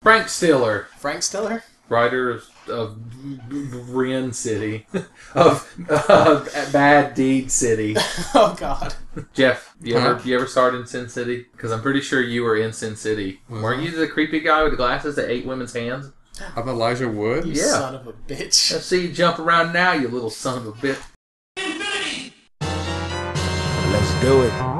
Frank Stiller. Frank Stiller? Writer of Ren City. of Bad Deed City. Oh, God. Jeff, you ever starred in Sin City? Because I'm pretty sure you were in Sin City. Weren't you the creepy guy with the glasses that ate women's hands? I'm Elijah Wood? You son of a bitch. Let's see you jump around now, you little son of a bitch. TENFENITY! Let's do it.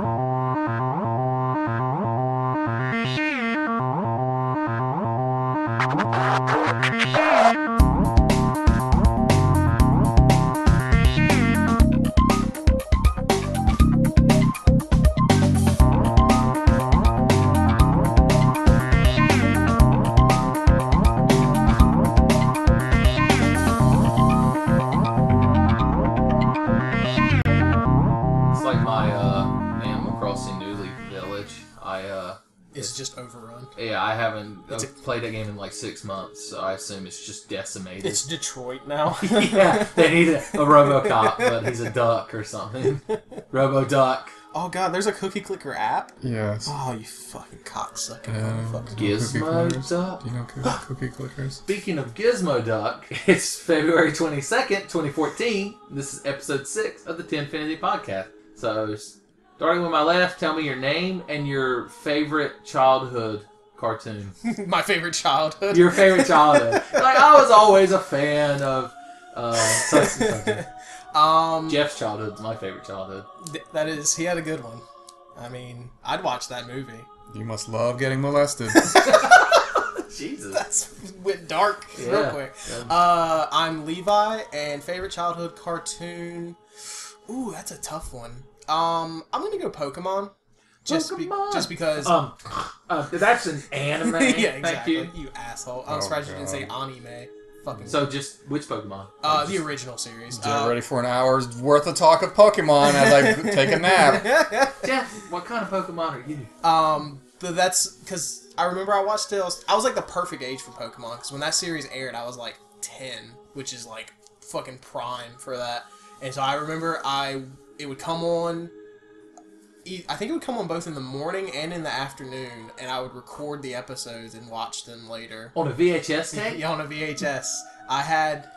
It's just overrun. Yeah, I haven't played that game in like 6 months, so I assume it's just decimated. It's Detroit now. Yeah, they need a RoboCop, but he's a duck or something. Robo-Duck. Oh god, there's a Cookie Clicker app? Yes. Oh, you fucking cocksucker. Gizmo Duck. Do you know Cookie Clickers? Speaking of Gizmo Duck, it's February 22nd, 2014. This is episode 6 of the TENFENITY podcast. So, starting with my left, tell me your name and your favorite childhood cartoon. My favorite childhood? Your favorite childhood. Like, I was always a fan of such and such. Jeff's childhood's my favorite childhood. That is, he had a good one. I mean, I'd watch that movie. You must love getting molested. Jesus. That's went dark real quick. Yeah. I'm Levi, and favorite childhood cartoon... Ooh, that's a tough one. I'm gonna go Pokemon. Just because... that's an anime. Yeah, exactly. Thank you asshole. I'm surprised you didn't say anime. Fucking. So just, which Pokemon? The original series. Get ready for an hour's worth of talk of Pokemon as I take a nap. Jeff, what kind of Pokemon are you? But that's... Because I remember I watched it... I was like the perfect age for Pokemon. Because when that series aired, I was like 10. Which is like fucking prime for that. And so I remember it would come on... I think it would come on both in the morning and in the afternoon, and I would record the episodes and watch them later. On a VHS tape? Yeah, on a VHS. I had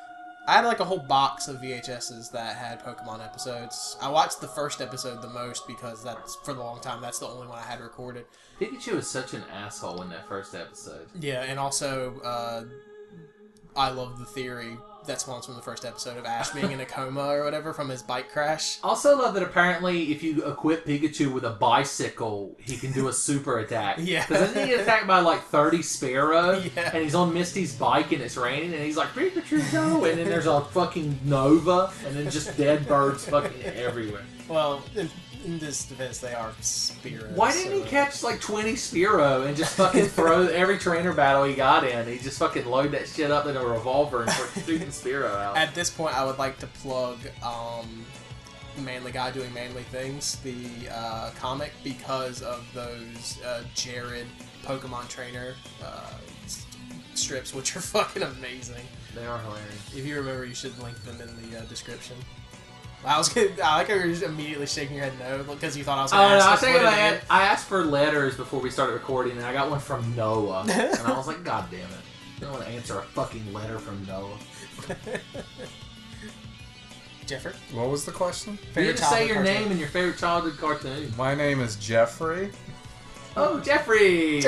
like a whole box of VHSs that had Pokemon episodes. I watched the first episode the most because that's, for the long time, that's the only one I had recorded. Pikachu was such an asshole in that first episode. Yeah, and also, I love the theory that spawns from the first episode of Ash being in a coma or whatever from his bike crash. Also love that apparently if you equip Pikachu with a bicycle, he can do a super attack. Yeah. Because then he gets attacked by like 30 Sparrow, yeah. And he's on Misty's bike and it's raining, and he's like, Pikachu, go! And then there's a fucking Nova, and then just dead birds fucking everywhere. Well, in this defense, they are Spearows. Why didn't he catch like 20 Spearow and just fucking throw every trainer battle he got in? He just fucking load that shit up in a revolver and start shooting Spearow out. At this point, I would like to plug Manly Guy Doing Manly Things, the comic, because of those Jared Pokemon Trainer strips, which are fucking amazing. They are hilarious. If you remember, you should link them in the description. I like how you were just immediately shaking your head no because you thought I was going to ask. I asked for letters before we started recording, and I got one from Noah, and I was like, God damn it! I don't want to answer a fucking letter from Noah. Jeffrey, what was the question? You didn't say your name and your favorite childhood cartoon. My name is Jeffrey. Oh, Jeffrey!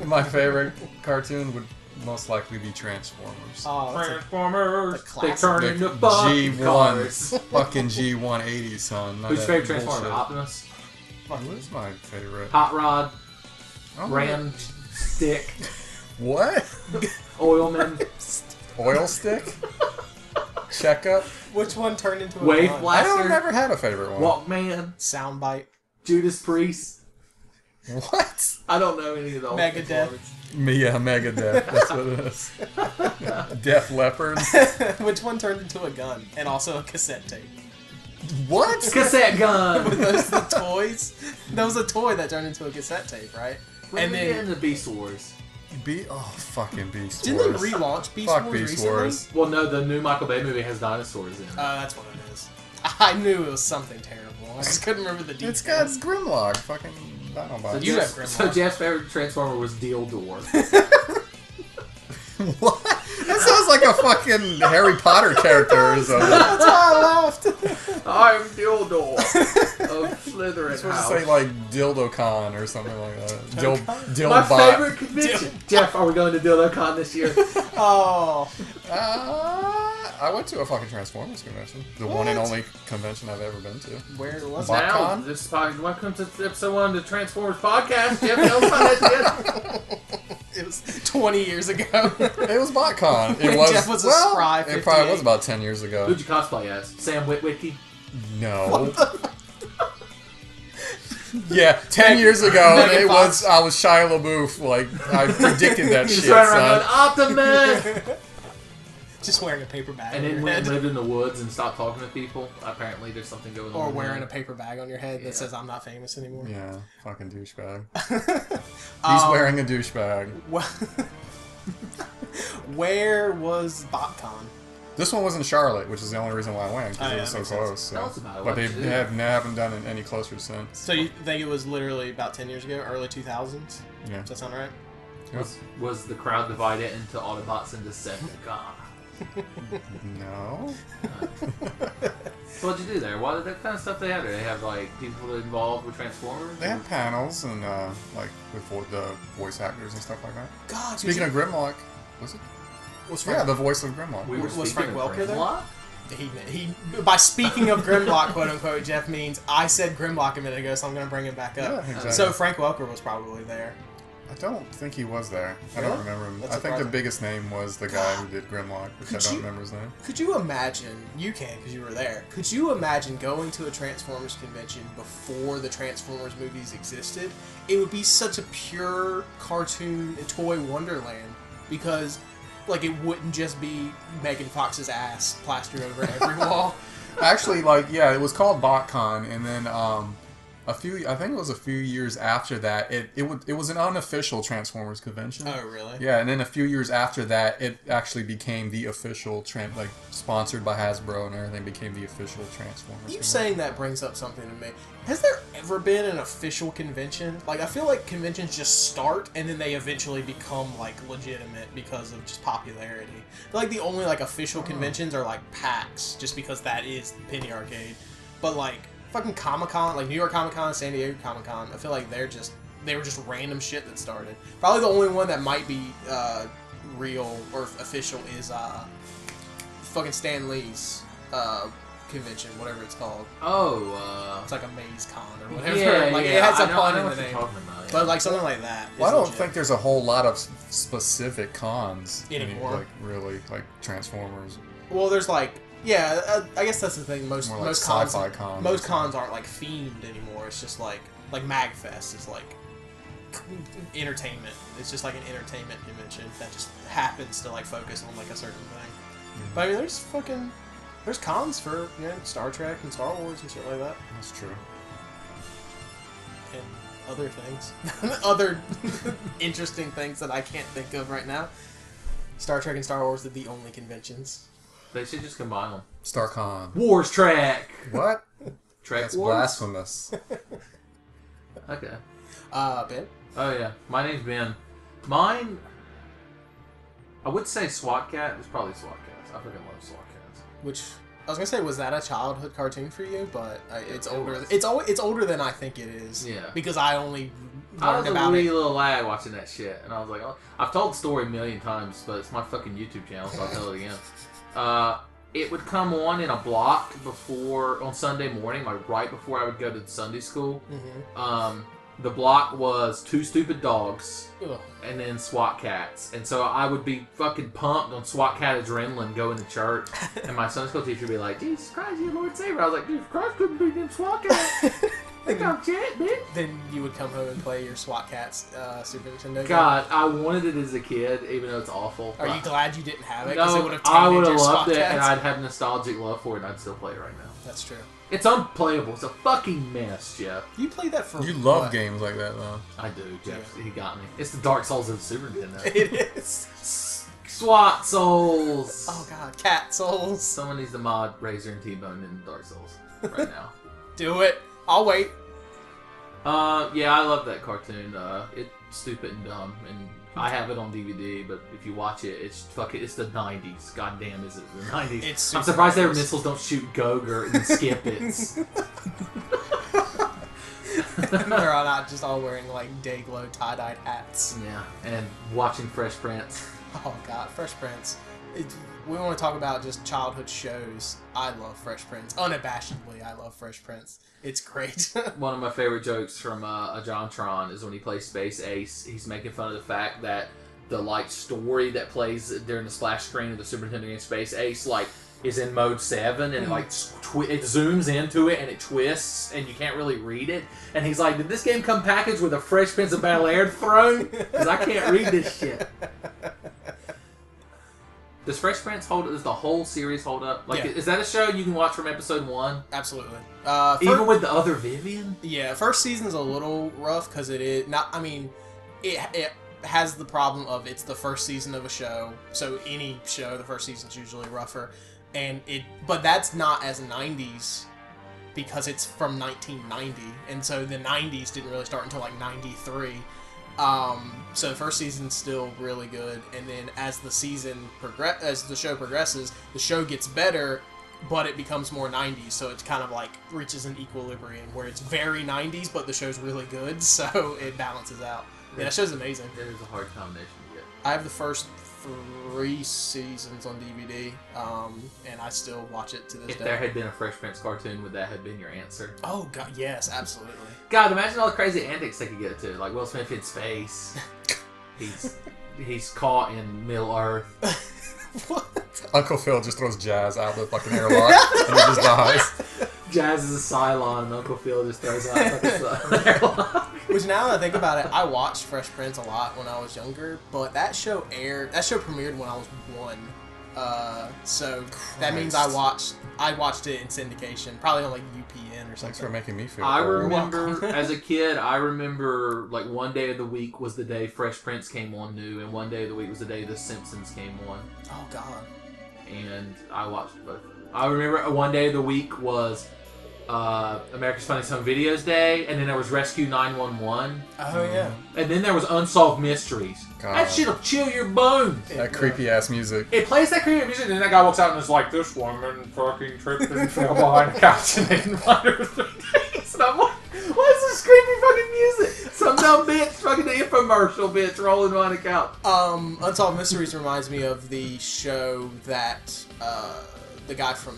My favorite cartoon would most likely be Transformers. Oh, Transformers! They turn into fucking cars. Fucking G180, son. Who's your favorite Transformer? Optimus? Who is my favorite? Hot Rod. Ram Stick. What? Oilman. Oil Stick? Checkup? Which one turned into a Wave gun? Blaster? I never had a favorite one. Walkman. Soundbite. Judas Priest. What? I don't know any of the old Megadeth. Yeah, Megadeth. That's what it is. Def Leppard. Which one turned into a gun? And also a cassette tape. What? Cassette gun! Were those the toys? That was a toy that turned into a cassette tape, right? When did we get into Beast Wars? Fucking Beast Wars. Didn't they relaunch Beast Wars recently? Wars. Well, no, the new Michael Bay movie has dinosaurs in it. That's what it is. I knew it was something terrible. I just couldn't remember the details. It's got Grimlock. Fucking I don't buy So, it. You Jeff's, have so Grimlock. Jeff's favorite Transformer was Dildor. What? That sounds like a fucking Harry Potter character or something. That's why I laughed. I'm Dildor of Slytherin It's supposed House. to say like DildoCon or something like that. Dildbot. My favorite convention. Jeff, are we going to DildoCon this year? Oh. I went to a fucking Transformers convention. The one and only convention I've ever been to. Where was Bot- it? Now, Con? this is welcome to episode 1 of the Transformers podcast. Jeff, tell us about that yet. It was 20 years ago. It was BotCon. When It was, Jeff was a well, spry it 58. probably was about 10 years ago. Who'd you cosplay as? Sam Witwicky? No. Yeah, 10 years ago, and Megan Fox. I was Shia LaBeouf. Like, I predicted that You shit, just ran around son. going, Optimus! Just wearing a paper bag And on then your went and head. lived in the woods and stopped talking to people. Apparently there's something going on. Or there. wearing a paper bag on your head Yeah. that says, I'm not famous anymore. Yeah, fucking douchebag. He's wearing a douchebag. Where was BotCon? This one was in Charlotte, which is the only reason why I went, because Oh, it yeah, was that so makes close. Tell So. us about it. But they What'd you do? haven't done it any closer since. So you think it was literally about 10 years ago, early 2000s? Yeah. Does that sound right? Was the crowd divided into Autobots and Decepticons? No. So what'd you do there? What kind of stuff they have? Do they have like people involved with Transformers? They had panels and like with the voice actors and stuff like that. God, Speaking of Grimlock, was it? was Yeah, the voice of Grimlock. We were Was speaking Frank of Welker there? Grimlock? he by speaking of Grimlock, quote unquote, Jeff means I said Grimlock a minute ago, so I'm going to bring him back up. Yeah, exactly. So Frank Welker was probably there. I don't think he was there. I Really? don't remember him. That's I think the surprising. biggest name was the guy who did Grimlock, which Could I don't you- remember his name. Could you imagine, you can because you were there, could you imagine going to a Transformers convention before the Transformers movies existed? It would be such a pure cartoon and toy wonderland because, like, it wouldn't just be Megan Fox's ass plastered over every wall. Actually, like, yeah, it was called BotCon, and then I think it was a few years after that, it was an unofficial Transformers convention. Oh, really? Yeah, and then a few years after that, it actually became the official, like, sponsored by Hasbro and everything, became the official Transformers. You convention. saying that brings up something to me. Has there ever been an official convention? Like, I feel like conventions just start and then they eventually become, like, legitimate because of just popularity. I feel like the only, like, official conventions are, like, PAX, just because that is Penny Arcade. But, like, fucking Comic-Con, like New York Comic-Con, San Diego Comic-Con, I feel like they were just random shit that started. Probably the only one that might be real or official is fucking Stan Lee's convention, whatever it's called. Oh, It's like a Maze Con or whatever. yeah, like yeah. it has a I know pun in what the you're name. talking about, yeah. But like something like that. Well, I is don't legit. think there's a whole lot of specific cons Anymore. like really, like Transformers. Well, there's like I guess that's the thing. Most More like most cons sci-fi cons or most something. cons aren't like themed anymore. It's just like MagFest is like entertainment. It's just like an entertainment convention that just happens to like focus on like a certain thing. Mm-hmm. But I mean, there's cons for Star Trek and Star Wars and shit like that, That's true. and other things, other interesting things that I can't think of right now. Star Trek and Star Wars are the only conventions. They should just combine them. StarCon. Wars Track! What? Trek That's Wars? blasphemous. Okay. Ben? Oh, yeah. My name's Ben. Mine, I would say SWAT Cat. It's probably SWAT Cats. I freaking love SWAT Cats. Which I was gonna say, was that a childhood cartoon for you? But it's it older. was. It's older than I think it is. Yeah. Because I only I learned was a about wee it. little lad watching that shit, and I was like, oh, I've told the story a million times, but it's my fucking YouTube channel, so I'll tell it again. It would come on in a block on Sunday morning, like right before I would go to Sunday school. Mm-hmm. The block was Two Stupid Dogs, Ugh. and then SWAT Cats. And so I would be fucking pumped on SWAT Cat adrenaline going to church, and my Sunday school teacher would be like, Jesus Christ, you Lord Savior. I was like, Jesus Christ couldn't beat them SWAT Cats. They got shit, bitch. Then you would come home and play your SWAT Cats Super Nintendo game. God, I wanted it as a kid, even though it's awful. Are you glad you didn't have it? 'Cause it No, would have I tainted would have your loved SWAT it, and Cats? I'd have nostalgic love for it, and I'd still play it right now. That's true. It's unplayable. It's a fucking mess, Jeff. You played that for You love what? games like that, though. I do, Jeff. He got me. It's the Dark Souls of the Super Nintendo. It is. SWAT Souls. Oh god, Cat Souls. Someone needs to mod Razor and T-Bone in Dark Souls right now. Do it. I'll wait. Yeah, I love that cartoon. It's stupid and dumb, and I have it on DVD. But if you watch it, it's it's the '90s. God damn, is it the '90s? I'm surprised their missiles don't shoot Gogurt and skip it. They're not just all wearing like Dayglow tie-dyed hats. Yeah, and watching Fresh Prince. Oh god, Fresh Prince. We want to talk about just childhood shows. I love Fresh Prince. Unabashedly, I love Fresh Prince. It's great. One of my favorite jokes from a JonTron is when he plays Space Ace. He's making fun of the fact that the story that plays during the splash screen of the Super Nintendo game Space Ace is in mode 7 and it zooms into it and it twists and you can't really read it. And he's like, did this game come packaged with a Fresh Prince of Bel-Air throne? Because I can't read this shit. Does Fresh Prince does the whole series hold up? Is that a show you can watch from episode 1? Absolutely. Even with the other Vivian? Yeah, first season's a little rough because it is not. I mean, it has the problem of it's the first season of a show, so any show the first season's usually rougher, but that's not as 90s because it's from 1990, and so the 90s didn't really start until like 93. So the first season's still really good, and then as the show progresses, the show gets better, but it becomes more 90s, so it kind of like reaches an equilibrium where it's very 90s, but the show's really good, so it balances out. Yeah, that show's amazing. It is a hard combination to get. I have the first 3 seasons on DVD, and I still watch it to this day. If there had been a Fresh Prince cartoon, would that have been your answer? Oh god, yes, absolutely. God, imagine all the crazy antics they could get to, like Will Smith in space. He's caught in Middle Earth. What? Uncle Phil just throws Jazz out the fucking airlock and he just dies. Jazz is a Cylon and Uncle Phil just throws out the airlock. Which now that I think about it, I watched Fresh Prince a lot when I was younger, but that show premiered when I was 1. So that means I watched it in syndication, probably on like UPN or something. Thanks for making me feel I old. remember as a kid, like one day of the week was the day Fresh Prince came on new, and one day of the week was the day The Simpsons came on. Oh god. And I watched both. I remember one day of the week was America's Funniest Home Videos Day, and then there was Rescue 911. Oh yeah. And then there was Unsolved Mysteries. God. That shit'll chill your bones. That creepy ass music. It plays that creepy music, and then that guy walks out and is like, "This woman fucking tripped and fell behind the couch and didn't find her for 3 days." And I'm like, "What is this creepy fucking music? Some dumb bitch, fucking infomercial bitch rolling behind the couch." Unsolved Mysteries reminds me of the show that the guy from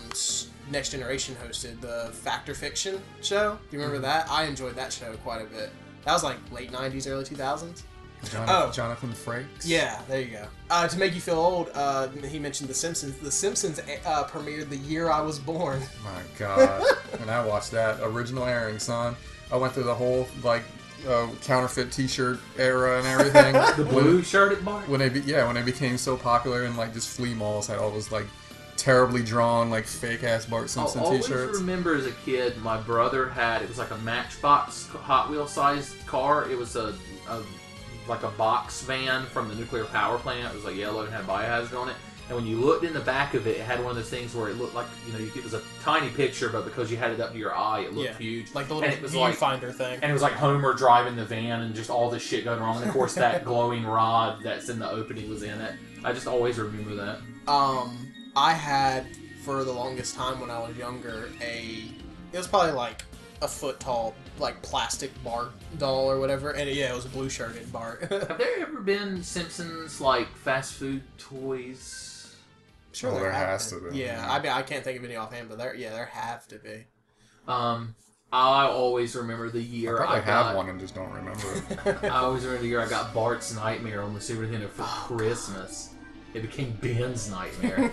Next Generation hosted, the Fact or Fiction show. Do you remember that? I enjoyed that show quite a bit. That was like late 90s, early 2000s. Jonathan Frakes? Yeah, there you go. To make you feel old, he mentioned The Simpsons. The Simpsons premiered the year I was born. My God. And I watched that original airing, son. I went through the whole, counterfeit t-shirt era and everything. The blue shirt at Bart? When they became so popular and, just flea malls had all those, terribly drawn, fake-ass Bart Simpson t-shirts. I always remember as a kid, my brother it was like a Matchbox Hot Wheel-sized car. It was a box van from the nuclear power plant. It was yellow and had biohazard on it. And when you looked in the back of it, it had one of those things where it looked like, it was a tiny picture, but because you had it up to your eye, it looked huge. Like the little viewfinder thing. And it was like Homer driving the van and just all this shit going wrong. And of course that glowing rod that's in the opening was in it. I just always remember that. I had, for the longest time when I was younger, it was probably a foot tall, plastic Bart doll or whatever, and it was a blue shirted Bart. Have there ever been Simpsons, fast food toys? Sure, there has to be. Yeah, I can't think of any offhand, but there have to be. I always remember the year I have one and just don't remember it. I always remember the year I got Bart's Nightmare on the Super Nintendo for Christmas. It became Ben's Nightmare.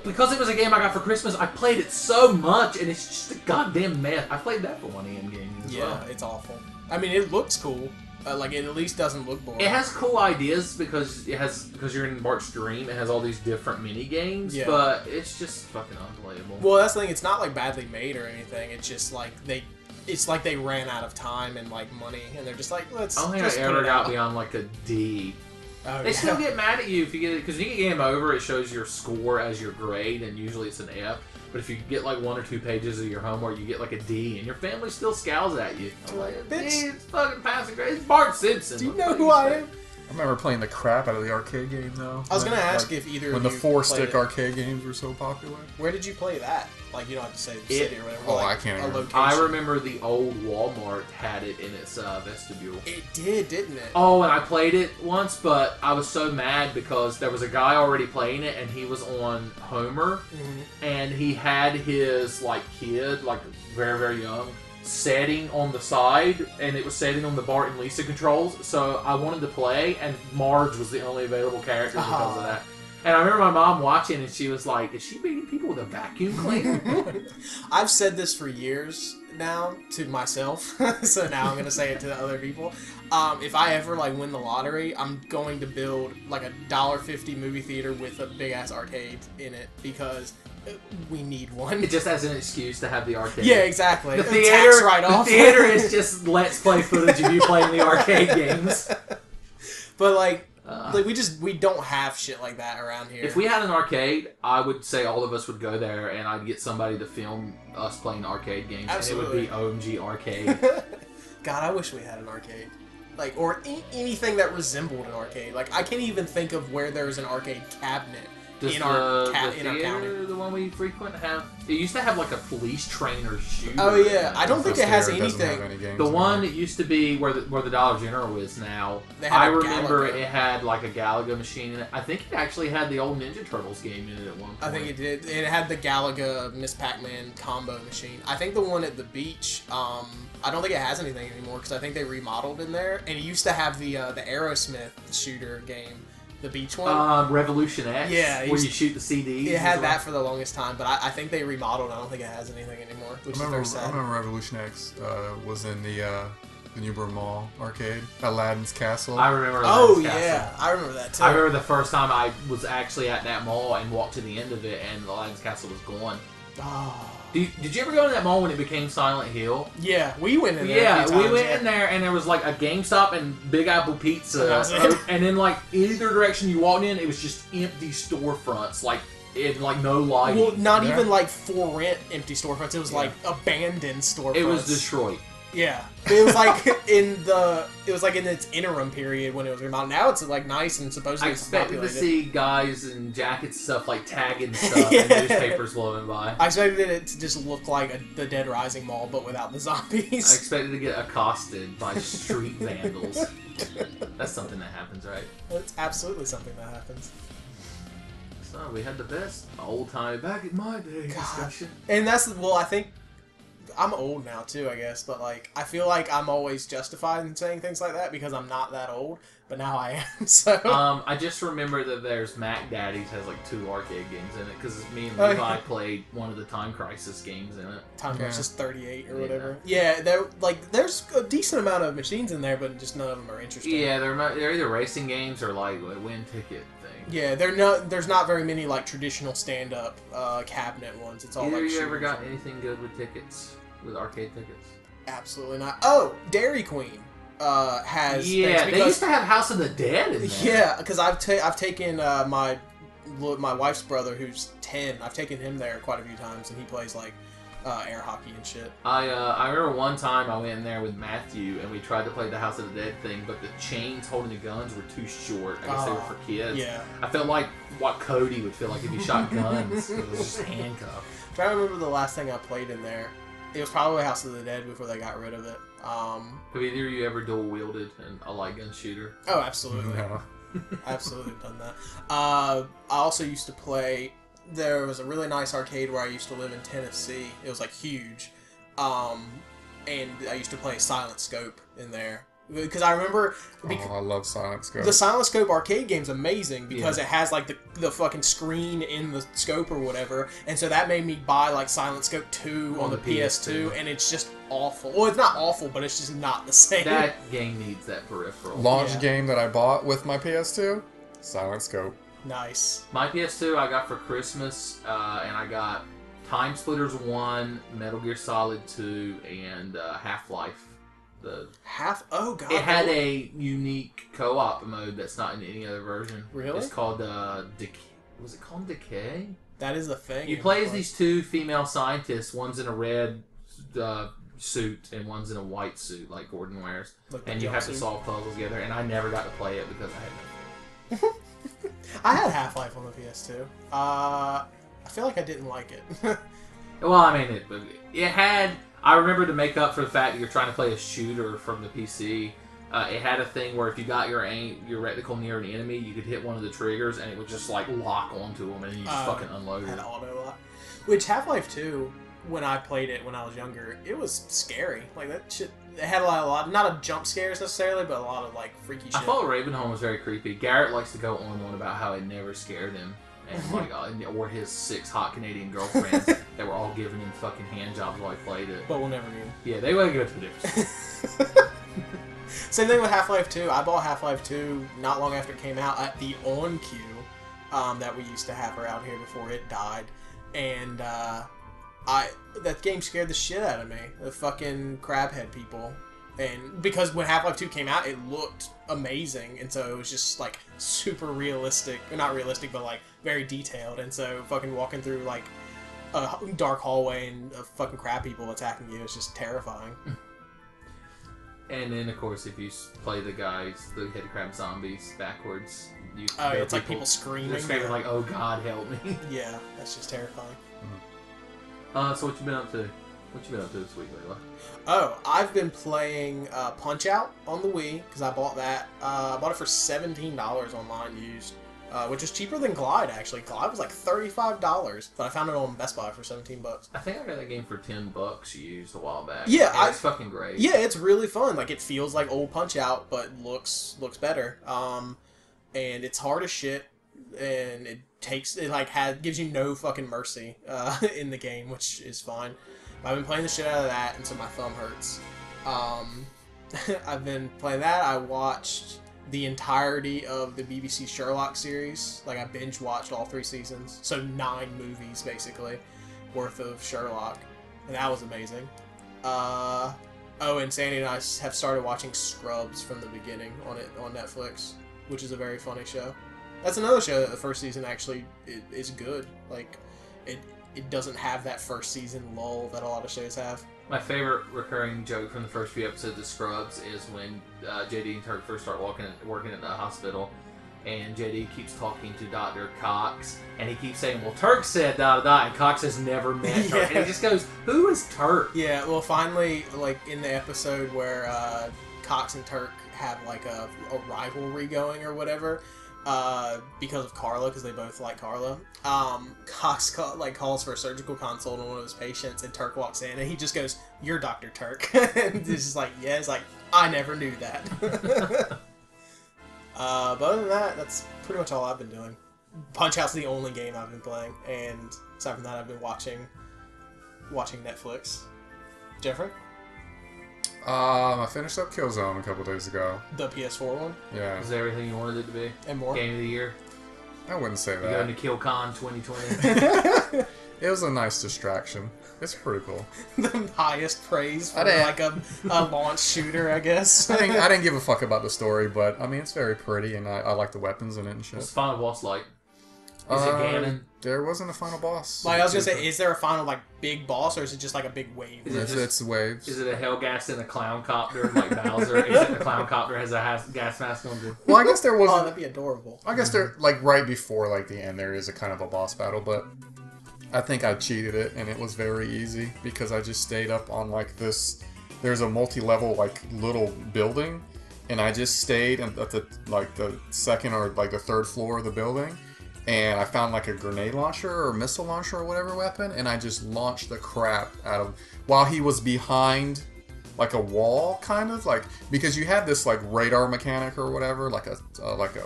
Because it was a game I got for Christmas, I played it so much, and it's just a goddamn mess. I played that for one EM game as well. Yeah, it's awful. I mean, it looks cool. It at least doesn't look boring. It has cool ideas because you're in Bart's dream. It has all these different mini games, but it's just fucking unplayable. Well, that's the thing. It's not badly made or anything. It's just they ran out of time and money, and they're just let's. I don't think just I ever got beyond a D. Oh, They yeah. still get mad at you if you get it, because you get game over, it shows your score as your grade, and usually it's an F. But if you get like 1 or 2 pages of your homework, you get like a D, and your family still scowls at you. I'm like, Bitch. D, it's fucking passing grade. It's Bart Simpson. Do you What know the who fuck I you am? I remember playing the crap out of the arcade game, though. I was gonna ask Like, if either when of the you 4-stick played it. arcade games were so popular. Where did you play that? Like, you don't have to say the city or whatever. Oh, like, I can't a remember. location. I remember the old Walmart had it in its vestibule. It did, didn't it? Oh, and I played it once, but I was so mad because there was a guy already playing it, and he was on Homer, and he had his like kid, like very very young, setting on the side, and it was setting on the Bart and Lisa controls. So I wanted to play, and Marge was the only available character because of that. And I remember my mom watching, and she was like, "Is she beating people with a vacuum cleaner?" I've said this for years now to myself, so now I'm gonna say it to other people. If I ever like win the lottery, I'm going to build like a $1.50 movie theater with a big ass arcade in it because we need one. It just as an excuse to have the arcade. Yeah, exactly. The Tax theater, write-off. the theater is just let's play footage of you playing the arcade games. But like we don't have shit like that around here. If we had an arcade, I would say all of us would go there, and I'd get somebody to film us playing arcade games, Absolutely. and it would be OMG Arcade. God, I wish we had an arcade. Like, or anything that resembled an arcade. Like, I can't even think of where there is an arcade cabinet Does in our the county. theater, the one we frequent, have? It used to have like a police trainer shooter. Oh yeah, I don't think it has Doesn't have anything. any games The in one it. that used to be where the Dollar General is now. They had I a remember Galaga. it had like a Galaga machine in it. I think it actually had the old Ninja Turtles game in it at one point. I think it did. It had the Galaga Miss Pac-Man combo machine. I think the one at the beach. I don't think it has anything anymore because I think they remodeled in there. And it used to have the Aerosmith shooter game, the beach one. Revolution X. Yeah, where you shoot the CDs. It had that for the longest time, but I think they remodeled. I don't think it has anything anymore, which is very I sad. remember Revolution X was in the Newburgh Mall arcade, Aladdin's Castle. I remember. Oh Aladdin's Castle. yeah, I remember that too. I remember the first time I was actually at that mall and walked to the end of it, and Aladdin's Castle was gone. Oh. Did you ever go to that mall when it became Silent Hill? Yeah, we went in there. Yeah, a few times, we went in there, and there was like a GameStop and Big Apple Pizza, That was it. and then like either direction you walked in, it was just empty storefronts, like it like no lighting. Well, not Yeah. even like for rent empty storefronts. It was like abandoned storefronts. It was Detroit. Yeah, it was like in its interim period when it was remodeled. Now it's like nice and I supposedly expected to populated. see guys in jackets and stuff like tagging stuff Yeah. and newspapers blowing by. I expected it to just look like the Dead Rising mall, but without the I zombies. expected to get accosted by street vandals. That's something that happens, right? It's absolutely something that happens. So we had the best old time back in my day discussion. And that's I think I'm old now too, I guess, but like I feel like I'm always justified in saying things like that because I'm not that old, but now I am. So I just remember that there's Mac Daddy's has like 2 arcade games in it because me and Oh, Levi yeah. played one of the Time Crisis games in it. Time Yeah. Crisis 38 or Yeah. whatever. Yeah, there's a decent amount of machines in there, but just none of them are interesting. Yeah, they're either racing games or like a win ticket thing. Yeah, there's not very many like traditional stand-up cabinet ones. It's all Either like you ever shooters. got anything good with tickets, with arcade tickets? Absolutely not. Oh, Dairy Queen has Yeah, things they used to have House of the Dead in there. yeah, because I've taken my wife's brother who's 10. I've taken him there quite a few times, and he plays like air hockey and shit. I remember one time I went in there with Matthew and we tried to play the House of the Dead thing, but the chains holding the guns were too short. I guess they were for kids. Yeah. I felt like what Cody would feel like if he shot guns. It was just handcuffed. I'm trying to remember the last thing I played in there. It was probably House of the Dead before they got rid of it. Have either of you ever dual wielded a light gun shooter? Oh, absolutely. No. Absolutely done that. I also used to play. There was a really nice arcade where I used to live in Tennessee. It was like huge, and I used to play Silent Scope in there because I remember. I love Silent Scope. The Silent Scope arcade game's amazing because it has like the fucking screen in the scope or whatever, and so that made me buy like Silent Scope 2 on the PS2, and it's just awful. Well, it's not awful, but it's just not the same. That game needs that peripheral. Launch Yeah. game that I bought with my PS2, Silent Scope. Nice. My PS2 I got for Christmas, and I got Time Splitters 1, Metal Gear Solid 2, and Half-Life Oh god. It had a unique co-op mode that's not in any other version. Really? It's called was it called Decay? That is a thing. You play as these two female scientists. One's in a red suit and one's in a white suit, like Gordon wears. And you have to solve puzzles together. And I never got to play it because I had no. I had Half-Life on the PS2. I feel like I didn't like it. Well, I mean, it had. I remember to make up for the fact that you're trying to play a shooter from the PC. It had a thing where if you got your reticle near an enemy, you could hit one of the triggers and it would just like lock onto them and you just fucking unload it. Had auto lock. Which Half-Life 2, when I played it when I was younger, it was scary. Like that shit. It had a lot, not of jump scares necessarily, but a lot of like freaky shit. I thought Ravenholm was very creepy. Garrett likes to go on about how it never scared him. And like, or his 6 hot Canadian girlfriends that were all giving him fucking hand jobs while he played it. But we'll never meet him. Yeah, they would go to the difference. Same thing with Half-Life 2. I bought Half-Life 2 not long after it came out at the on queue that we used to have around here before it died. And that game scared the shit out of me. The fucking crabhead people. And because when Half-Life 2 came out, it looked amazing, and so it was just like super realistic, or not realistic, but like very detailed. And so fucking walking through like a dark hallway and fucking crab people attacking you is just terrifying. And then of course, if you play the head crab zombies backwards, it's like people screaming. They're screaming like, "Oh God, help me!" Yeah, that's just terrifying. So what you been up to? What you been up to this week, Levi? Oh, I've been playing Punch Out on the Wii, because I bought that. I bought it for $17 online used, which was cheaper than Glide, actually. Glide was like $35, but I found it on Best Buy for $17. I think I got that game for $10 used a while back. Yeah, it's fucking great. Yeah, it's really fun. Like, it feels like old Punch Out, but looks better. And it's hard as shit, and gives you no fucking mercy in the game, which is fine. I've been playing the shit out of that, and so my thumb hurts. I've been playing that. I watched the entirety of the BBC Sherlock series. Like, I binge-watched all 3 seasons. So 9 movies, basically, worth of Sherlock. And that was amazing. And Sandy and I have started watching Scrubs from the beginning on Netflix, which is a very funny show. That's another show that the first season actually is good. Like, it doesn't have that first season lull that a lot of shows have. My favorite recurring joke from the first few episodes of Scrubs is when JD and Turk first start working at the hospital, and JD keeps talking to Dr. Cox, and he keeps saying, "Well, Turk said da da da," and Cox has never met Turk, and he just goes, "Who is Turk?" Yeah, well, finally, like in the episode where Cox and Turk have like a rivalry going or whatever. Because of Carla, because they both like Carla. Cox calls for a surgical consult on one of his patients, and Turk walks in, and he just goes, "You're Dr. Turk." And it's just like, yeah, it's like, I never knew that. But other than that, that's pretty much all I've been doing. Punch-Out's the only game I've been playing, and aside from that, I've been watching Netflix. Jeffrey? I finished up Killzone a couple days ago. The PS4 one? Yeah. Was everything you wanted it to be? And more? Game of the year? I wouldn't say You that. going to KillCon 2020? It was a nice distraction. It's pretty cool. The highest praise for like a launch shooter, I guess. I didn't give a fuck about the story, but I mean, it's very pretty, and I like the weapons in it and shit. What's the final boss like? Is it Ganon? There wasn't a final boss. Like, I was gonna say, is there a final like big boss, or is it just like a big wave? It's waves. Is it a Hellgas in a clown copter like Bowser? Is it the clown copter has a gas mask on too? Well, I guess there wasn't. Oh, that'd be adorable. I guess there, like right before like the end, there is a kind of a boss battle, but I think I cheated it, and it was very easy because I just stayed up on like this. There's a multi-level like little building, and I just stayed at the second or like the third floor of the building. And I found like a grenade launcher or missile launcher or whatever weapon, and I just launched the crap out of while he was behind like a wall, kind of like, because you had this like radar mechanic or whatever, like a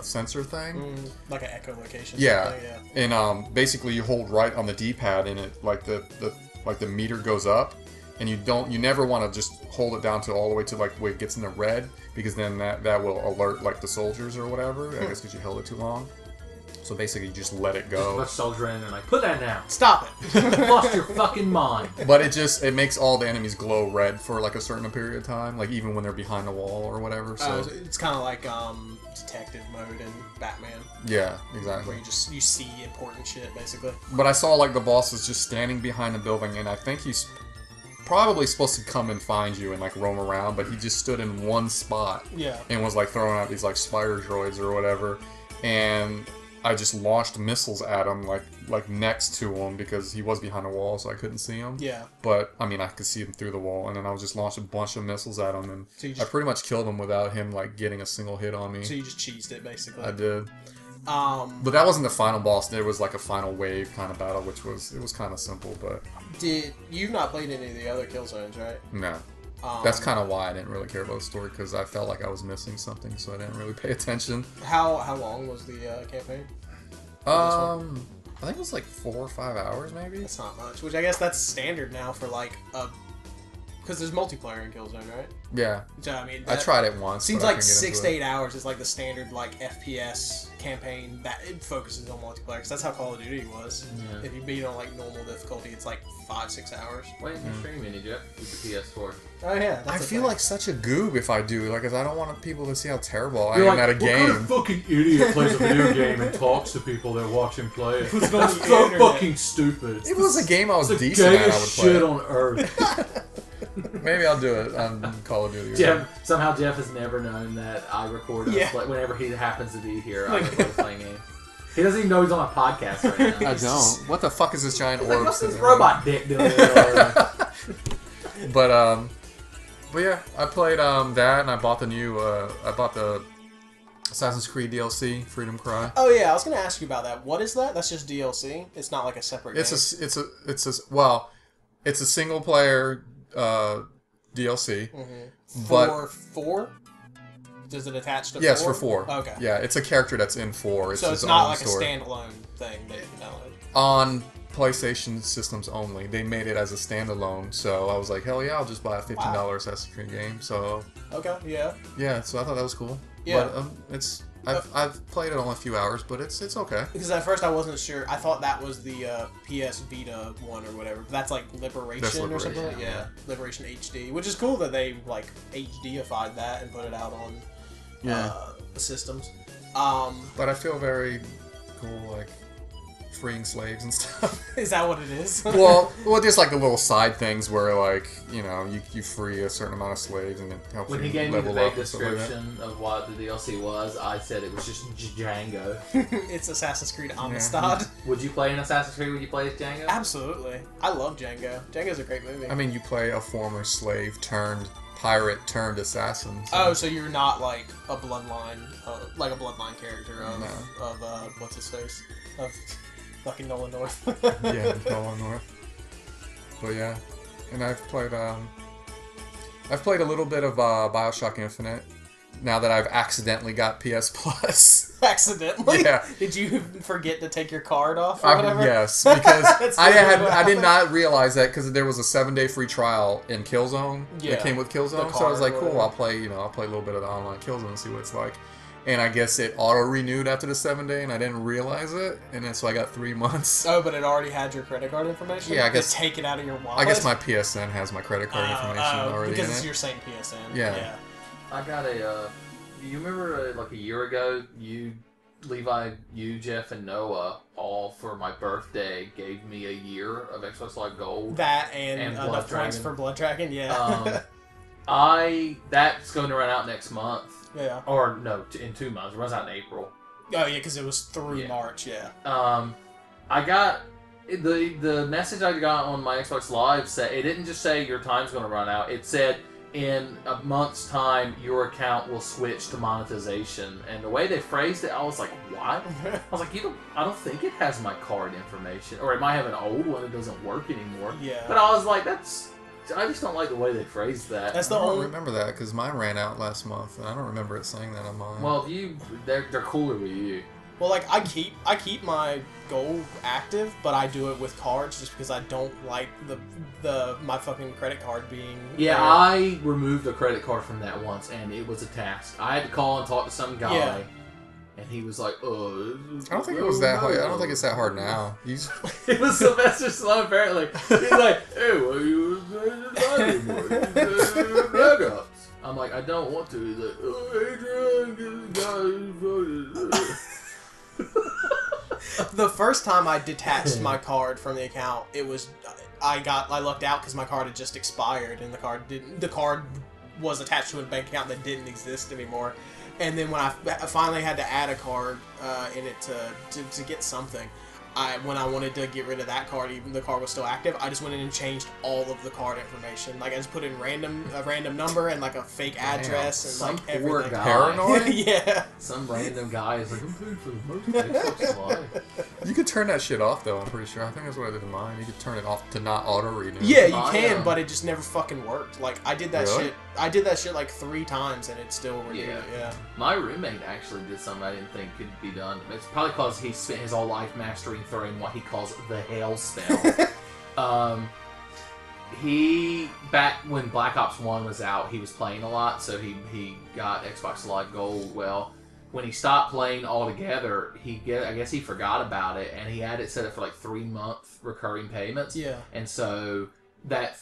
sensor thing, like an echolocation. Yeah, and basically you hold right on the D-pad, and it like the meter goes up, and you never want to just hold it down to all the way to like where it gets in the red, because then that will alert like the soldiers or whatever. I guess because you held it too long. So basically, you just let it A go. bunch of soldiers ran in and like, put that down. Stop it. You lost your fucking mind. But it makes all the enemies glow red for like a certain period of time, like even when they're behind the wall or whatever. So It's kind of like detective mode in Batman, yeah, exactly. where you see important shit basically. But I saw like the boss is just standing behind the building, and I think he's probably supposed to come and find you and like roam around, but he just stood in one spot Yeah. and was like throwing out these like spider droids or whatever, and I just launched missiles at him like next to him because he was behind a wall, so I couldn't see him. Yeah. But I mean, I could see him through the wall, and then I was just launched a bunch of missiles at him, and So you I just- pretty much killed him without him like getting a single hit on me. So you just cheesed it basically. I did. But that wasn't the final boss. There was like a final wave kind of battle, which was kind of simple, but You've not played any of the other kill zones, right? no. That's kind of why I didn't really care about the story, because I felt like I was missing something, so I didn't really pay attention. How long was the campaign? I think it was like 4 or 5 hours, maybe. That's not much. Which I guess that's standard now for like a. Because there's multiplayer in Killzone, right? Yeah, So I mean, I tried it once. Seems but I like couldn't get 6 into to it. 8 hours is like the standard like FPS campaign that it focuses on multiplayer. Because that's how Call of Duty was. Yeah. If you beat it on like normal difficulty, it's like 5-6 hours. Why didn't you stream any, Jeff? With the PS4. Oh yeah, I feel like such a goob if I do, like, 'cause I don't want people to see how terrible I You're am like, at a what game. kind of fucking idiot plays a video game and talks to people that watch him play it? Puts it on That's the so internet. fucking stupid. If it was a game I was It's the decent at, I would gayest play shit it. on earth. Maybe I'll do it on Call of Duty. Or Jeff, somehow Jeff has never known that I record us Yeah. whenever he happens to be here. I record us playing games. He doesn't even know he's on a podcast right now. I don't. What the fuck is this giant He's like, orb? what's this sitting around? robot dick doing? Here? But yeah, I played that, and I bought the Assassin's Creed DLC, Freedom Cry. Oh yeah, I was gonna ask you about that. What is that? That's just DLC. It's not like a separate game. It's a single player DLC, For but 4? Does it attach to 4? yes, for 4. Okay. Yeah, it's a character that's in 4. So his it's not own like story. a standalone thing that you can download. On PlayStation systems only. They made it as a standalone, so I was like, hell yeah, I'll just buy a $15 Assassin's Creed game. So Okay, yeah. yeah, so I thought that was cool. Yeah. But I've played it only a few hours, but it's okay. Because at first I wasn't sure. I thought that was the PS Vita one or whatever. But that's like Liberation, That's or something. Liberation, Yeah, Liberation HD, which is cool that they like HDified that and put it out on the systems. But I feel very cool, like freeing slaves and stuff. Is that what it is? well, there's like the little side things where, like, you know, you free a certain amount of slaves and it helps When you he gave me the level vague up and stuff like that. description of what the DLC was, I said it was just Django. It's Assassin's Creed Amistad. Would you play an Assassin's Creed? Would you play as Django? Absolutely. I love Django. Django's a great movie. I mean, you play a former slave turned pirate turned assassin. So. Oh, so you're not like a bloodline character of No. what's his face of fucking Nolan North. Yeah, Nolan North. But yeah, and I've played a little bit of BioShock Infinite. Now that I've accidentally got PS Plus. Accidentally? Yeah. Did you forget to take your card off or whatever? Yes, because That's I literally did not realize that because there was a 7-day free trial in Killzone that came with Killzone. So I was card like, or cool, whatever. I'll play a little bit of the online Killzone and see what it's like. And I guess it auto renewed after the 7-day, and I didn't realize it. And then so I got 3 months. Oh, but it already had your credit card information? Yeah, I guess- Just take it out of your wallet? I guess my PSN has my credit card information already because in it's it. your same PSN. Yeah. I got a. You remember like a year ago, Levi, Jeff, and Noah all for my birthday gave me a year of Xbox Live Gold. That and Blood enough points Dragon. for Blood Dragon, yeah. That's going to run out next month. Yeah. Or no, in 2 months. It runs out in April. Oh, yeah, because it was through Yeah. March, yeah. I got the message I got on my Xbox Live said it didn't just say your time's going to run out. It said in a month's time your account will switch to monetization. And the way they phrased it, I was like, what? I was like, I don't think it has my card information, or it might have an old one that doesn't work anymore. Yeah. But I was like, I just don't like the way they phrased that. That's I the don't only... remember that because mine ran out last month, and I don't remember it saying that on mine. Well, they're cooler with you. Well, like, I keep my gold active, but I do it with cards just because I don't like my fucking credit card being... Yeah, there. I removed a credit card from that once, and it was a task. I had to call and talk to some guy, And he was like, "Oh, I don't think it was that hard. I don't think it's that hard now. It was Sylvester Stallone apparently. He's like, "Hey, what are you doing? I'm like, "I don't want to." He's like, "Oh, Adrian, get the guy." The first time I detached my card from the account, it was I lucked out because my card had just expired and the card was attached to a bank account that didn't exist anymore. And then when I finally had to add a card in it to get something, when I wanted to get rid of that card, even the card was still active, I just went in and changed all of the card information. Like I just put in a random number and like a fake address and some like poor everything. guy. Paranoid? Yeah. Some random guy is like, "I'm paying for the most Xbox Live." You could turn that shit off though. I'm pretty sure. I think that's what I did in mine. You could turn it off to not auto renew. Yeah, you can, but it just never fucking worked. Like I did that Really? shit. I did that shit like 3 times and it still renewed it. Yeah. My roommate actually did something I didn't think could be done. It's probably because he spent his whole life mastering throwing what he calls the hell spell. He, back when Black Ops 1 was out, he was playing a lot, so he got Xbox Live Gold. Well, when he stopped playing altogether, I guess he forgot about it, and he had it set up for like 3-month recurring payments. Yeah. And so that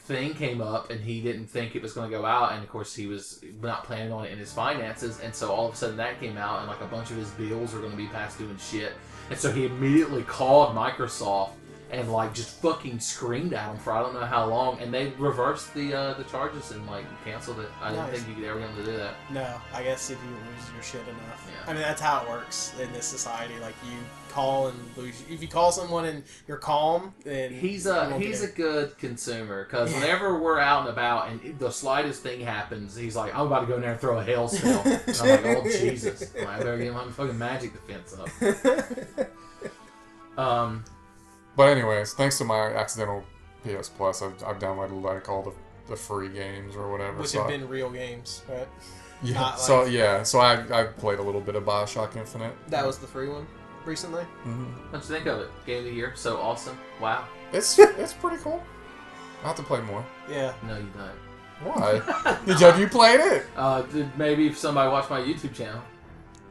thing came up, and he didn't think it was going to go out, and of course he was not planning on it in his finances, and so all of a sudden that came out, and like a bunch of his bills are going to be past due and shit. And so he immediately called Microsoft and like just fucking screamed at them for I don't know how long, and they reversed the charges and like canceled it. I didn't think you could ever get them to do that. No, I guess if you lose your shit enough. Yeah. I mean, that's how it works in this society. Like you call and lose. If you call someone and you're calm, then he's a good consumer, because whenever we're out and about and the slightest thing happens, he's like, "I'm about to go in there and throw a hell spell." And I'm like, "Oh Jesus! I better get my fucking magic defense up." But anyways, thanks to my accidental PS Plus, I've downloaded like all the free games or whatever. Which have been real games, right? Yeah. Not So I played a little bit of BioShock Infinite. That was the free one recently. Mm-hmm. What'd you think of it? Game of the year, so awesome! Wow. It's pretty cool. I'll have to play more. Yeah. No, you don't. Why? Have you played it? Maybe if somebody watched my YouTube channel.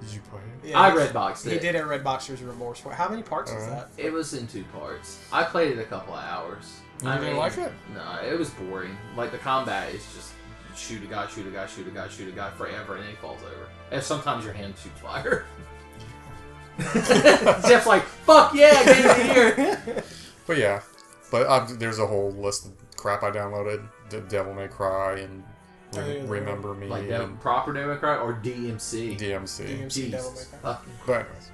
Did you play it? Yeah, I Redboxed it. He did a Redboxer's Remorse for it. How many parts was that? It was in 2 parts. I played it a couple of hours. You didn't like it? No, it was boring. Like, the combat is just shoot a guy, shoot a guy, shoot a guy, shoot a guy forever, and then he falls over. And sometimes your hand shoots fire. Jeff's like, "Fuck yeah, Game of the Year!" But yeah. There's a whole list of crap I downloaded. The Devil May Cry and Remember Me. Like and proper Devil May Cry or DMC? DMC. DMC Devil May Cry. But anyways.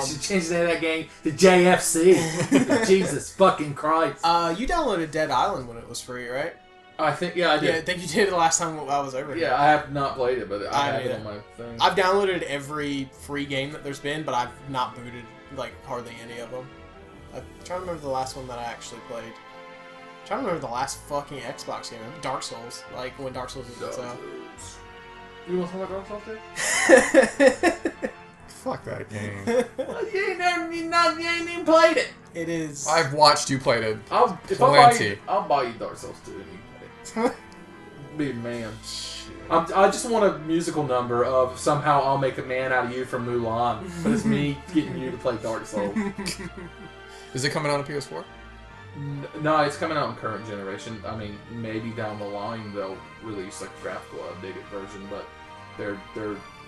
They should change the name of that game to JFC. Jesus fucking Christ. You downloaded Dead Island when it was free, right? I think, yeah, I did. Yeah, I think you did the last time I was over here. Yeah, I have not played it, but I have it on my thing. I've downloaded every free game that there's been, but I've not booted, like, hardly any of them. I'm trying to remember the last one that I actually played. I'm trying to remember the last fucking Xbox game. Dark Souls. Like, when Dark Souls was out. You want to talk about Dark Souls 2? Fuck that game. You ain't even played it. It is. I've watched you play it. I'll buy you Dark Souls 2 and you can play it. Be a man. I just want a musical number of somehow I'll make a man out of you from Mulan, but it's me getting you to play Dark Souls. Is it coming out on PS4? No, it's coming out in current generation. I mean, maybe down the line they'll release like a graphical updated version, but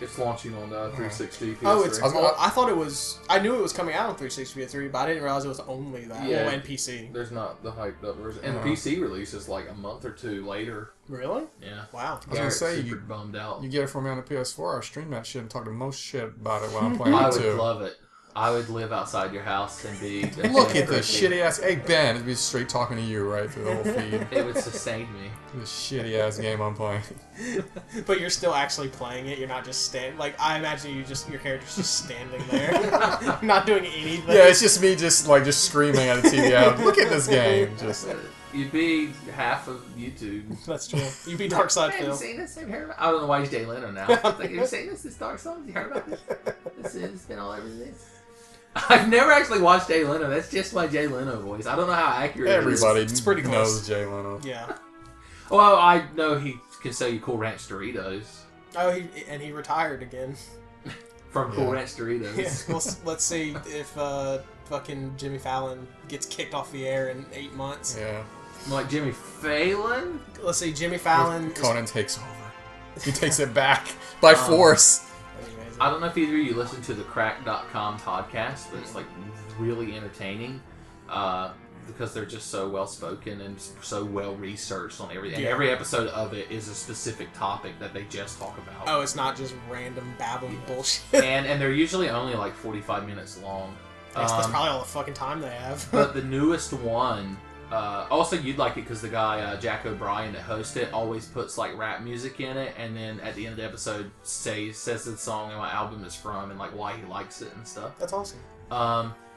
it's launching on 360 PS3. Oh, it's. I thought it was. I knew it was coming out on 360 PS3, but I didn't realize it was only that. Yeah. And PC. There's not the hyped up version, and the PC release is like a month or 2 later. Really? Yeah. Wow. I was gonna say super bummed out. You get it for me on the PS4. I stream that shit and talk the most shit about it while I'm playing I it would too. love it. I would live outside your house and be. Look at this shitty ass. Hey Ben, it'd be straight talking to you right through the whole feed. It would sustain me. This shitty ass game I'm playing. But you're still actually playing it. You're not just standing. Like I imagine your character's just standing there, not doing anything. Yeah, it's just me, just screaming at the TV out. Look at this game. Just. You'd be half of YouTube. That's true. You'd be Dark Side Have Phil. you seen this? Have you heard about I don't know why he's Jay Leno now. Like, have you seen this? This Dark Souls? You heard about this? It's been all over this. I've never actually watched Jay Leno. That's just my Jay Leno voice. I don't know how accurate Everybody It's pretty close. knows Jay Leno. Yeah. Well, I know he can sell you Cool Ranch Doritos. Oh, he retired again. from Cool Yeah. Ranch Doritos. Yeah, let's see if fucking Jimmy Fallon gets kicked off the air in 8 months. Yeah. Like Jimmy Fallon? Let's see, Jimmy Fallon. Conan takes over. He takes it back by force. Anyways, I don't know if either of you listen to the Crack.com podcast, but it's like really entertaining because they're just so well spoken and so well researched on everything. Yeah. And every episode of it is a specific topic that they just talk about. Oh, it's not just random babbling bullshit. and they're usually only like 45 minutes long. That's probably all the fucking time they have. But the newest one, also you'd like it because the guy Jack O'Brien that hosts it always puts like rap music in it, and then at the end of the episode says the song and what album it's from and like why he likes it and stuff. That's awesome.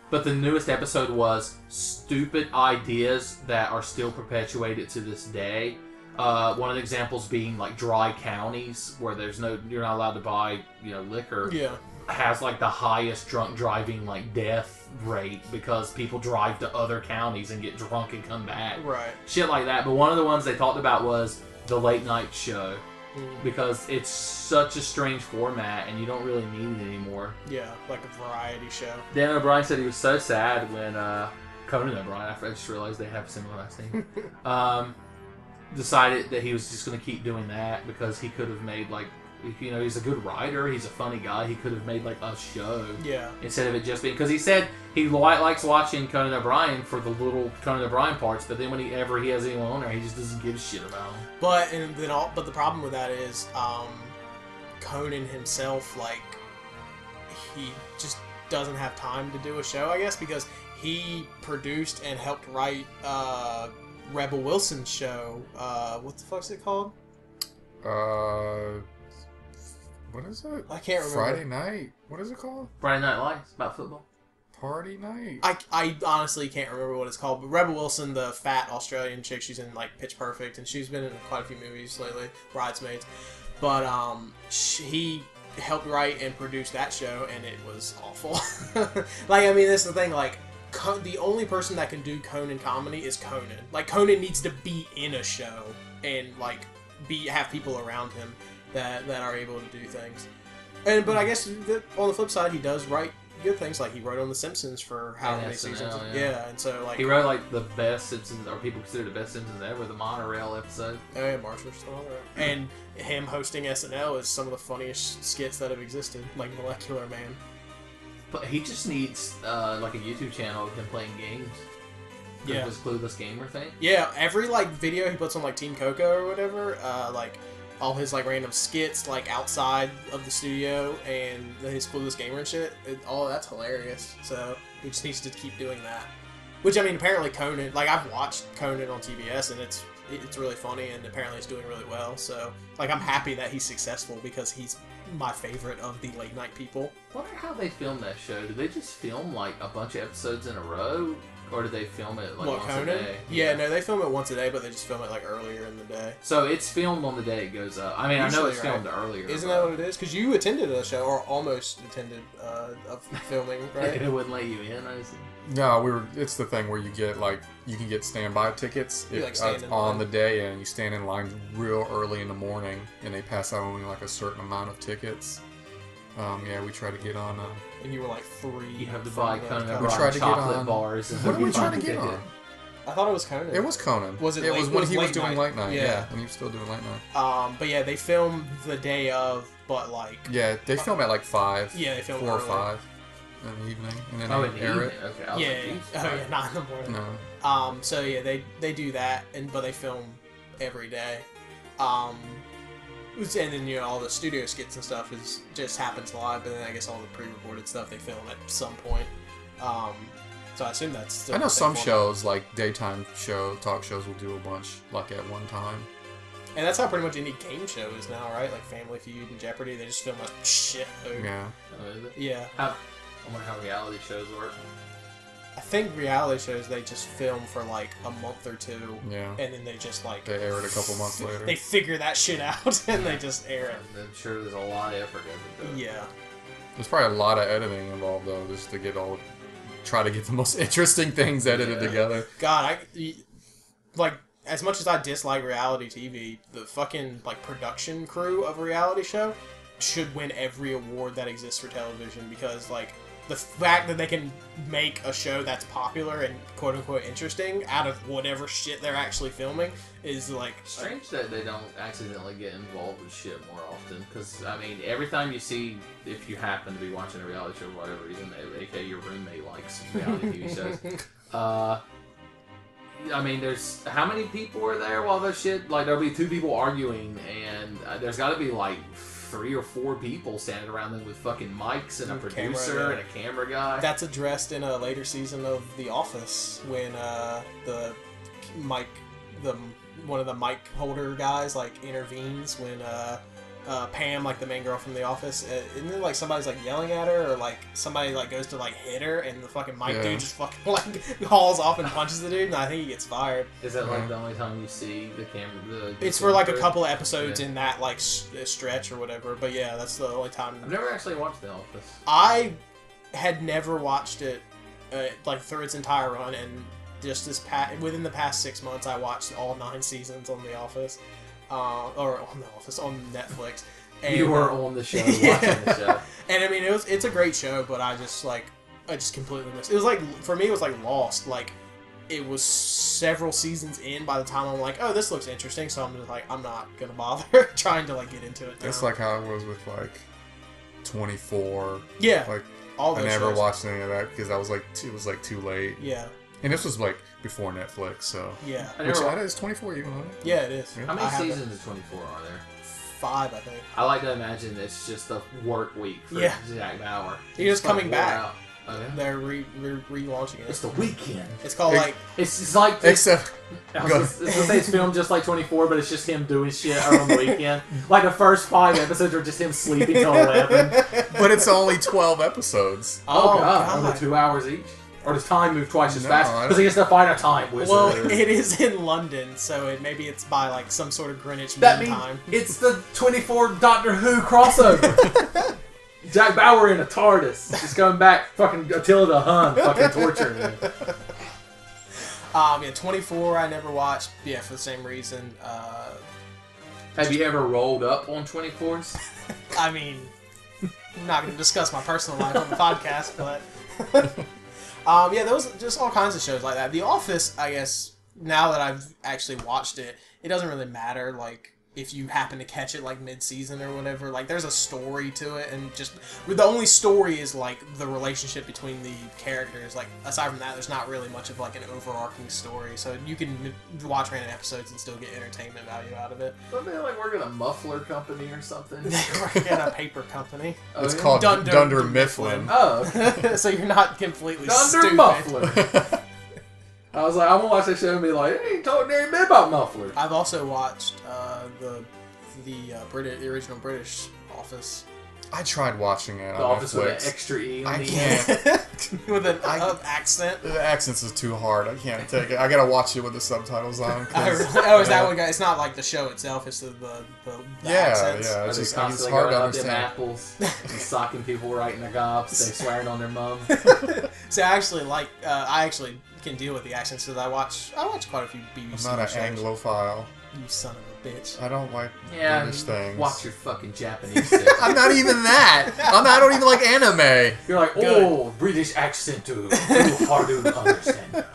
But the newest episode was stupid ideas that are still perpetuated to this day. One of the examples being like dry counties where you're not allowed to buy liquor. Yeah. Has like the highest drunk driving like death rate because people drive to other counties and get drunk and come back. Right. Shit like that. But one of the ones they talked about was the late night show because it's such a strange format and you don't really need it anymore. Yeah, like a variety show. Dan O'Brien said he was so sad when Conan O'Brien, I just realized they have a similar last name, decided that he was just going to keep doing that because he could have made like, he's a good writer, he's a funny guy, he could have made like a show instead of it just being, because he said he likes watching Conan O'Brien for the little Conan O'Brien parts, but then whenever he has anyone on there, he just doesn't give a shit about them. But the problem with that is Conan himself, like, he just doesn't have time to do a show, I guess, because he produced and helped write Rebel Wilson's show. What the fuck's it called? What is it? I can't remember. Friday night. What is it called? Friday Night Lights, about football. Party night. I honestly can't remember what it's called, but Rebel Wilson, the fat Australian chick, she's in like Pitch Perfect, and she's been in quite a few movies lately, Bridesmaids. But he helped write and produce that show, and it was awful. Like, I mean, that's the thing. Like, the only person that can do Conan comedy is Conan. Like, Conan needs to be in a show and like have people around him that are able to do things. But I guess on the flip side, he does write good things. Like, he wrote on The Simpsons for how many seasons? Yeah, and so like he wrote like the best Simpsons, or people consider the best Simpsons ever, the monorail episode. Oh yeah, March vs. the Monorail. And him hosting SNL is some of the funniest skits that have existed, like Molecular Man. But he just needs like a YouTube channel of him playing games. Yeah. This Clueless Gamer thing. Yeah, every like video he puts on like Team Coco or whatever, like all his like random skits like outside of the studio and his Clueless Gamer and shit, all that's hilarious. So he just needs to keep doing that. Which, I mean, apparently Conan, like, I've watched Conan on TBS and it's really funny, and apparently it's doing really well. So like, I'm happy that he's successful because he's my favorite of the late night people. I wonder how they filmed that show. Did they just film like a bunch of episodes in a row? Or did they film it like once Conan? a day? Yeah, no, they film it once a day, but they just film it like earlier in the day. So it's filmed on the day it goes up. I mean, Usually, I know it's filmed earlier. Isn't that what it is? Because you attended a show, or almost attended a filming, right? It wouldn't let you in, I assume. No, it's the thing where you can get standby tickets You, like, stand in on line. the day, and you stand in line real early in the morning, and they pass out only like a certain amount of tickets. Yeah, we try to get on. And you were like 3. You have to buy Conan We O'Brien tried to get chocolate on- bars. And What did we try find to a get ticket. on? I thought it was Conan. It was Conan. Was it It late- was it when was he was late doing night. late night. Yeah. Yeah, and he was still doing late night. But yeah, they filmed the day of, but like... Yeah, they film at like 5. Yeah, they film 4 or early. 5 in the evening, and then Oh, in they the air evening. it. Okay. I was Yeah, like, yeah. geez, Oh yeah, not in the morning. No. So yeah, they do that, but they film every day. And then, all the studio skits and stuff just happens live, but then I guess all the pre-recorded stuff they film at some point. So I assume that's still I know the same some format. shows, like daytime talk shows, will do a bunch like at one time. And that's how pretty much any game show is now, right? Like Family Feud and Jeopardy, they just film a shit load. Yeah. Oh, is it? Yeah. I wonder how reality shows work. I think reality shows, they just film for like a month or 2, Yeah. and then they just like... They air it a couple months later. They figure that shit out, and they just air it. I'm sure there's a lot of effort into it. Yeah. There's probably a lot of editing involved though, just to try to get the most interesting things edited Yeah. together. God, like, as much as I dislike reality TV, the fucking, like, production crew of a reality show should win every award that exists for television, because like the fact that they can make a show that's popular and quote unquote interesting out of whatever shit they're actually filming is like strange that they don't accidentally get involved with shit more often. Because I mean, every time you see, if you happen to be watching a reality show for whatever reason, aka your roommate likes reality TV shows. I mean, there's how many people are there while this shit? Like, there'll be 2 people arguing, and there's got to be like 3 or 4 people standing around them with fucking mics and a producer and a camera guy. That's addressed in a later season of The Office when one of the mic holder guys like intervenes when Pam, like the main girl from The Office, isn't it like somebody's like yelling at her, or like somebody like goes to like hit her, and the fucking mic dude just fucking like hauls off and punches the dude, and I think he gets fired. Is that like the only time you see the camera? It's for like a couple of episodes in that like stretch or whatever, but yeah, that's the only time. I've never actually watched The Office. I had never watched it like through its entire run, and just within the past 6 months, I watched all 9 seasons on The Office. Or on The Office on Netflix. And, you were on the show, watching the show. And I mean, it's a great show, but I just completely missed. It was like, for me, it was like Lost. Like, it was several seasons in by the time I'm like, oh, this looks interesting, so I'm just like, I'm not gonna bother trying to like get into it now. It's like how it was with like 24. Yeah. Like, all I those never shows. watched any of that because it was like too late. Yeah. And this was like before Netflix, so. Yeah. Which that is 24 even on it? Yeah, it is. How many seasons of 24 are there? 5, I think. I like to imagine it's just a work week for Jack Bauer. He's just coming back. Out. Oh, yeah? They're relaunching it. It's the weekend. It's called like... It's like... Except... I was going to say it's filmed just like 24, but it's just him doing shit on the weekend. Like the first 5 episodes are just him sleeping till 11. But it's only 12 episodes. Oh God. Only 2 hours each? Or does time move twice as fast? Because he gets to find a time wizard. Well, it is in London, so maybe it's by like some sort of Greenwich That Mean means Time. it's the 24 Doctor Who crossover. Jack Bauer in a TARDIS, just going back, fucking Attila the Hun, fucking torturing him. Yeah, 24 I never watched. Yeah, for the same reason. Have you ever rolled up on 24s? I mean, I'm not going to discuss my personal life on the podcast, but yeah, those just all kinds of shows like that. The Office, I guess, now that I've actually watched it, it doesn't really matter. Like, if you happen to catch it like mid-season or whatever, like there's a story to it, and just the only story is like the relationship between the characters. Like aside from that, there's not really much of like an overarching story, so you can watch random episodes and still get entertainment value out of it. Don't they like work at a muffler company or something? They work at a paper company. It's called Dunder Mifflin. Oh, okay. So you're not completely Dunder stupid. Muffler. I was like, I'm gonna watch that show and be like, hey, you told Mary bit about muffler. I've also watched the original British Office. I tried watching it The on Office with an Netflix. extra E on I the end. can't. With an accent. The accents is too hard. I can't take it. I gotta watch it with the subtitles on. Is that one guy? It's not like the show itself. It's the accents. yeah. Are It's they just constantly hard going to up them understand. apples and socking people right in the gobs, they swearing on their mum? So I actually can deal with the accents because I watch quite a few BBC I'm not an shows. Anglophile. You son of a bitch. I don't like Yeah, British things. watch your fucking Japanese shit. I'm not even that. I don't even like anime. You're like, oh, British accent too hard to understand.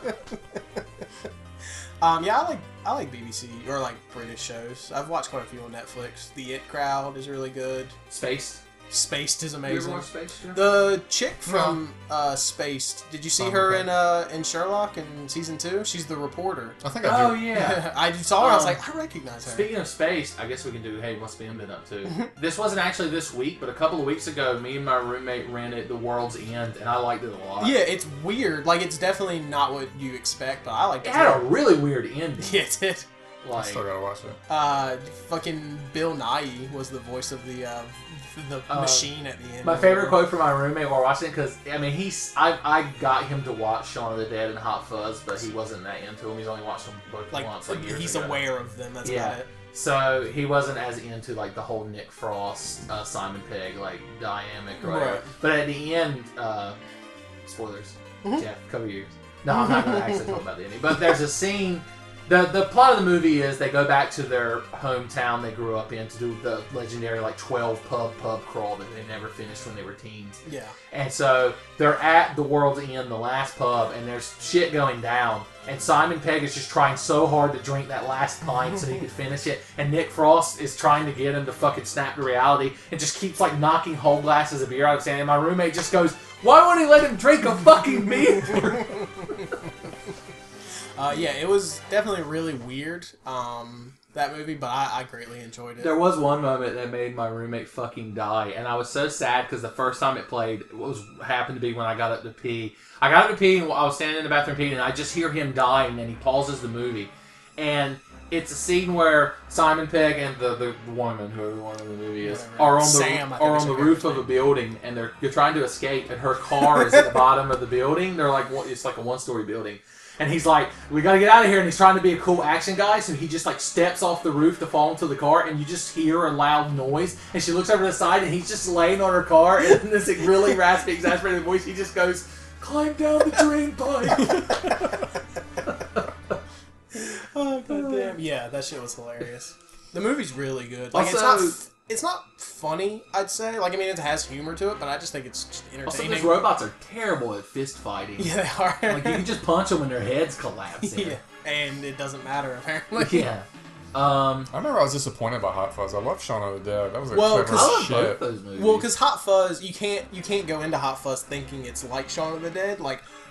Yeah, I like BBC or like British shows. I've watched quite a few on Netflix. The It Crowd is really good. Spaced? Spaced is You ever amazing. watch Spaced? Joe? The chick from Spaced. Did you see her in Sherlock in season 2? She's the reporter. I think I do. Oh, yeah. I saw her. I was like, I recognize her. Speaking of Spaced, I guess we can do, hey, what's Ben been up to? This wasn't actually this week, but a couple of weeks ago, me and my roommate rented The World's End, and I liked it a lot. Yeah, it's weird. Like, it's definitely not what you expect, but I like it. It had a really weird ending. Yeah, it did. I Like, still gotta watch it. Fucking Bill Nighy was the voice of the machine at the end. my favorite quote from my roommate while watching it, because, I mean, I got him to watch Shaun of the Dead and Hot Fuzz, but he wasn't that into them. He's only watched them both once, like years he's ago. aware of them. That's about it. So he wasn't as into like the whole Nick Frost, Simon Pegg like dynamic or whatever. Right. But at the end, spoilers. Yeah, cover your ears. No, I'm not going to actually talk about the ending. But there's a scene The plot of the movie is they go back to their hometown they grew up in to do the legendary 12 pub crawl that they never finished when they were teens. Yeah. And so they're at the World's End, the last pub, and there's shit going down. And Simon Pegg is just trying so hard to drink that last pint so he could finish it. And Nick Frost is trying to get him to fucking snap to reality and just keeps knocking whole glasses of beer out of his hand. And my roommate just goes, "Why won't he let him drink a fucking beer?" Yeah, it was definitely really weird, that movie, but I greatly enjoyed it. There was one moment that made my roommate fucking die, and I was so sad because the first time it played happened to be when I got up to pee. I got up to pee, and I was standing in the bathroom peeing, and I just hear him dying, and he pauses the movie. And it's a scene where Simon Pegg and the woman, whoever the one in the movie is, are on the roof of a building, and they're trying to escape, and her car is at the bottom of the building. They're it's like a one-story building. And he's like, "We gotta get out of here," and he's trying to be a cool action guy, so he just steps off the roof to fall into the car, and you just hear a loud noise, and she looks over to the side, and he's just laying on her car, and in this really raspy, exasperated voice, he just goes, "Climb down the drain pipe." Oh, goddamn. Yeah, that shit was hilarious. The movie's really good. It's not funny, I'd say. It has humor to it, but I just think it's just entertaining. Also, these robots are terrible at fist fighting. Yeah, they are. You can just punch them when their heads collapse. Yeah, and it doesn't matter, apparently. Yeah. I remember I was disappointed by Hot Fuzz. I love Shaun of the Dead. That was clever I love shit. both those movies. Well, because Hot Fuzz, you can't go into Hot Fuzz thinking it's like Shaun of the Dead.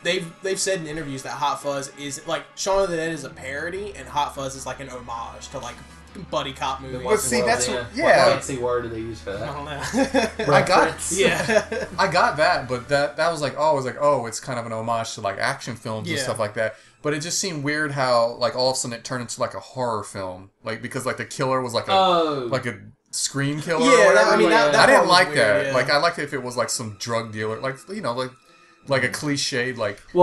They've said in interviews that Hot Fuzz is Shaun of the Dead is a parody, and Hot Fuzz is an homage to buddy cop movies. But see, that's what yeah. fancy word do they use for that? I don't know. I got Yeah. I got that, but that was it's kind of an homage to action films and stuff like that. But it just seemed weird how all of a sudden it turned into a horror film, because the killer was a screen killer. Yeah, or whatever. that I didn't was like weird, that. yeah. I liked it if it was some drug dealer, a cliched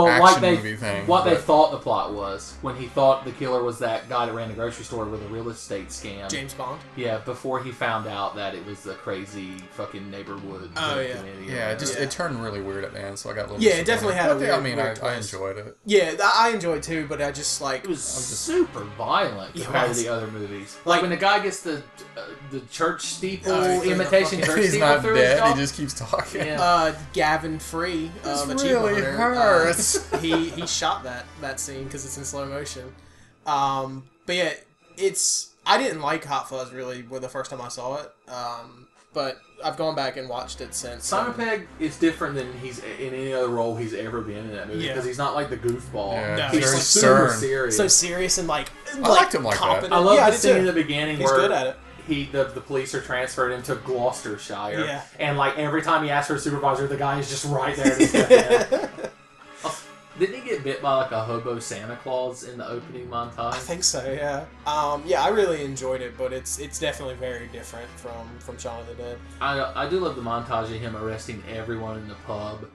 action movie thing. They thought the plot was when he thought the killer was that guy that ran the grocery store with a real estate scam. James Bond. Yeah, before he found out that it was a crazy fucking neighborhood. Oh yeah. Yeah, it turned really weird at the end, so I got a little. Yeah, it definitely had a weird. I enjoyed it. Yeah, I enjoyed it too, but I just it was super violent compared to the other movies. When the guy gets the church steeple imitation church he's steeple not through his dead. jaw. He just keeps talking. Yeah. Gavin Free. This really hurts. He shot that scene because it's in slow motion. But yeah, I didn't like Hot Fuzz really the first time I saw it. But I've gone back and watched it since. Simon Pegg is different than he's in any other role he's ever been in that movie because he's not the goofball. Yeah, no, he's very super stern. serious. So serious and I liked him competent. that. I love the scene in the beginning he's where good at it. The police are transferred into Gloucestershire. Yeah. And every time he asks for a supervisor, the guy is just right there to step in. Didn't he get bit by a hobo Santa Claus in the opening montage? I think so, yeah. Yeah, I really enjoyed it, but it's definitely very different from Shaun of the Dead. I do love the montage of him arresting everyone in the pub.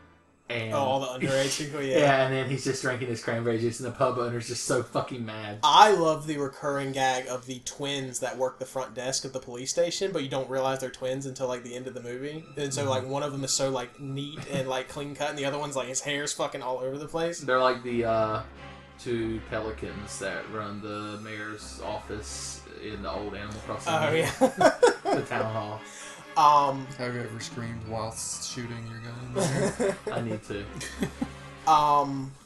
And, all the underage people, yeah. Yeah, and then he's just drinking his cranberry juice, and the pub owner's just so fucking mad. I love the recurring gag of the twins that work the front desk of the police station, but you don't realize they're twins until the end of the movie. And so one of them is so neat and clean cut, and the other one's his hair's fucking all over the place. They're like the two pelicans that run the mayor's office in the old Animal Crossing. Oh yeah, the town hall. Have you ever screamed whilst shooting your gun? I need to.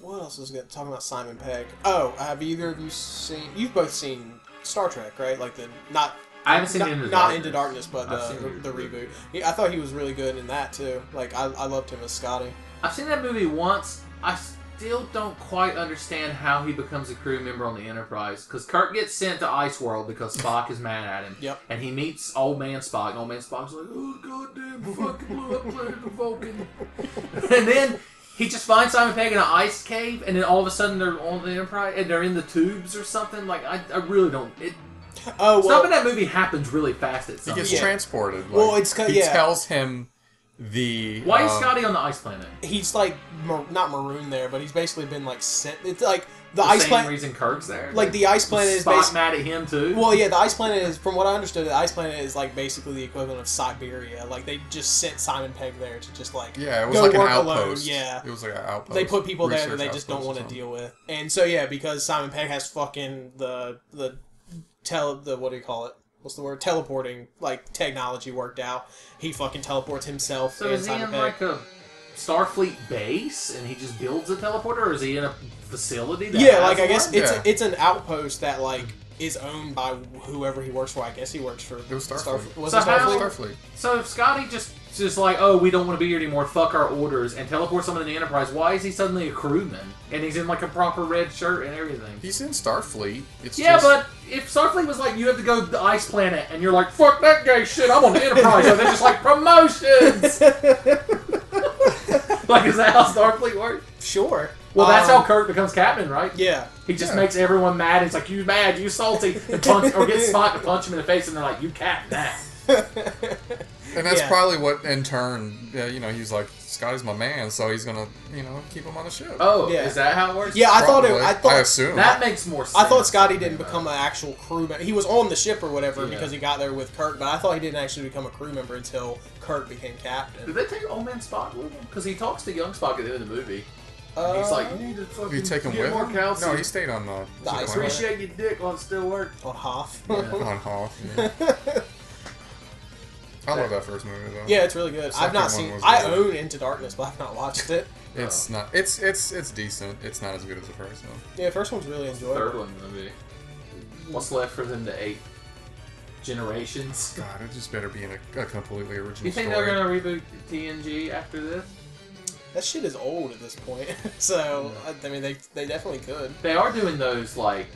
What else was good? Talking about Simon Pegg. Oh, have either of you seen? You've both seen Star Trek, right? I haven't seen Into Darkness, but the reboot. I thought he was really good in that too. I loved him as Scotty. I've seen that movie once. I still don't quite understand how he becomes a crew member on the Enterprise. Because Kirk gets sent to Ice World because Spock is mad at him. Yep. And he meets Old Man Spock, and Old Man Spock's like, "Oh, goddamn, fucking blew up planet of Vulcan." And then he just finds Simon Pegg in an ice cave, and then all of a sudden they're on the Enterprise, and they're in the tubes or something. I really don't... Stuff in that movie happens really fast at some He gets point. transported. Well, it's... He tells him... Why is Scotty on the ice planet? He's like not marooned there, but he's basically been like sent. It's like the The ice same planet. reason Kirk's there. Like the ice planet is Spock basically. mad at him too. Well, yeah, the ice planet is, from what I understood, the ice planet is like basically the equivalent of Siberia. Like they just sent Simon Pegg there to just like Yeah, it was go like an work outpost. alone. Yeah, It was like an outpost. they put people there that Research they just don't outpost want to or deal with. And so yeah, because Simon Pegg has fucking the what do you call it? What's the word? Teleporting like technology worked out. He fucking teleports himself. So and is he Simon in Pegg. like a Starfleet base and he just builds a teleporter, or is he in a facility? That Yeah, has like I guess one? it's an outpost that like is owned by whoever he works for. I guess he works for. It was Starfleet. Was So it how- Starfleet? Starfleet. So if Scotty just like, oh, we don't want to be here anymore, fuck our orders, and teleports someone in the Enterprise, why is he suddenly a crewman? And he's in like a proper red shirt and everything. He's in Starfleet. It's Yeah, just, but if Starfleet was like, you have to go to the ice planet, and you're like, fuck that gay shit, I'm on the Enterprise, and they're just like, promotions! Like, is that how Starfleet works? Sure. Well, that's how Kirk becomes captain, right? Yeah. He just Yeah. makes everyone mad. He's like, you mad, you salty, and punch, or gets Spock to punch him in the face, and they're like, you captain that. And that's Yeah. probably what, in turn, he's like, Scotty's my man, so he's gonna, keep him on the ship. Oh, Yeah. is that how it works? Yeah, I Probably. thought I assume. That makes more sense. I thought Scotty didn't become an actual crew member. He was on the ship or whatever Yeah. because he got there with Kirk, but I thought he didn't actually become a crew member until Kirk became Did captain. they take old man Spock with him? Because he talks to young Spock at the end of the movie. And he's like, you need to fucking you take him get with more him? calcium. No, he stayed on the The ice planet. Appreciate your dick while it still works. on Hoth. Yeah. On Hoth. Yeah. I love that first movie though. Yeah, it's really good. I've Second not one seen. was I good. own Into Darkness, but I've not watched it. It's not. It's decent. It's not as good as the first one. Yeah, the first one's really Third enjoyable. one gonna be. What's left for them to 8 generations? God, it just better be in a completely original You think story. they're gonna reboot TNG after this? That shit is old at this point. So I mean, they definitely could. They are doing those like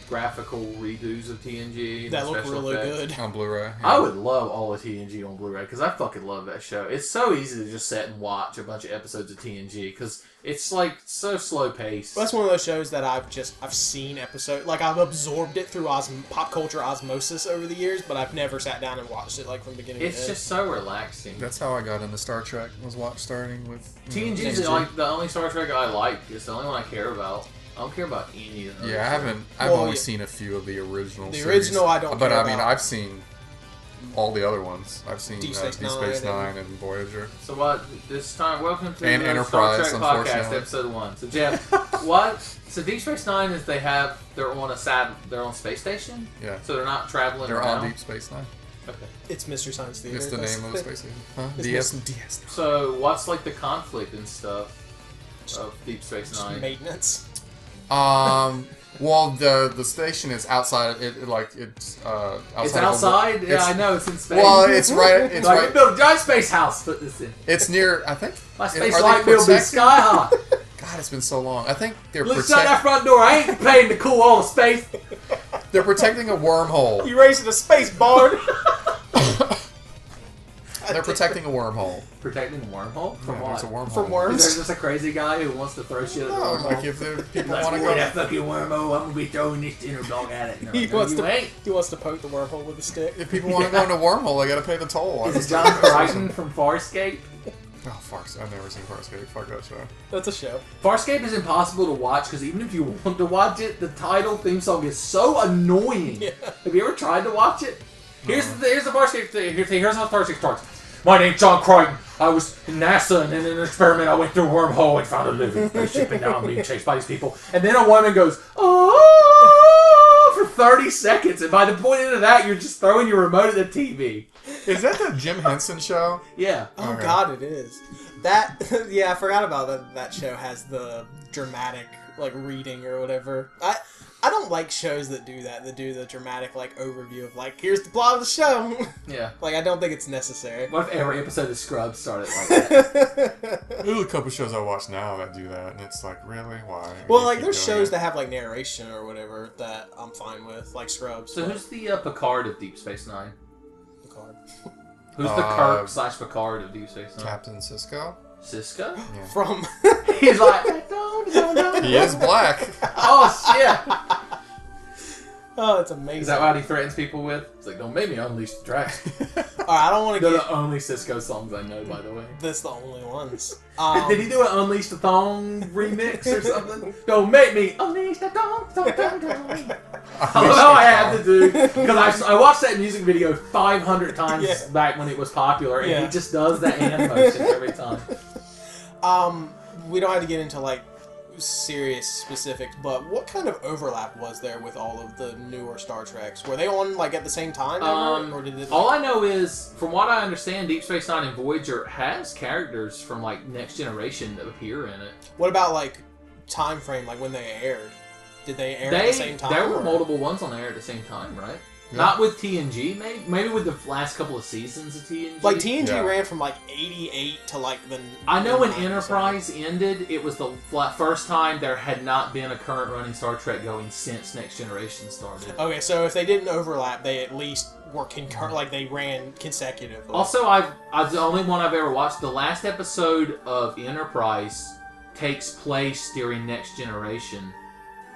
graphical redos of TNG. and That look special really effects. good. on Blu-ray? Yeah. I would love all of TNG on Blu-ray because I fucking love that show. It's so easy to just sit and watch a bunch of episodes of TNG because it's like so slow paced. Well, that's one of those shows that I've seen episodes, like I've absorbed it through pop culture osmosis over the years, but I've never sat down and watched it like from beginning to It's end. just so relaxing. That's how I got into Star Trek. Was starting with TNG is like the only Star Trek I like. It's the only one I care about. I don't care about any of them. Yeah, I haven't. I've Well, only yeah. seen a few of the original. The series, original I don't But care I mean, about. I've seen all the other ones. I've seen Deep Deep Space Space Nine Nine and Voyager. So what? This time, welcome to And the Enterprise, Star Trek podcast, unfortunately. episode 1. So Jeff, what? So Deep Space Nine is they're on they're on space station. Yeah, So they're not traveling they're around. on Deep Space Nine. Okay. It's Mystery Science Theater. It's the That's name of the space station. Huh? It's DS. So what's like the conflict and stuff of Deep Space just Nine? maintenance. Well, the station is outside. It's outside. It's of outside. Yeah, it's- I know it's in space. Well, it's right. It's like we right. built a giant space house. Put this in. It's near. I think. My are space they light bill be protecting- sky high. God, it's been so long. I think they're Look shut that front door. I ain't paying to cool all the space. They're protecting a wormhole. You racing a space barn? They're protecting a wormhole. Protecting a wormhole from Yeah, what? there's a wormhole. From worms? Is there just a crazy guy who wants to throw shit at the No, wormhole? like if the people Like, want to boy, go. that fucking wormhole, I'm gonna be throwing this dinner dog at it. And they're He like, no, wants you to. ain't. He wants to poke the wormhole with a stick. If people want to go into a wormhole, they got to pay the toll. Is it John Crichton from Farscape? Oh, Farscape. I've never seen Farscape. Fuck that show. That's a show. Farscape is impossible to watch because even if you want to watch it, the title theme song is so annoying. Yeah. Have you ever tried to watch it? Here's the Farscape thing. Here's how Farscape starts. My name's John Crichton. I was in NASA, and in an experiment, I went through a wormhole and found a living spaceship, and now I'm being chased by these people. And then a woman goes, oh, for 30 seconds, and by the point of that, you're just throwing your remote at the TV. Is that the Jim Henson show? Yeah. Oh Okay. God, it is. That yeah, I forgot about that. That show has the dramatic like reading or whatever. I don't like shows that do that. That do the dramatic like overview of like here's the plot of the show. Yeah. Like I don't think it's necessary. What if every episode of Scrubs started like that? There's a couple shows I watch now that do that, and it's like, really? Why? Well, You like keep there's doing shows it. that have like narration or whatever that I'm fine with, like Scrubs. So but- who's the Picard of Deep Space Nine? Picard. Who's the Kirk / Picard of Deep Space Nine? Captain Sisko? Cisco? Yeah. From He's like, no. He is black. Oh, shit. Oh, it's amazing. Is that what he threatens people with? It's like, don't make me unleash the dragon. Alright, I don't want to They're get... the only Cisco songs I know, by the way. That's the only ones. Did he do an Unleash the Thong remix or something? Don't make me unleash the thong, thong, thong, thong. I don't know I have to do, because I watched that music video 500 times back when it was popular, and he just does that hand motion every time. We don't have to get into, like, serious specifics, but what kind of overlap was there with all of the newer Star Treks? Were they on, like, at the same time? Or did it, like... All I know is, from what I understand, Deep Space Nine and Voyager has characters from, like, Next Generation that appear in it. What about, like, time frame, like, when they aired? Did they air at the same time? There were multiple ones on air at the same time, right? Yeah. Not with TNG, maybe with the last couple of seasons of TNG. Like, TNG ran from, like, 88 to, like, the... I know when Enterprise ended, it was the first time there had not been a current running Star Trek going since Next Generation started. Okay, so if they didn't overlap, they at least were concurrent, like, they ran consecutively. Also, I've the only one I've ever watched, the last episode of Enterprise takes place during Next Generation.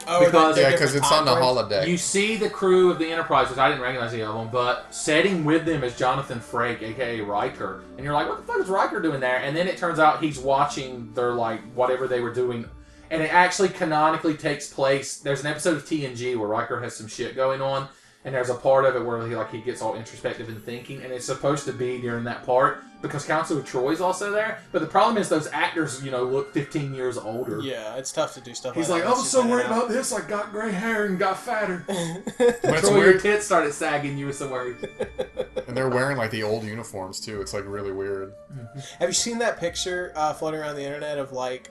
Oh, because it's on the holodeck. You see the crew of the Enterprise, which I didn't recognize any of them, but setting with them is Jonathan Frakes, aka Riker, and you're like, what the fuck is Riker doing there? And then it turns out he's watching their, like, whatever they were doing, and it actually canonically takes place. There's an episode of TNG where Riker has some shit going on, and there's a part of it where he gets all introspective and thinking, and it's supposed to be during that part because Counselor Troy's also there. But the problem is those actors, look 15 years older. Yeah, it's tough to do stuff. He's like I that. was so worried about this. I got gray hair and got fatter. But Troy, your tits started sagging. You were so worried. And they're wearing like the old uniforms too. It's like really weird. Mm-hmm. Have you seen that picture floating around the internet of like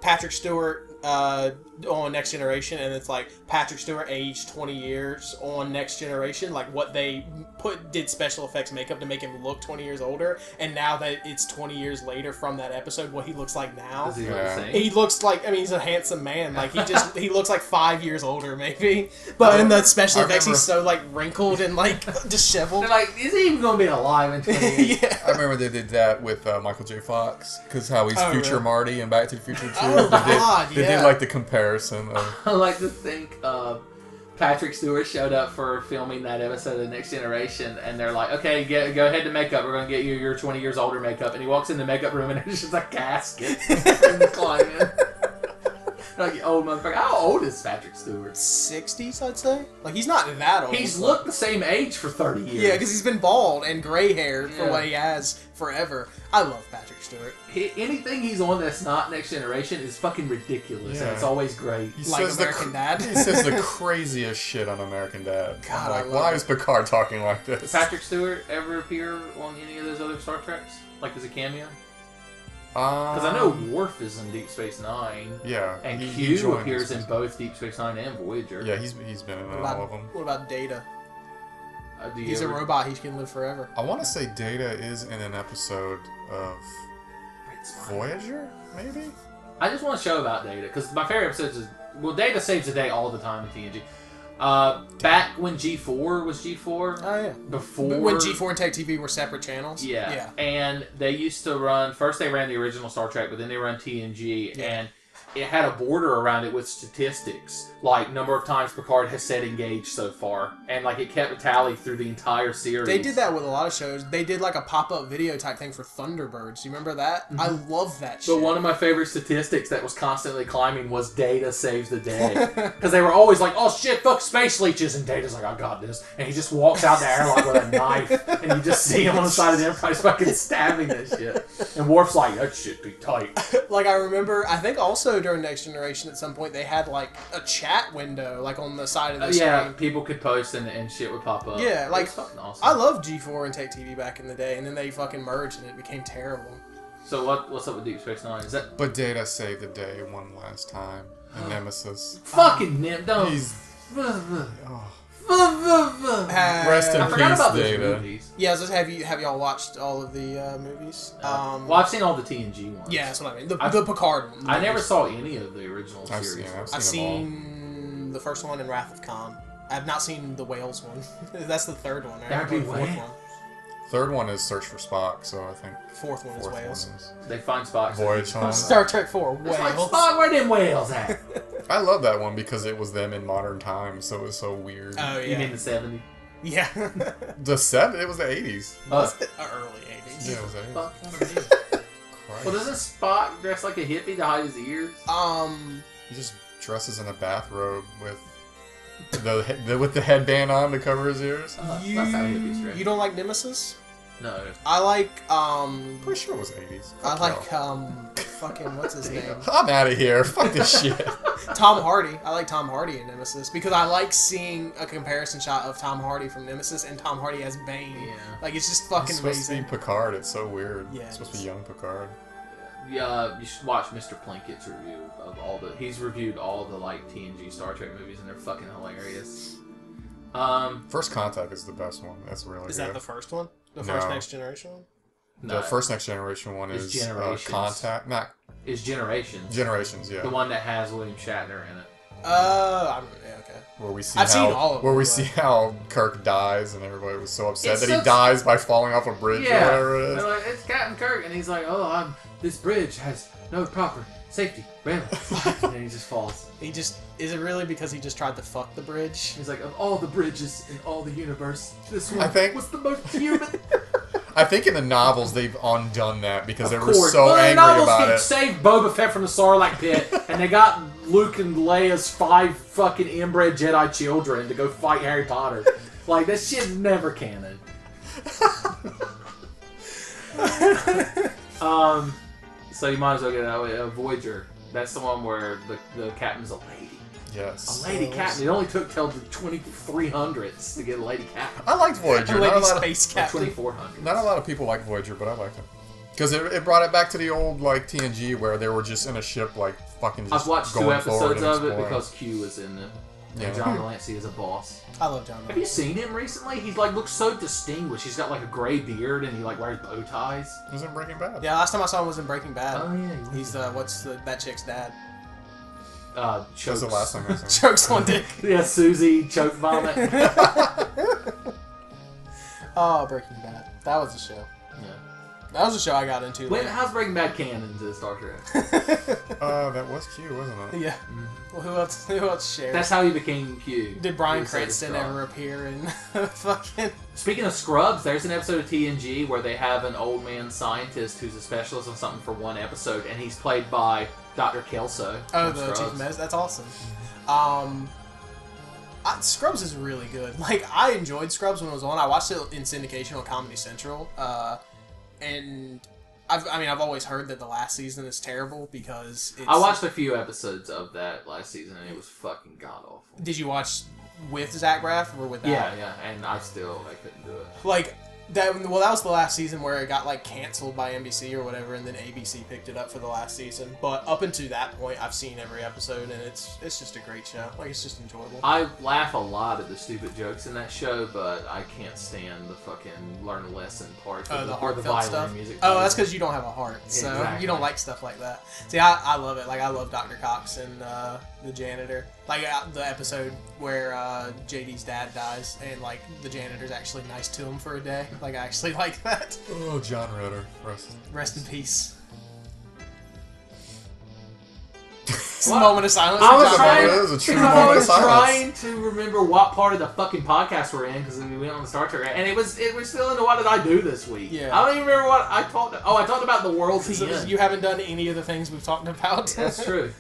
Patrick Stewart on Next Generation, and it's like Patrick Stewart aged 20 years on Next Generation, like what they did special effects makeup to make him look 20 years older, and now that it's 20 years later from that episode, what he looks like now. Does he look the same? He looks like, he's a handsome man. Like he looks like 5 years older maybe. But in the special effects, he's so like wrinkled and like disheveled. They're like, is he even going to be alive in 20 years? Yeah. I remember they did that with Michael J. Fox, because how he's future really? Marty in Back to the Future 2. Oh, God, They did like the comparison of... I like to think Patrick Stewart showed up for filming that episode of Next Generation, and they're like, okay, go ahead to makeup. We're going to get you your 20 years older makeup. And he walks in the makeup room, and it's just a casket in the climate. Like, old motherfucker. How old is Patrick Stewart? 60s, I'd say. Like, he's not that old. He's looked the same age for 30 years. Yeah, because he's been bald and gray haired for what he has forever. I love Patrick Stewart. Anything he's on that's not Next Generation is fucking ridiculous, and it's always great. He like says American Dad. He says the craziest shit on American Dad. God, like, why is Picard talking like this? Does Patrick Stewart ever appear on any of those other Star Treks? Like as a cameo? Because I know Worf is in Deep Space Nine. Yeah. And Q appears in both Deep Space Nine and Voyager. Yeah, he's been in all of them. What about Data? He's a robot. He can live forever. I want to say Data is in an episode of Voyager, maybe? I just want to show about Data, because my favorite episodes is... Well, Data saves the day all the time in TNG. Back when G4 was G4. Oh, yeah. Before... When G4 and Tech TV were separate channels. Yeah. And they used to run... First they ran the original Star Trek, but then they ran TNG, and it had a border around it with statistics. Like, number of times Picard has said engaged so far. And, like, it kept a tally through the entire series. They did that with a lot of shows. They did, like, a pop-up video type thing for Thunderbirds. You remember that? Mm-hmm. I love that shit. But one of my favorite statistics that was constantly climbing was Data saves the day. Because they were always like, oh shit, fuck space leeches. And Data's like, I got this. And he just walks out the airlock with a knife. And you just see him on the side of the Enterprise fucking stabbing that shit. And Worf's like, that shit be tight. Like, I remember, I think also during Next Generation at some point, they had, like, a chat window, like, on the side of the screen. Yeah, people could post and shit would pop up. Yeah, like, fucking awesome. I loved G4 and Tech TV back in the day, and then they fucking merged and it became terrible. So what's up with Deep Space Nine? Is that... But Data saved the day one last time. And Nemesis. Fucking Nim, don't... He's... Rest in I forgot peace, about those Data. movies. Yeah, so have y'all watched all of the movies? Well, I've seen all the TNG ones. Yeah, that's what I mean. The Picard ones. I never saw any of the original I've series. I've seen them seen the first one in Wrath of Khan. I've not seen the Whales one. That's the third one, right? That'd be Or the fourth weird. one. Third one is Search for Spock, so I think Fourth one is fourth Whales. one is They find Spock. Voyage Home. Star Trek 4, It's like, Whales. Spock, where them whales at? I love that one because it was them in modern times, so it was so weird. Oh yeah. You mean the 70s? Yeah. It was the 80s. Was it early 80s? Yeah, it was the 80s. Fuck, what it is. Christ. Well, doesn't Spock dress like a hippie to hide his ears? He just dresses in a bathrobe with the headband on to cover his ears. That's how hippies dress. You don't like Nemesis? No. I like Pretty sure it was 80s. I Fuck like y'all. fucking what's his name? I'm out of here. Fuck this shit. Tom Hardy. I like Tom Hardy in Nemesis because I like seeing a comparison shot of Tom Hardy from Nemesis and Tom Hardy as Bane. Yeah. Like it's just fucking It's supposed to amazing. be Picard. It's so weird. Yeah, It's supposed to be young Picard. Yeah, you should watch Mr. Plinkett's review of all the. He's reviewed all the like TNG Star Trek movies, and they're fucking hilarious. First Contact is the best one. That's really Is good. that the first one? The No. first Next Generation one? The first Next Generation one It's is Generations. Contact. Not Is Generations. Generations, yeah. The one that has William Shatner in it. Yeah, okay. Where we see I've how seen all of where them, we but- see how Kirk dies, and everybody was so upset It's that so- he dies by falling off a bridge or whatever it They're is. like, it's Captain Kirk, and he's like, "Oh, this bridge has no proper safety railings," and he just falls. Is it really because he just tried to fuck the bridge? He's like, "Of all the bridges in all the universe, this one I think- was the most human." I think in the novels they've undone that because they Of were course. so Well, the angry novels about it. saved Boba Fett from the Sarlacc pit, and they got Luke and Leia's 5 fucking inbred Jedi children to go fight Harry Potter. Like, that shit's never canon. So you might as well get it that way. Voyager. That's the one where the captain's a lady. Yes. A lady captain. It only took till the 2300s to get a lady captain. I liked Voyager. A Not a, lady lot of, space Or captain. 2400s. not a lot of people like Voyager, but I liked it. Because it brought it back to the old like TNG where they were just in a ship like fucking just I've watched 2 going forward episodes and of it exploring. because Q was in it. And Yeah. John Delancey is a boss. I love John. Have you seen him recently? He's like looks so distinguished. He's got like a gray beard and he like wears bow ties. It was in Breaking Bad. Yeah, last time I saw him was in Breaking Bad. Oh yeah. He's that chick's dad? That was Chokes. the last time I saw him. Chokes on dick. Yeah, Susie choke vomit. Oh, Breaking Bad. That was a show. Yeah. That was a show I got into. When, late. how's Breaking Bad canon to Star Trek? That was Q, wasn't it? Yeah. Well, who else shared? That's how he became Q. Did Bryan He said Cranston it's ever appear in fucking... Speaking of Scrubs, there's an episode of TNG where they have an old man scientist who's a specialist on something for one episode, and he's played by Dr. Kelso. Oh, from the Scrubs. Chief Mez? That's awesome. Scrubs is really good. Like, I enjoyed Scrubs when it was on. I watched it in syndication on Comedy Central. And I've always heard that the last season is terrible because it's... I watched a few episodes of that last season, and it was fucking god-awful. Did you watch with Zach Braff or without? Yeah, and I couldn't do it. Like, that was the last season where it got, like, canceled by NBC or whatever, and then ABC picked it up for the last season. But up until that point, I've seen every episode, and it's just a great show. Like, it's just enjoyable. I laugh a lot at the stupid jokes in that show, but I can't stand the fucking learn a lesson part. Oh, the or heartfelt violin stuff? music. Oh, that's because you don't have a heart, so Exactly. you don't like stuff like that. See, I love it. Like, I love Dr. Cox and the janitor. Like, the episode where JD's dad dies, and, like, the janitor's actually nice to him for a day. Like, I actually like that. Oh, John Ritter. Rest in peace. It's a What? moment of silence. I for was John trying. Ritter. It was a true I moment of was silence. trying to remember what part of the fucking podcast we're in because we went on the Star Trek, and it was still into what did I do this week? Yeah. I don't even remember what I talked. Oh, I talked about the world's So end. you haven't done any of the things we've talked about. That's true.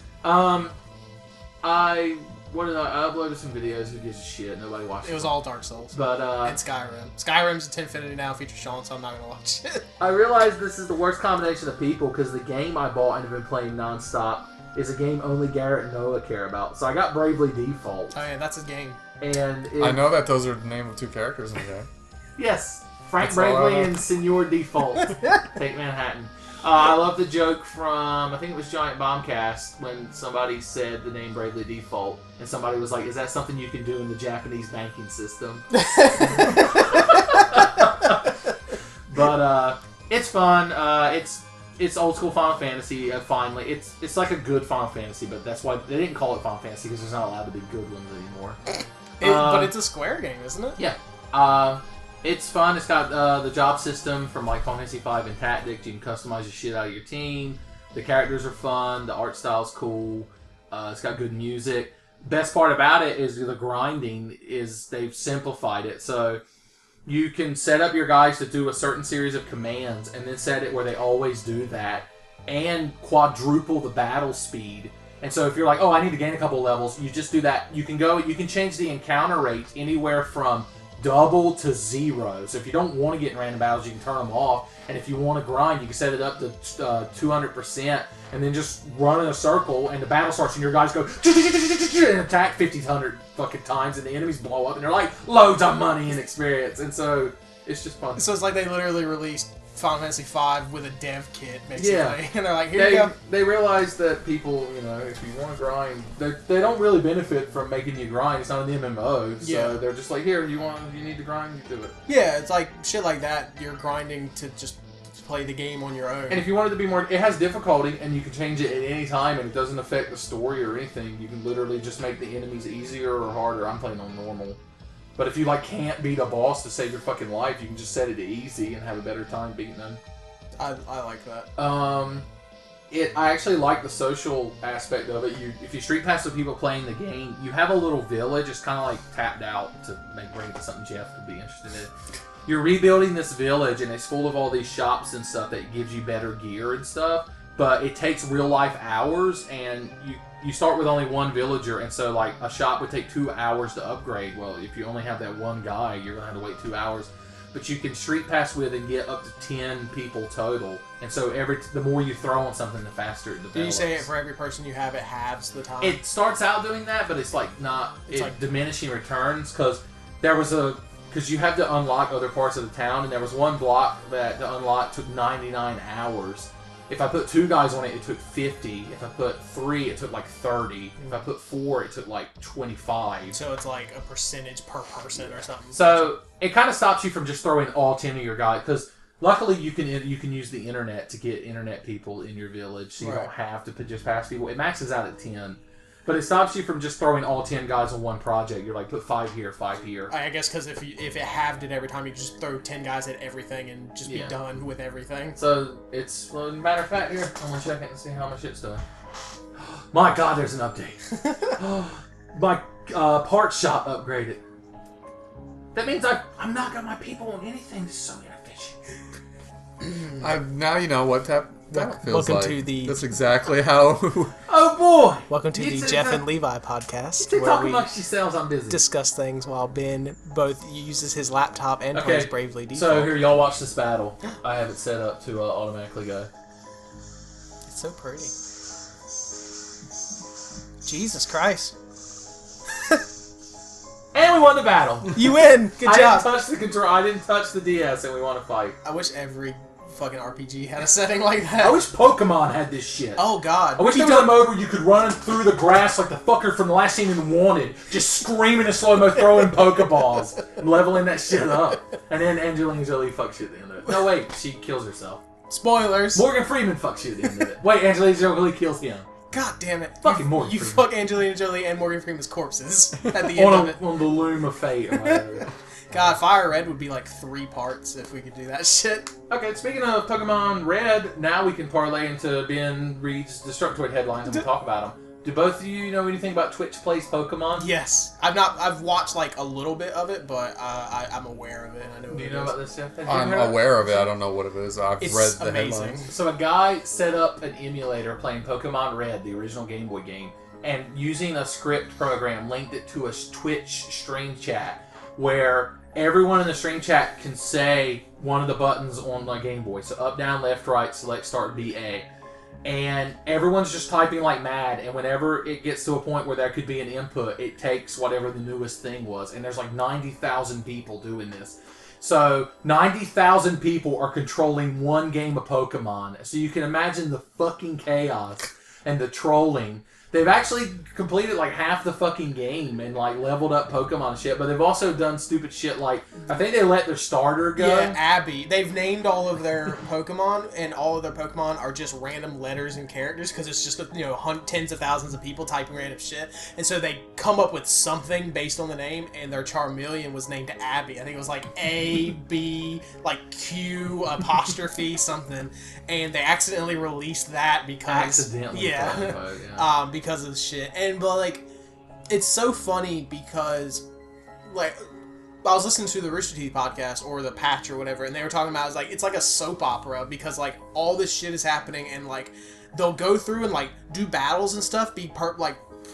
I uploaded some videos. Who gives a shit? Nobody watched It was all Dark Souls. But And Skyrim. Skyrim's a TENFENITY now, features Sean, so I'm not gonna watch it. I realize this is the worst combination of people because the game I bought and have been playing nonstop is a game only Garrett and Noah care about. So I got Bravely Default, Oh yeah, that's a game. and I know that those are the name of 2 characters in the game. Yes, Frank That's all I Bravely know. and Senor Default. Take Manhattan. I love the joke from, I think it was Giant Bombcast, when somebody said the name Bravely Default, and somebody was like, is that something you can do in the Japanese banking system? But it's fun. It's old school Final Fantasy. Finally, it's like a good Final Fantasy, but that's why they didn't call it Final Fantasy because there's not allowed to be good ones anymore. But it's a Square game, isn't it? Yeah. It's fun. It's got the job system from like Final Fantasy V and Tactics. You can customize the shit out of your team. The characters are fun. The art style's cool. It's got good music. Best part about it is the grinding is they've simplified it. So you can set up your guys to do a certain series of commands and then set it where they always do that and quadruple the battle speed. And so if you're like, oh, I need to gain a couple levels, you just do that. You can change the encounter rate anywhere from double to 0. So if you don't want to get in random battles, you can turn them off. And if you want to grind, you can set it up to 200%, and then just run in a circle, and the battle starts, and your guys go and attack 1,500 fucking times, and the enemies blow up, and they're like loads of money and experience. And so it's just fun. So it's like they literally released Final Fantasy V with a dev kit, basically. Yeah. And they're like, here you go. They realize that people, if you want to grind, they don't really benefit from making you grind. It's not an MMO, so they're just like, here, you need to grind, you do it. Yeah, it's like shit like that. You're grinding to just play the game on your own. And if you want it to be more, it has difficulty, and you can change it at any time, and it doesn't affect the story or anything. You can literally just make the enemies easier or harder. I'm playing on normal. But if you can't beat a boss to save your fucking life, you can just set it to easy and have a better time beating them. I like that. I actually like the social aspect of it. If you street pass with people playing the game, you have a little village. It's kind of like tapped out to bring it to something Jeff could be interested in. You're rebuilding this village, and it's full of all these shops and stuff that gives you better gear and stuff. But it takes real life hours, and you start with only one villager, and so a shop would take 2 hours to upgrade. Well, if you only have that one guy, you're gonna have to wait 2 hours. But you can street pass with and get up to 10 people total, and so the more you throw on something, the faster it develops. Do you say it for every person you have, it halves the time? It starts out doing that, but it's diminishing returns because you have to unlock other parts of the town, and there was one block that to unlock took 99 hours. If I put 2 guys on it, it took 50. If I put 3, it took 30. If I put 4, it took 25. So it's like a percentage per person or something. So it kind of stops you from just throwing all 10 of your guys, because luckily you can use the internet to get internet people in your village, so you don't have to just pass people. It maxes out at 10. But it stops you from just throwing all 10 guys on one project. You're like, put 5 here, 5 here. I guess because if it halved it every time, you could just throw 10 guys at everything and just be done with everything. So matter of fact, here, I'm going to check it and see how much it's doing. My God, there's an update. My parts shop upgraded. That means I'm not got my people on anything. This is so inefficient. Now you know what that feels welcome like. To the... That's exactly how... Oh boy! Welcome to the Jeff and Levi podcast, where talk amongst yourselves, I'm busy. Discuss things while Ben both uses his laptop and plays Bravely Default. So here, y'all watch this battle. I have it set up to automatically go. It's so pretty. Jesus Christ. And we won the battle. You win! Good job! I didn't touch the control. I didn't touch the DS, and we won a fight. I wish every fucking RPG had a setting like that. I wish Pokemon had this shit. Oh God! I wish there was a mode where you could run through the grass like the fucker from the last scene in Wanted, just screaming in slow mo, throwing Pokeballs, and leveling that shit up. And then Angelina Jolie fucks shit at the end of it. No, wait, she kills herself. Spoilers. Morgan Freeman fucks shit at the end of it. Wait, Angelina Jolie kills him. God damn it! Fucking Morgan. You Freeman. Fuck Angelina Jolie and Morgan Freeman's corpses at the end of it. On the loom of fate or whatever. God, Fire Red would be 3 parts if we could do that shit. Okay, speaking of Pokemon Red, now we can parlay into Ben Reed's Destructoid headlines and we talk about them. Do both of you know anything about Twitch Plays Pokemon? Yes. I've watched a little bit of it, but I'm aware of it and I know Do you know about this, Jeff? I'm aware of it. I don't know what it is. I've read the amazing. headlines. So a guy set up an emulator playing Pokemon Red, the original Game Boy game, and using a script program linked it to a Twitch stream chat where everyone in the stream chat can say one of the buttons on my Game Boy. So up, down, left, right, select, start, BA. And everyone's just typing like mad, and whenever it gets to a point where there could be an input, it takes whatever the newest thing was. And there's 90,000 people doing this. So 90,000 people are controlling one game of Pokemon. So you can imagine the fucking chaos and the trolling. They've actually completed half the fucking game and leveled up Pokemon and shit, but they've also done stupid shit I think they let their starter go. Yeah, Abby. They've named all of their Pokemon, and all of their Pokemon are just random letters and characters because it's just tens of thousands of people typing random shit, and so they come up with something based on the name, and their Charmeleon was named Abby. I think it was A, B, Q, apostrophe, something, and they accidentally released that because... Accidentally. Yeah. because of this shit. But like, it's so funny because, like, I was listening to the Rooster Teeth podcast or the Patch or whatever, and they were talking about it's like a soap opera because like all this shit is happening, and like they'll go through and like do battles and stuff, be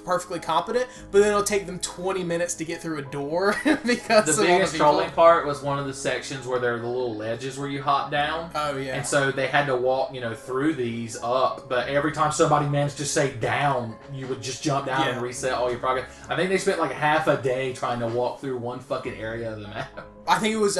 perfectly competent, but then it'll take them 20 minutes to get through a door because the biggest trolling part was one of the sections where there are the little ledges where you hop down. Oh yeah. And so they had to walk, through these up, but every time somebody managed to say down, you would just jump down and reset all your progress. I think they spent like half a day trying to walk through one fucking area of the map. I think it was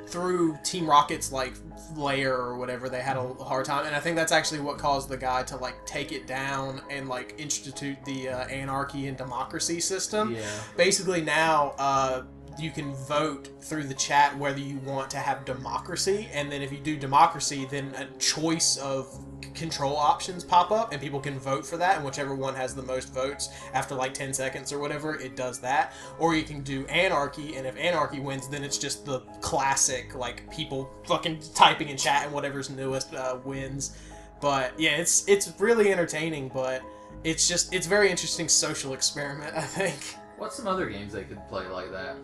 through Team Rocket's like layer or whatever, they had a hard time, and I think that's actually what caused the guy to like take it down and like institute the anarchy and democracy system. Yeah. Basically now you can vote through the chat whether you want to have democracy, and then if you do democracy, then a choice of control options pop up and people can vote for that, and whichever one has the most votes after like 10 seconds or whatever, it does that. Or you can do anarchy, and if anarchy wins, then it's just the classic like people fucking typing in chat and whatever's newest wins. But yeah, it's really entertaining, but it's very interesting social experiment, I think. What's some other games they could play like that?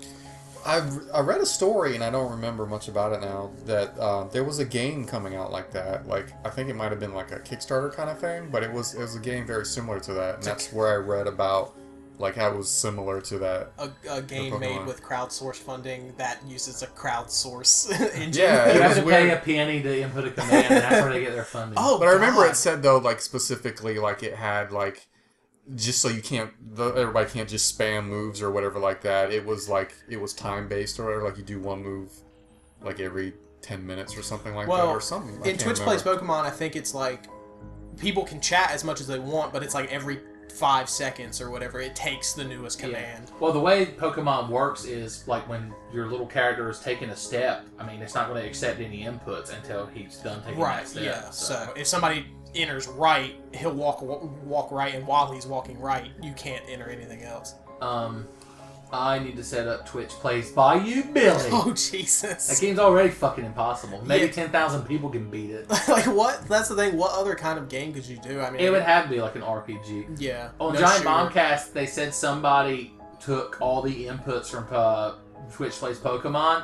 I read a story, and I don't remember much about it now, that there was a game coming out like that. Like, I think it might have been like a Kickstarter kind of thing, but it was a game very similar to that, and that's where I read about like how it was similar to that. A game made with crowdsourced funding that uses a crowdsource engine. Yeah, You it have was to weird. pay a penny to input a command, and that's where they get their funding. Oh, But I remember God. it said though, like specifically, like it had like just so you can't, everybody can't just spam moves or whatever like that. It was time based or whatever. Like you do one move like every 10 minutes or something like that, or something. In Twitch Plays Pokemon, I think it's like people can chat as much as they want, but it's like every 5 seconds or whatever it takes the newest command. Yeah. Well, the way Pokemon works is like when your little character is taking a step, I mean, it's not going to accept any inputs until he's done taking that step. Yeah. So if somebody enters right, he'll walk right, and while he's walking right, you can't enter anything else. I need to set up Twitch Plays by You, Billy. Oh Jesus! That game's already fucking impossible. Maybe Yeah. 10,000 people can beat it. Like what? That's the thing. What other kind of game could you do? I mean, It would have to be like an RPG. Yeah. On no Giant shooter. Bombcast, they said somebody took all the inputs from Twitch Plays Pokemon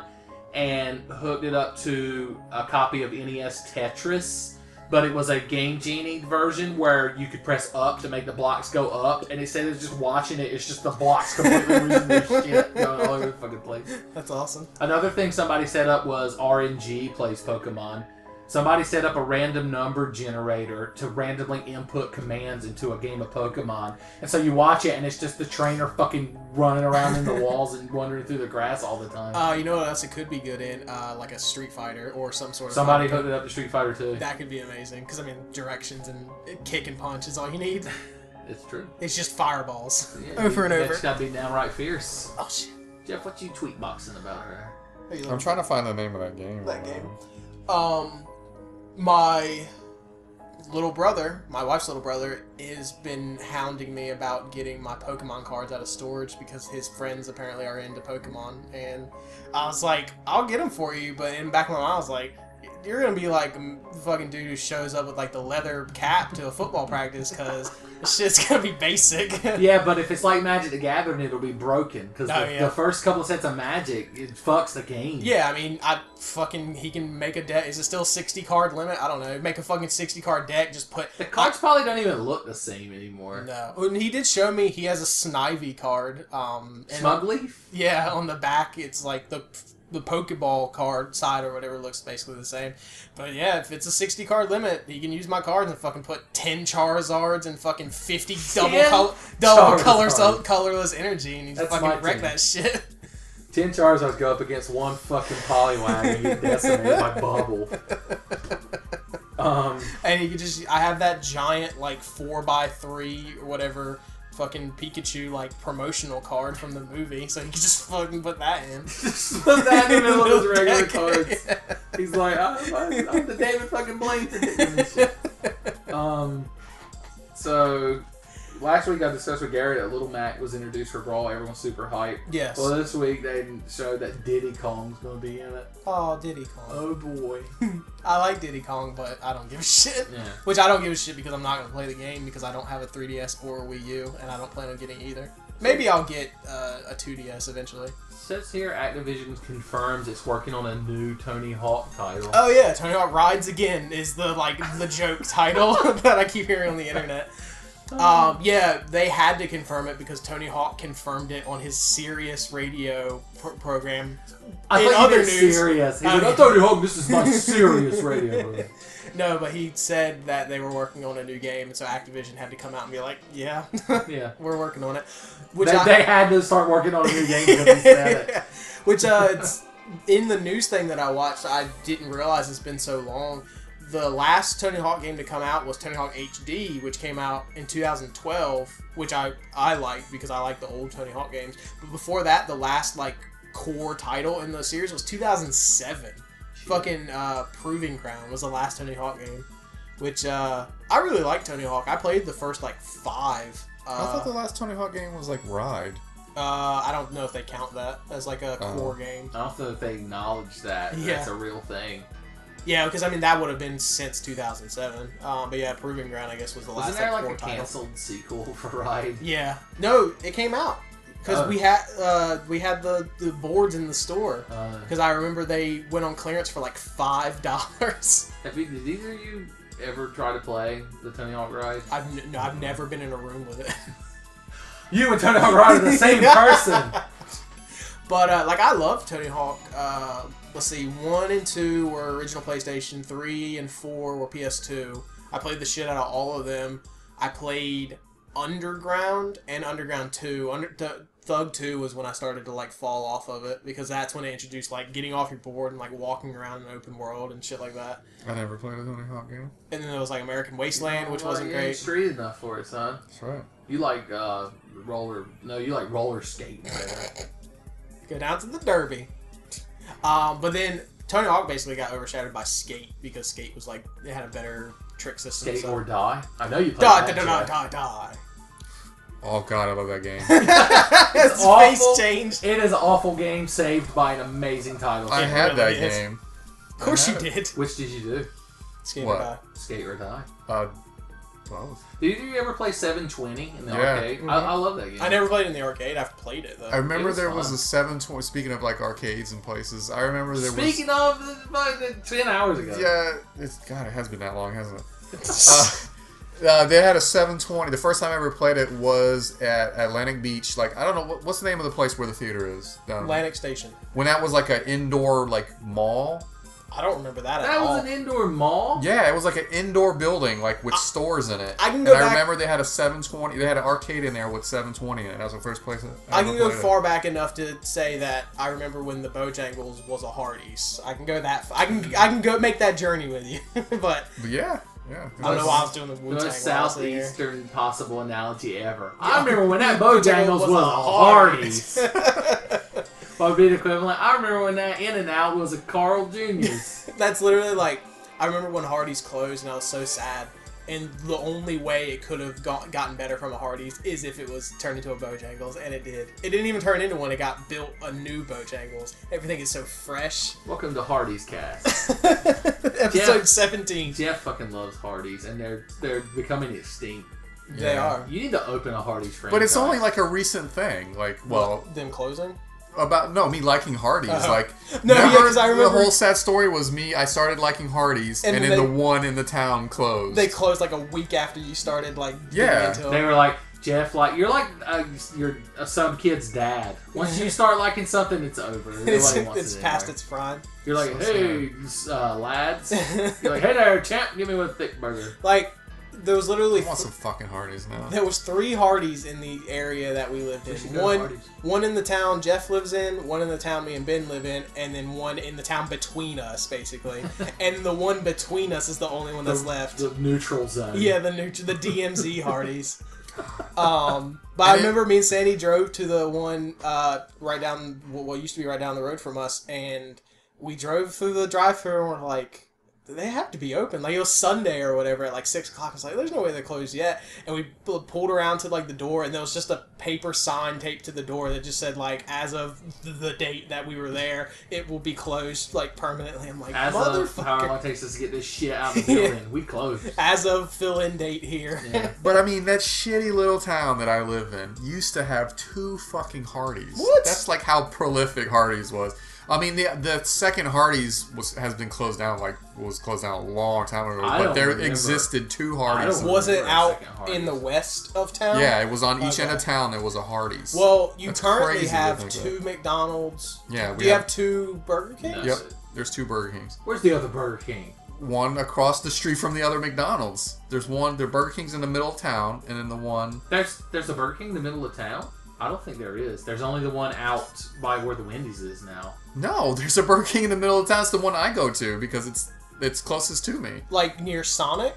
and hooked it up to a copy of NES Tetris, but it was a Game Genie version where you could press up to make the blocks go up, and it said it's just watching it, it's just the blocks completely losing their shit going all over the fucking place. That's awesome. Another thing somebody set up was RNG Plays Pokemon. Somebody set up a random number generator to randomly input commands into a game of Pokemon. And so you watch it, and it's just the trainer fucking running around in the walls and wandering through the grass all the time. You know what else it could be good in? Like a Street Fighter or some sort of... Somebody hooked it up to Street Fighter 2. That could be amazing, because, I mean, directions and kick and punch is all you need. It's true. It's just fireballs. Yeah, over and you over. just gotta be downright fierce. Oh, shit. Jeff, what you tweet boxing about her? I'm trying to find the name of that game. That game. My little brother, my wife's little brother, has been hounding me about getting my Pokemon cards out of storage because his friends apparently are into Pokemon, and I was like, I'll get them for you, but in the back of my mind I was like, you're gonna be like the fucking dude who shows up with like the leather cap to a football practice, because this shit's gonna be basic. Yeah, but if it's like Magic the Gathering, it'll be broken, because the first couple of sets of Magic, it fucks the game. Yeah, I mean, he can make a deck. Is it still 60 card limit? I don't know. Make a fucking 60 card deck. Just put The cards probably don't even look the same anymore. No. And he did show me he has a Snivy card. And Smugleaf? Yeah, on the back it's like the Pokeball card side or whatever looks basically the same. But yeah, if it's a 60 card limit, he can use my cards and fucking put 10 Charizards and fucking 50 colorless energy, and he's That's fucking my wreck team. that shit. 10 Charizards go up against one fucking Poliwag and get decimated by Bubble. And you could I have that giant like 4x3 or whatever fucking Pikachu like promotional card from the movie, so you can just fucking put that in. Just put that in the middle of his regular Deck. cards. Yeah. He's like, I'm the David fucking Blaine for doing this shit. So last week I discussed with Gary that Little Mac was introduced for Brawl. Everyone's super hyped. Yes. Well, this week they showed that Diddy Kong's going to be in it. Oh, Diddy Kong. Oh boy. I like Diddy Kong, but I don't give a shit. Yeah. Which I don't give a shit because I'm not going to play the game because I don't have a 3DS or a Wii U, and I don't plan on getting either. Maybe I'll get a 2DS eventually. Says here Activision confirms it's working on a new Tony Hawk title. Oh yeah, Tony Hawk Rides Again is the joke title that I keep hearing on the internet. Yeah, they had to confirm it because Tony Hawk confirmed it on his Sirius radio program. I thought you meant serious. He's like, Tony Hawk, this is my Sirius radio program. No, but he said that they were working on a new game, and so Activision had to come out and be like, yeah, we're working on it. Which they had to start working on a new game because he said it. Which, it's, in the news thing that I watched, I didn't realize it's been so long. The last Tony Hawk game to come out was Tony Hawk HD, which came out in 2012, which I liked because I like the old Tony Hawk games. But before that, the last, core title in the series was 2007. Fucking Proving Ground was the last Tony Hawk game, which I really like Tony Hawk. I played the first 5. I thought the last Tony Hawk game was Ride. I don't know if they count that as a core game. I don't know if they acknowledge that. Yeah. That's a real thing. Yeah, because that would have been since 2007. But yeah, Proving Ground I guess was the last. Wasn't there core a title. canceled sequel for Ride? Yeah, no, it came out. Because we had the boards in the store. Because I remember they went on clearance for $5. Did either of you ever try to play the Tony Hawk Ride? I've never been in a room with it. You and Tony Hawk Ride are the same person. But I love Tony Hawk. Let's see, 1 and 2 were original PlayStation. 3 and 4 were PS2. I played the shit out of all of them. I played Underground and Underground 2. Thug 2 was when I started to fall off of it because that's when they introduced getting off your board and walking around an open world and shit like that. I never played a Tony Hawk game. And then there was American Wasteland, which wasn't you great. ain't street enough for it, son. That's right. You like roller skating. Go down to the Derby. But then Tony Hawk basically got overshadowed by Skate because Skate was it had a better trick system. Skate or Die. I know you played Die. Oh god, I love that game. His face changed. It is an awful game saved by an amazing title. I had that game. Of course you did. Which did you do? Skate What? or Die. Skate or Die. Both. Did you ever play 720 in the arcade? Mm-hmm. I love that game. I never played it in the arcade. I've played it though. I remember there was fun. a 720. Speaking of arcades and places, I remember there was. Speaking of, 10 hours ago. Yeah, it has been that long, hasn't it? They had a 720. The first time I ever played it was at Atlantic Beach. I don't know what's the name of the place where the theater is. Atlantic Station. When that was an indoor mall. I don't remember that at all. That was an indoor mall? Yeah, it was an indoor building with stores in it. I can go back. I remember they had a 720. They had an arcade in there with 720 in it. That was the first place I can go far back enough to say that I remember when the Bojangles was a Hardee's. I can go that. I can go make that journey with you. But yeah. I don't know why I was doing the The Wu-Tang. most southeastern possible analogy ever. I remember when that Bojangles was a Hardee's. What would be the equivalent? I remember when that In-N-Out was a Carl Jr.'s. That's literally I remember when Hardee's closed and I was so sad. And the only way it could have gotten better from a Hardee's is if it was turned into a Bojangles, and it did. It didn't even turn into one. It got built a new Bojangles. Everything is so fresh. Welcome to Hardee's Cast. Episode 17. Jeff fucking loves Hardee's, and they're becoming extinct. They are. You need to open a Hardee's franchise. But it's only a recent thing. Them closing? Me liking Hardee's. Because I remember the whole sad story was me. I started liking Hardee's, and then the one in the town closed. They closed a week after you started Yeah. into They were like, Jeff, you're some kid's dad. Once you start liking something, it's over. it's past its prime. You're like, hey, lads. You're like, hey there, champ, give me one thick burger. There was literally I want some fucking Hardee's now. there was 3 Hardee's in the area that we lived in. We should go to Hardee's. One in the town Jeff lives in, one in the town me and Ben live in, and then one in the town between us, basically. And the one between us is the only one that's left. The neutral zone. Yeah, the DMZ Hardee's. But I remember me and Sandy drove to the one right down what used to be right down the road from us, and we drove through the drive-thru and we're like, they have to be open. Like, it was Sunday or whatever at like 6 o'clock. I was like, there's no way they're closed yet. And we pulled around to like the door, and there was just a paper sign taped to the door that just said like, as of the date that we were there, it will be closed like permanently. I'm like, as of however long it takes us to get this shit out of the building, we closed. As of fill-in date here. Yeah. But I mean, that shitty little town that I live in used to have 2 fucking Hardee's. What? That's like how prolific Hardee's was. I mean, the second Hardee's has been closed down, was closed down a long time ago. But there existed 2 Hardee's. Was it out in the west of town? Yeah, it was on each end of town. There was a Hardee's. Well, you That's currently crazy have 2 McDonald's. Yeah, Do you have 2 Burger Kings? No. Yep, there's 2 Burger Kings. Where's the other Burger King? One across the street from the other McDonald's. There's one. The Burger King's in the middle of town, and then the one. There's a Burger King in the middle of town? I don't think there is. There's only the one out by where the Wendy's is now. No, there's a Burger King in the middle of town. It's the one I go to because it's closest to me. Like near Sonic?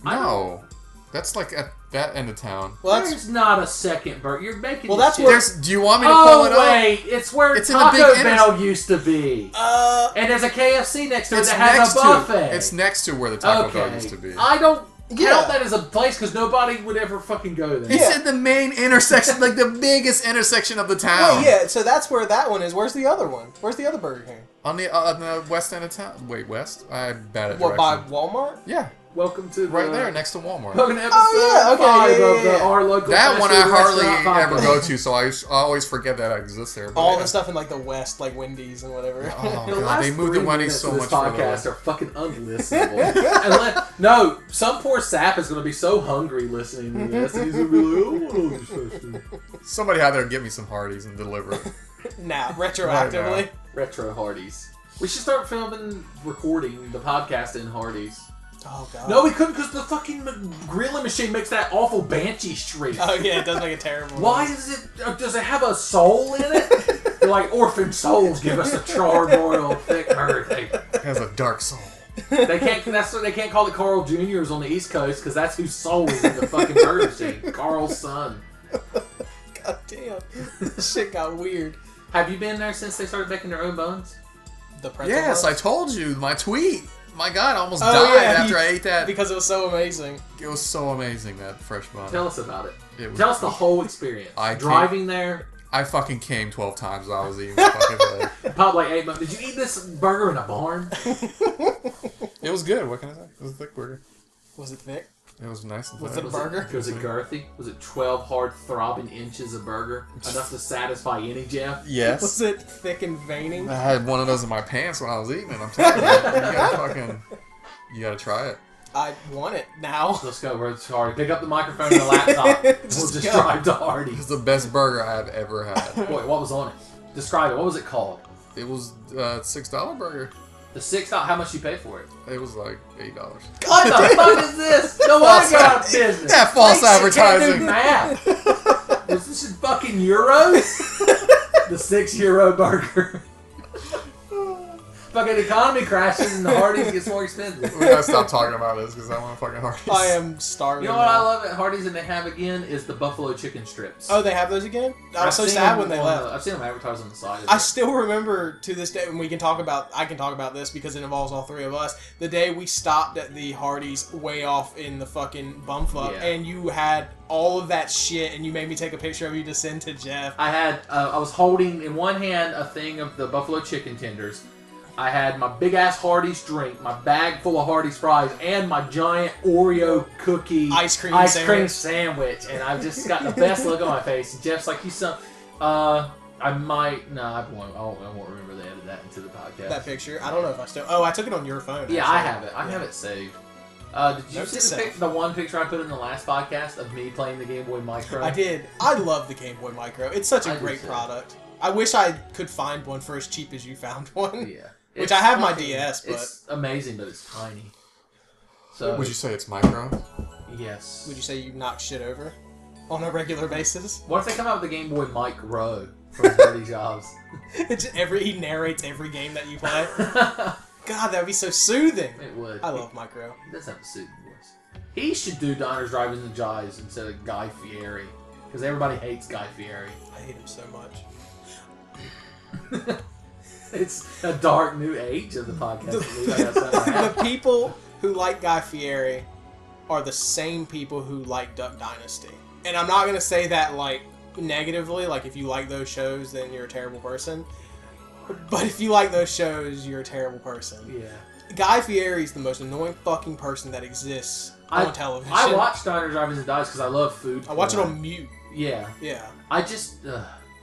No, that's like at that end of town. Well, There's not a second burger. You're making. Well, that's shit. where. Do you want me to pull it up? Wait, it's where It's in the Taco big Bell used to be. And there's a KFC next to it It's that has next a buffet. It's next to where the Taco Bell used to be. I don't Yeah. count that as a place because nobody would ever fucking go there. It's in the main intersection, like the biggest intersection of the town. Wait, yeah, so that's where that one is. Where's the other one? Where's the other Burger King? On the west end of town. Wait, west? I'm bad at What, by directions. Walmart? Yeah, Welcome to right there, next to Walmart. Welcome to episode Oh, yeah, okay, 5 yeah, of yeah. the Our Local That one I Fast Food hardly Restaurant ever Podcast. go to, so I always forget that it exists there. But All yeah. the stuff in like the West, like Wendy's and whatever. Oh, You know, the God, last they moved 3 the Wendy's minutes so of much this further podcast away. are fucking unlistenable. No, some poor sap is going to be so hungry listening to this, and he's going to be like, "Oh, I want all this fast food." Somebody out there get me some Hardee's and deliver it. Now, retroactively. Right Retro Hardee's. We should start recording the podcast in Hardee's. Oh, God. No, we couldn't because the fucking grilling machine makes that awful banshee shriek. Oh, yeah, it does make a terrible Why noise. does it have a soul in it? They're like, orphan souls, give us a charbroiled thick burger. It has a dark soul. They can't call it Carl Jr.'s on the East Coast because that's whose soul is in the fucking burger machine. Carl's son. God damn. This shit got weird. Have you been there since they started making their own buns? The pretzel Yes, buns? I told you, my tweet. My God, I almost Oh, died yeah, after I ate that. Because it was so amazing. It was so amazing, that fresh bun. Tell us about it. It was- Tell us the whole experience. I Driving there, I fucking came 12 times while I was eating the fucking thing. popped like 8 months. Did you eat this burger in a barn? It was good, what can I say? It was a thick burger. Was it thick? It was nice and Was thick. it a burger? Was it girthy? Was it 12 hard throbbing inches of burger? Enough to satisfy any Jeff? Yes. Was it thick and veiny? I had one of those in my pants when I was eating it. I'm telling you, you gotta try it. I want it now. Let's go. We're at Hardy. Pick up the microphone and the laptop. We'll Just just go. drive to Hardy. It's the best burger I've ever had. Wait, what was on it? Describe it. What was it called? It was a $6 burger. The $6. How much you pay for it? It was like $8. What the fuck is this? No wonder I got out of business. That false Can't do advertising. math. Is this in fucking euros? The €6 burger. Fucking economy crashes and the Hardee's gets more expensive. We gotta stop talking about this because I want to fucking Hardee's. I am starving. You know what I now. love at Hardee's and they have again is the buffalo chicken strips. Oh, they have those again? I I've was so seen sad them when they on left. I've seen them advertised on the side. Of I it. still remember to this day, and I can talk about this because it involves all 3 of us. The day we stopped at the Hardee's way off in the fucking bumfuck, Yeah. and you had all of that shit, and you made me take a picture of you to send to Jeff. I had I was holding in one hand a thing of the buffalo chicken tenders. I had my big ass Hardee's drink, my bag full of Hardee's fries, and my giant Oreo cookie Ice cream sandwich. And I've just got the best look on my face. And Jeff's like, I might, no, I won't remember they added that into the podcast. That picture. I don't know if I still. Oh, I took it on your phone. Yeah, actually. I have it. I have it saved. Did you Note to see self. the one picture I put in the last podcast of me playing the Game Boy Micro? I did. I love the Game Boy Micro. It's such a I do great too. product. I wish I could find one for as cheap as you found one. Yeah. Which It's I have my fucking- DS, but it's amazing, but it's tiny. So Would you say it's micro? yes. would you say you knock shit over on a regular basis? What if they come out with the Game Boy Micro from Dirty Jobs? He narrates every game that you play. God, that would be so soothing. It would. I love Micro. He does have a soothing voice. He should do Diners, Drive-Ins, and Jives instead of Guy Fieri. Because everybody hates Guy Fieri. I hate him so much. It's a dark new age of the podcast. The people who like Guy Fieri are the same people who like Duck Dynasty. And I'm not going to say that, like, negatively. Like, if you like those shows, then you're a terrible person. But if you like those shows, you're a terrible person. Yeah. Guy Fieri is the most annoying fucking person that exists on television. I watch Diners, Drive-Ins, and Dives because I love food. I watch it on mute. Yeah. Yeah. I just...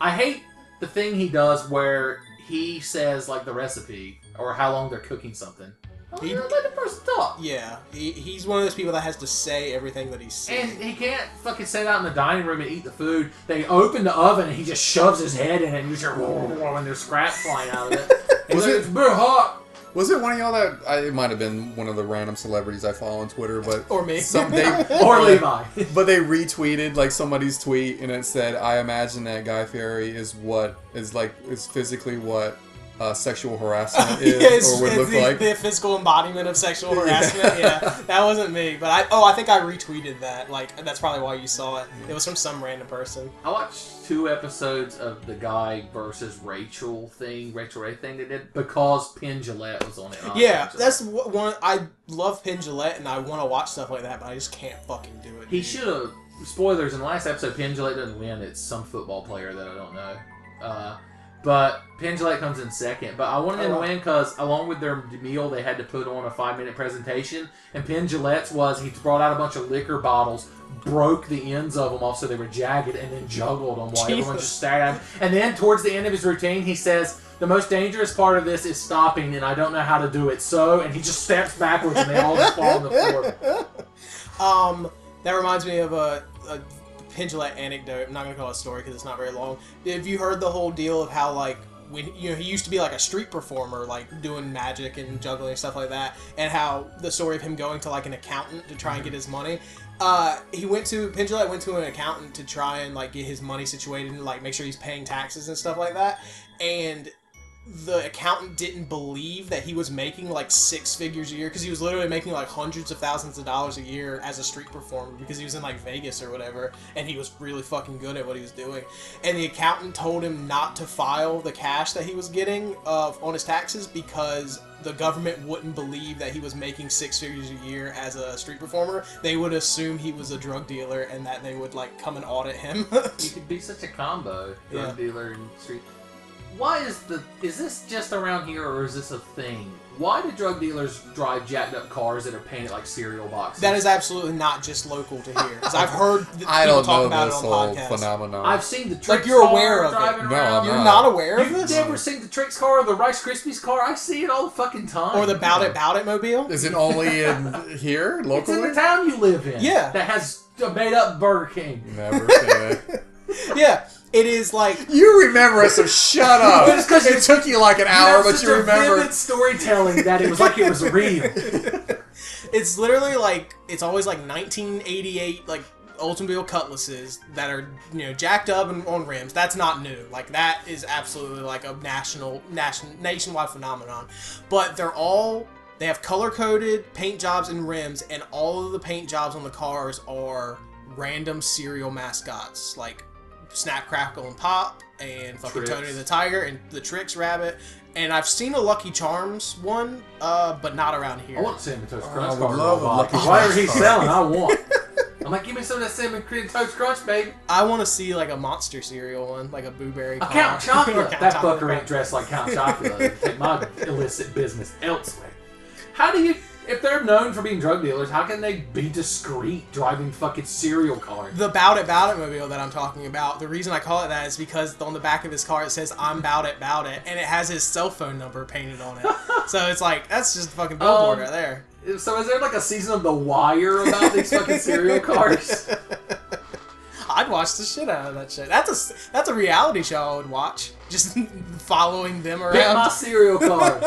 I hate the thing he does where he says, like, the recipe or how long they're cooking something. Let the person talk. Yeah. He's one of those people that has to say everything that he's saying. And he can't fucking sit out in the dining room and eat the food. They open the oven and he just shoves his head in it and you just and there's scraps flying out of it. It's very hot. Was it one of y'all that... it might have been one of the random celebrities I follow on Twitter, but... Or me. Or Levi. But they retweeted, like, somebody's tweet, and it said, I imagine that Guy Fieri is physically what sexual harassment is, or would look like. The physical embodiment of sexual harassment. Yeah, that wasn't me, but I think I retweeted that. Like, that's probably why you saw it. It was from some random person. I watched 2 episodes of the Guy versus Rachel Ray thing they did because Penn Jillette was on it. Yeah, that's one. I love Penn Jillette, and I want to watch stuff like that, but I just can't fucking do it. He should have. Spoilers, in the last episode, Penn Jillette doesn't win. It's some football player that I don't know. But Penn Jillette comes in second. But I wanted him to win because along with their meal, they had to put on a 5-minute presentation. And Penn Jillette's was he brought out a bunch of liquor bottles, broke the ends of them off so they were jagged, and then juggled them while everyone just stared at him. And then towards the end of his routine, he says, the most dangerous part of this is stopping, and I don't know how to do it. So, and he just steps backwards, and they all just fall on the floor. That reminds me of a Penn Jillette anecdote. I'm not gonna call it a story because it's not very long. Have you heard the whole deal of how, like, when he used to be like a street performer, like doing magic and juggling and stuff like that, and how the story of him going to like an accountant to try and get his money. Penn Jillette went to an accountant to try and like get his money situated and like make sure he's paying taxes and stuff like that, and the accountant didn't believe that he was making like 6 figures a year, because he was literally making like hundreds of thousands of dollars a year as a street performer because he was in like Vegas or whatever, and he was really fucking good at what he was doing. And the accountant told him not to file the cash that he was getting on his taxes because the government wouldn't believe that he was making 6 figures a year as a street performer. They would assume he was a drug dealer and that they would like come and audit him. He could be such a combo, drug Yeah. dealer and street. Why is this just around here, or is this a thing? Why do drug dealers drive jacked up cars that are painted like cereal boxes? That is absolutely not just local to here, because I've heard people I don't talk know about it this on whole podcasts. phenomenon. I've seen the Trix Like, you're car aware of it. driving No, around. I'm You're not. not aware of You've this? never seen the Trix car or the Rice Krispies car? I see it all the fucking time. Or the Bout It mobile? Is it only in here, It's locally? in the town you live in. Yeah. That has a made up Burger King. Never seen it. Yeah, it is like... You remember it, so shut up. But it's 'cause it took you like an hour, but you remember. Vivid storytelling that it was like it was real. It's literally like... It's always like 1988, like, Oldsmobile Cutlasses that are, jacked up and on rims. That's not new. Like, that is absolutely like a nationwide phenomenon. But they have color-coded paint jobs and rims, and all of the paint jobs on the cars are random cereal mascots, like Snap, Crackle, and Pop, and fucking Trix. Tony the Tiger, and the Trix Rabbit. And I've seen a Lucky Charms one, but not around here. I want Cinnamon Toast I Crunch would car. love a Lucky Whatever Charms he's car. selling, I want. I'm like, give me some of that Cinnamon Toast Crunch, baby. I want to see like a Monster cereal one, like a Blueberry. A Count Chocula. Count That Chocula. fucker ain't dressed like Count Chocula. Take my illicit business elsewhere. How do you... If they're known for being drug dealers, how can they be discreet driving fucking cereal cars? The Bout It mobile that I'm talking about, the reason I call it that is because on the back of his car it says, I'm Bout It, and it has his cell phone number painted on it. So it's like, that's just a fucking billboard right there. So is there like a season of The Wire about these fucking cereal cars? I'd watch the shit out of that shit. That's a reality show I would watch. Just following them Get my around. cereal car.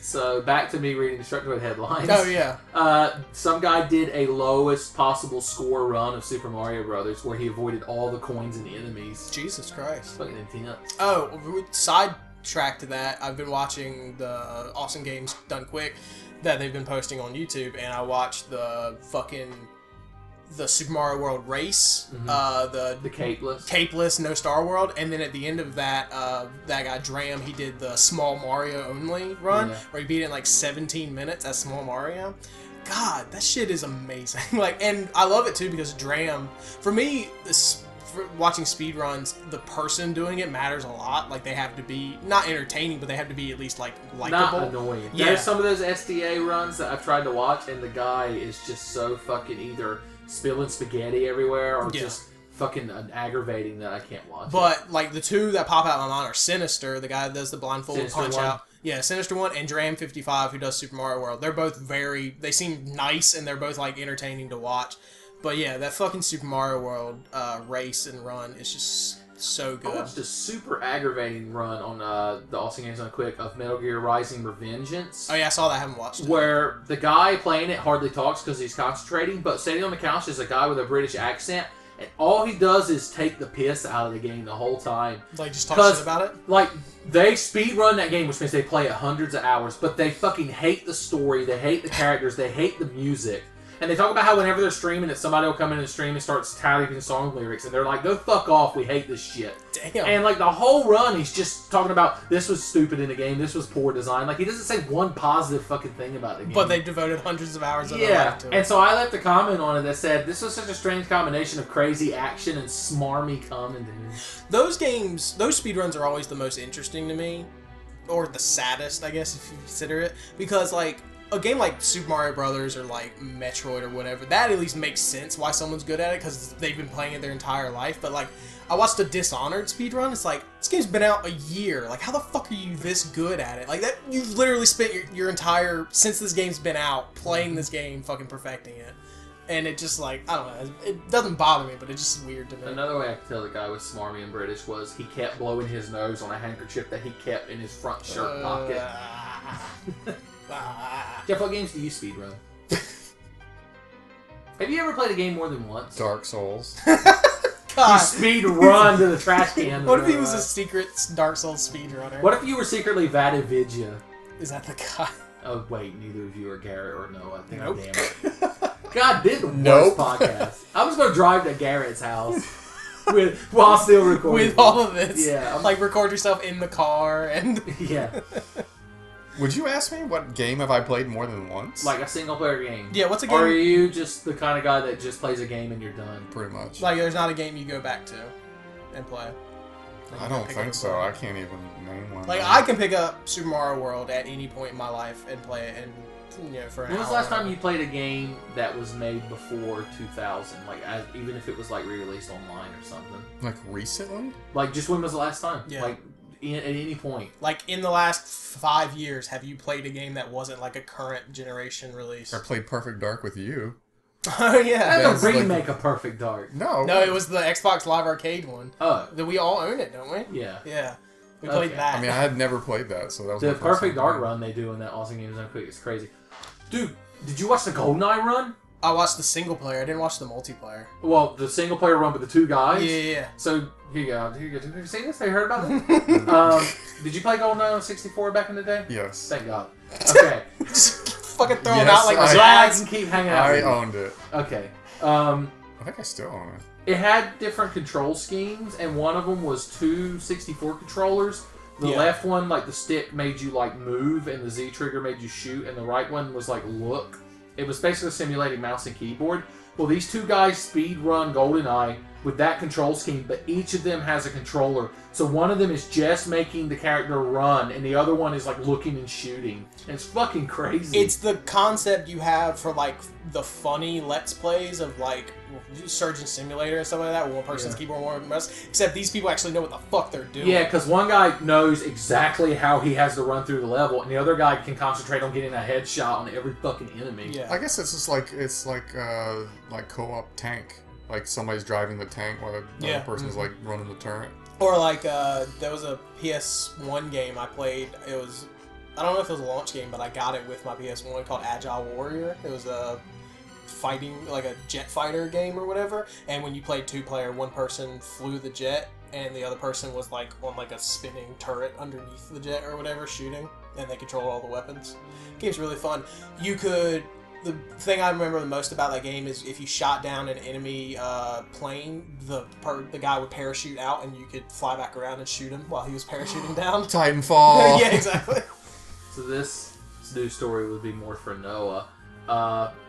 So back to me reading Destructoid headlines. Oh, yeah. Some guy did a lowest possible score run of Super Mario Brothers where he avoided all the coins and the enemies. Jesus Christ. Fucking intense. Oh, sidetrack to that, I've been watching the Awesome Games Done Quick that they've been posting on YouTube, and I watched the fucking the Super Mario World Race, the capeless, no Star World, and then at the end of that, that guy Dram, he did the Small Mario only run, where he beat it in like 17 minutes as Small Mario. God, that shit is amazing. Like, and I love it too because Dram, for me, watching speedruns, the person doing it matters a lot. Like, they have to be not entertaining, but they have to be at least like likable. Not annoying. Yeah. There's some of those SDA runs that I've tried to watch, and the guy is just so fucking either spilling spaghetti everywhere or just fucking aggravating that I can't watch. But like the two that pop out in my mind are Sinister, the guy that does the blindfolded Sinister punch one. out. Yeah, Sinister one, and Dram55, who does Super Mario World. They're both they seem nice, and they're both like entertaining to watch. But yeah, that fucking Super Mario World race and run is just so good. I watched a super aggravating run on the Awesome Games on Quick of Metal Gear Rising Revengeance. Oh yeah, I saw that. I haven't watched it. Where the guy playing it hardly talks because he's concentrating, but sitting on the couch is a guy with a British accent, and all he does is take the piss out of the game the whole time. Like, just talk shit about it? Like, they speedrun that game, which means they play it hundreds of hours, but they fucking hate the story, they hate the characters, they hate the music. And they talk about how whenever they're streaming that somebody will come in and stream and starts typing song lyrics, and they're like, go fuck off, we hate this shit. Damn. And like the whole run, he's just talking about this was stupid in the game, this was poor design. Like, he doesn't say one positive fucking thing about the game. But they devoted hundreds of hours of their life to it. And so I left a comment on it that said, this was such a strange combination of crazy action and smarmy comedy. Those games, those speedruns are always the most interesting to me. Or the saddest, I guess, if you consider it. Because, like, a game like Super Mario Brothers or like Metroid or whatever, that at least makes sense why someone's good at it because they've been playing it their entire life. But like, I watched a Dishonored speedrun. It's like, this game's been out a year. Like, how the fuck are you this good at it? Like, that you've literally spent your entire, since this game's been out, playing this game, fucking perfecting it. And it just like, I don't know, it doesn't bother me, but it's just weird to me. Another way I could tell the guy was smarmy and British was he kept blowing his nose on a handkerchief that he kept in his front shirt pocket. Jeff, what games do you speedrun? Have you ever played a game more than once? Dark Souls. God. You speed run to the trash can. What if he was a secret Dark Souls speedrunner? What if you were secretly Vadavidya? Is that the guy? Oh wait, neither of you are Garrett or Noah. Nope. Damn it. God, did the worst podcast. I was gonna drive to Garrett's house while still recording. With all of this. Yeah. Like, record yourself in the car and... Yeah. Would you ask me what game have I played more than once? Like a single player game. Yeah, what's a game? Or are you just the kind of guy that just plays a game and you're done? Pretty much. Like, there's not a game you go back to and play. Like, I don't think so. I can't even name one. Like, I can pick up Super Mario World at any point in my life and play it, and for an hour. When was the last time you played a game that was made before 2000? Like, even if it was like re-released online or something. Like recently? Like, just when was the last time? Yeah. Like, at any point. Like, in the last 5 years, have you played a game that wasn't like a current generation release? I played Perfect Dark with you. Oh yeah. That's a like- remake of Perfect Dark. No. No, it was the Xbox Live Arcade one. Oh. That we all own it, don't we? Yeah. Yeah. We played Okay. that. I mean, I had never played that, so that was The my first Perfect time Dark playing. run they do in that Awesome Games on Quick is crazy. Dude, did you watch the GoldenEye run? I watched the single player. I didn't watch the multiplayer. Well, the single player run with the two guys. Yeah. So here you go. Have you seen this? Have you heard about it? Did you play GoldenEye on 64 back in the day? Yes. Thank God. Okay. Just fucking throw them Yes, out like I- Glad I flags. can keep hanging out. I with you. owned it. Okay. I think I still own it. It had different control schemes, and one of them was two 64 controllers. The Yeah. left one, like the stick, made you like move, and the Z trigger made you shoot, and the right one was like look. It was basically simulating mouse and keyboard. Well, these two guys speed run GoldenEye with that control scheme, but each of them has a controller. So one of them is just making the character run, and the other one is like looking and shooting. And it's fucking crazy. It's the concept you have for like the funny Let's Plays of like Surgeon Simulator and stuff like that, where one person's keyboard, one mouse. Except these people actually know what the fuck they're doing. Yeah, because one guy knows exactly how he has to run through the level, and the other guy can concentrate on getting a headshot on every fucking enemy. Yeah. I guess it's just like co-op tank. Like somebody's driving the tank while the other person's like running the turret. Or like there was a PS1 game I played. It was, I don't know if it was a launch game, but I got it with my PS1 called Agile Warrior. It was a fighting, like a jet fighter game or whatever. And when you played two-player, one person flew the jet and the other person was like on like a spinning turret underneath the jet or whatever shooting, and they controlled all the weapons. Game's really fun. You could, the thing I remember the most about that game is if you shot down an enemy plane, the guy would parachute out and you could fly back around and shoot him while he was parachuting down. Titanfall. Yeah, exactly. So this news story would be more for Noah.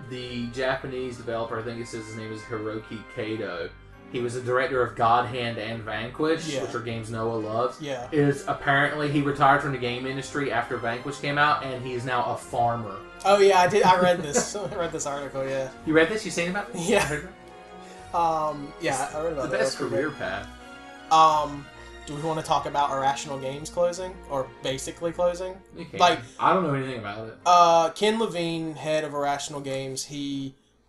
The Japanese developer, I think it says his name is Hiroki Kato. He was the director of God Hand and Vanquish, which are games Noah loves. Yeah. Apparently he retired from the game industry after Vanquish came out, and he is now a farmer. Oh yeah, I did. I read this. I read this article. Yeah. You read this? You seen about this? Yeah. Yeah, I read about the that. best career path. Do we want to talk about Irrational Games closing, or basically closing? Okay. Like, I don't know anything about it. Ken Levine, head of Irrational Games,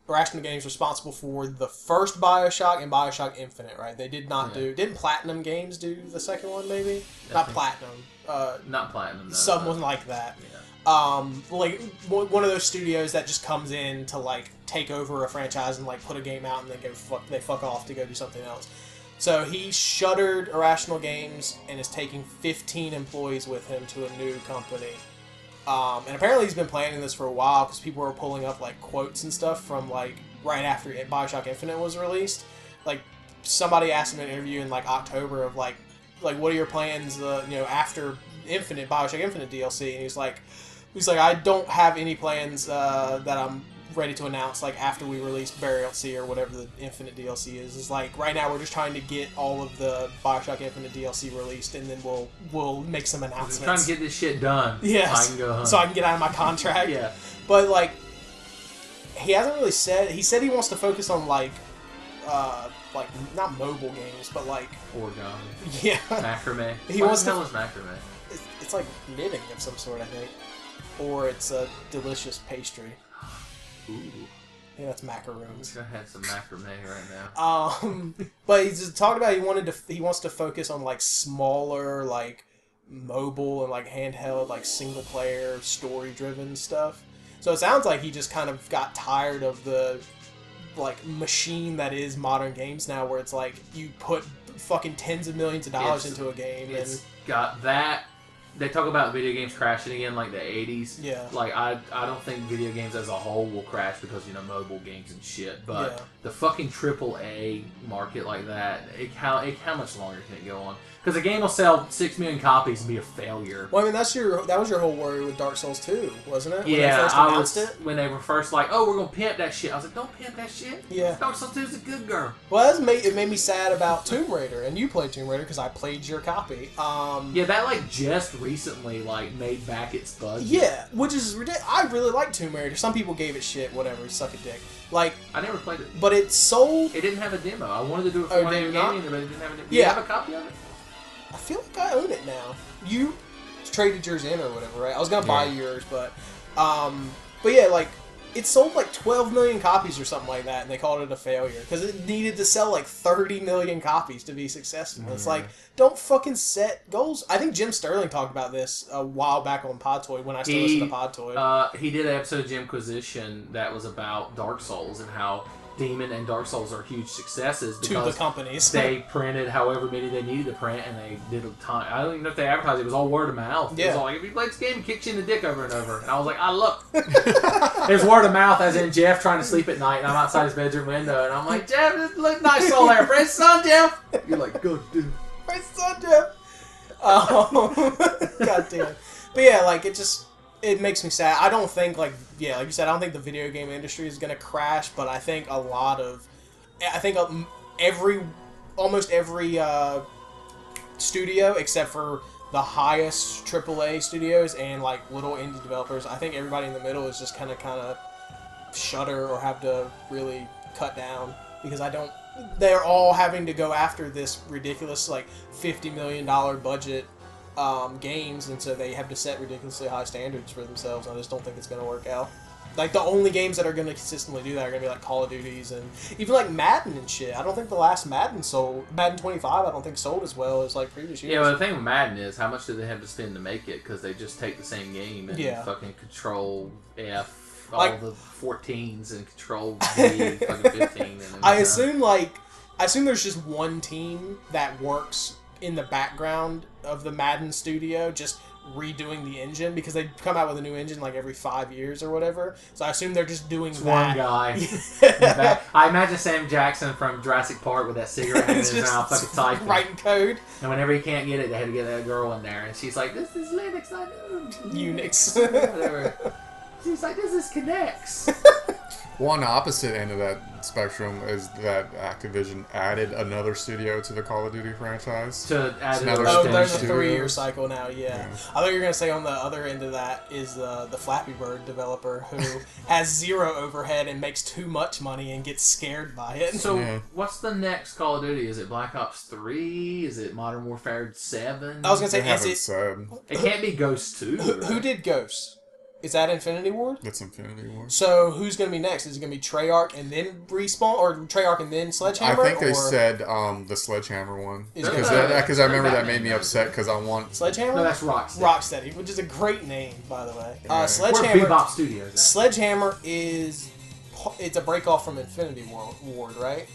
Irrational Games responsible for the first BioShock and BioShock Infinite, right? They did not didn't Platinum Games do the second one, maybe? Not Platinum. Not Platinum, no. Someone like that. Yeah. Like, one of those studios that just comes in to, like, take over a franchise and, like, put a game out and they fuck off to go do something else. So he shuttered Irrational Games and is taking 15 employees with him to a new company. And apparently he's been planning this for a while because people were pulling up like quotes and stuff from like right after BioShock Infinite was released. Like somebody asked him in an interview in like October of like what are your plans after BioShock Infinite DLC, and he's like I don't have any plans that I'm ready to announce like after we release Burial Sea or whatever the Infinite DLC is. It's like right now we're just trying to get all of the BioShock Infinite DLC released, and then we'll make some announcements. I'm trying to get this shit done. Yes. So I can go home. So I can get out of my contract. Yeah. But like he hasn't really said. He said he wants to focus on like not mobile games, but like origami. Yeah. Macrame. He What wants the to. hell is macrame? It's like knitting of some sort, I think, or it's a delicious pastry. Ooh. Yeah, that's I'm macaroons. just gonna have some macrame right now. But he's just talking about he wants to focus on like smaller, like mobile and like handheld, like single player, story driven stuff. So it sounds like he just kind of got tired of the like machine that is modern games now, where it's like you put fucking tens of millions of dollars into a game, It's got that. They talk about video games crashing again like the 80s. Yeah. Like, I don't think video games as a whole will crash because, mobile games and shit. But Yeah. the fucking AAA market like that, how much longer can it go on? Because a game will sell 6 million copies and be a failure. Well, I mean, that was your whole worry with Dark Souls 2, wasn't it? When Yeah, they first announced it? when they were first like, oh, we're going to pimp that shit. I was like, don't pimp that shit. Yeah. Dark Souls 2 is a good girl. Well, it made me sad about Tomb Raider, and you played Tomb Raider because I played your copy. Yeah, that like just recently like made back its budget. Yeah, which is ridiculous. I really like Tomb Raider. Some people gave it shit, whatever, suck a dick. Like, I never played it. but it sold. It didn't have a demo. I wanted to do it for Oh, one did of it your not? gaming, but it didn't have a demo. Do Yeah. you have a copy of it? I feel like I own it now. You traded yours in or whatever, right? I was gonna buy Yeah. yours, but yeah, like it sold like 12 million copies or something like that, and they called it a failure because it needed to sell like 30 million copies to be successful. It's like, don't fucking set goals. I think Jim Sterling talked about this a while back on Podtoy when I still listened to Podtoy. He did an episode of Jimquisition that was about Dark Souls and how Demon and Dark Souls are huge successes To because the companies. they printed however many they needed to print, and they did a ton. I don't even know if they advertised it. It was all word of mouth. It was Yeah. all like, if you play this game, it kicks you in the dick over and over. And I was like, look. There's word of mouth, as in Jeff trying to sleep at night, and I'm outside his bedroom window, and I'm like, Jeff, this look nice soul there. Press on, Jeff. You're like, good dude. Press on, Jeff. God damn. But yeah, like it makes me sad. I don't think like you said, I don't think the video game industry is gonna crash, but I think almost every studio except for the highest AAA studios and like little indie developers, I think everybody in the middle is just kind of shudder or have to really cut down because they're all having to go after this ridiculous like $50 million budget games, and so they have to set ridiculously high standards for themselves. I just don't think it's going to work out. Like, the only games that are going to consistently do that are going to be like Call of Duties and even like Madden and shit. I don't think the last Madden 25, I don't think sold as well as like previous years. Yeah, well, the thing with Madden is, how much do they have to spend to make it? Because they just take the same game and fucking Control F, all Like, the 14s, and Control V, fucking 15. And I assume there's just one team that works in the background of the Madden studio, just redoing the engine because they come out with a new engine like every 5 years or whatever. So I assume they're just doing It's that. one guy. in the back. I imagine Sam Jackson from Jurassic Park with that cigarette in his mouth, fucking typing. Writing code. And whenever he can't get it, they had to get that girl in there, and she's like, "This is Linux, I know." Unix. Whatever. She's like, "This is Connects." One opposite end of that spectrum is that Activision added another studio to the Call of Duty franchise. To add another Oh, Stage there's a Studios. 3-year cycle now, yeah. I thought you were going to say on the other end of that is the Flappy Bird developer who has zero overhead and makes too much money and gets scared by it. So, Yeah. what's the next Call of Duty? Is it Black Ops 3? Is it Modern Warfare 7? I was going to They say, is haven't it... said. It can't be Ghost 2. Who right? did Ghost? Is that Infinity Ward? That's Infinity War. So who's going to be next? Is it going to be Treyarch and then Respawn, or Treyarch and then Sledgehammer? I think they or said the Sledgehammer one. Is Because it- I remember that Batman, made me upset because I want... Sledgehammer? No, that's Rocksteady. Rocksteady, which is a great name, by the way. Yeah. Where Sledgehammer. Bebop Studios at? Sledgehammer is it's a break off from Infinity Ward, right?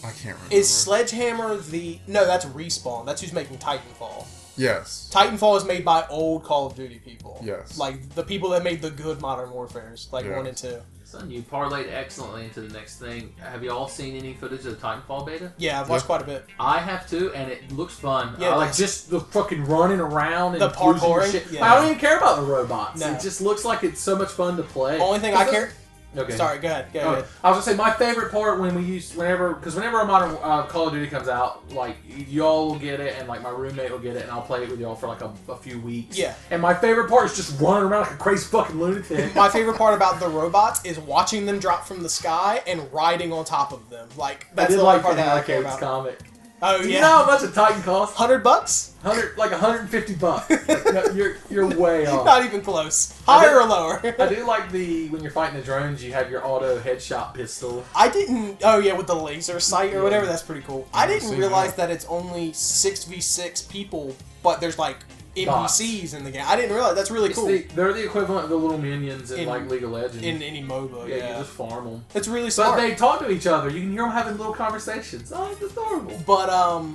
I can't remember. Is Sledgehammer the... No, that's Respawn. That's who's making Titanfall. Yes. Titanfall is made by old Call of Duty people. Yes. Like, the people that made the good Modern Warfares, like Yeah. 1 and 2. Son, you parlayed excellently into the next thing. Have you all seen any footage of the Titanfall beta? Yeah, I've watched quite a bit. I have too, and it looks fun. Yeah, I it like does. just the fucking running around and The losing your parkouring? shit. Yeah. I don't even care about the robots. No. It just looks like it's so much fun to play. Only thing I care... Okay. Sorry, go ahead. Go Oh, ahead. I was gonna say my favorite part whenever a modern Call of Duty comes out, like y'all will get it and like my roommate will get it and I'll play it with y'all for like a few weeks. Yeah. And my favorite part is just running around like a crazy fucking lunatic. My favorite part about the robots is watching them drop from the sky and riding on top of them. Like, I that's did the only like part the that I care Caves about. comic. Oh, Do yeah. you know how much a Titan costs? $100? Like $150. Like, no, you're way off. Not even close. Higher or lower? I do like when you're fighting the drones, you have your auto headshot pistol. I didn't... Oh, yeah, with the laser sight or whatever. That's pretty cool. I didn't seen realize that it's only 6v6 people, but there's, like, NPCs in the game. I didn't realize. That's really cool. They're the equivalent of the little minions in like League of Legends. In any MOBA, yeah, yeah. you just farm them. It's really But smart. they talk to each other. You can hear them having little conversations. Oh, it's adorable. But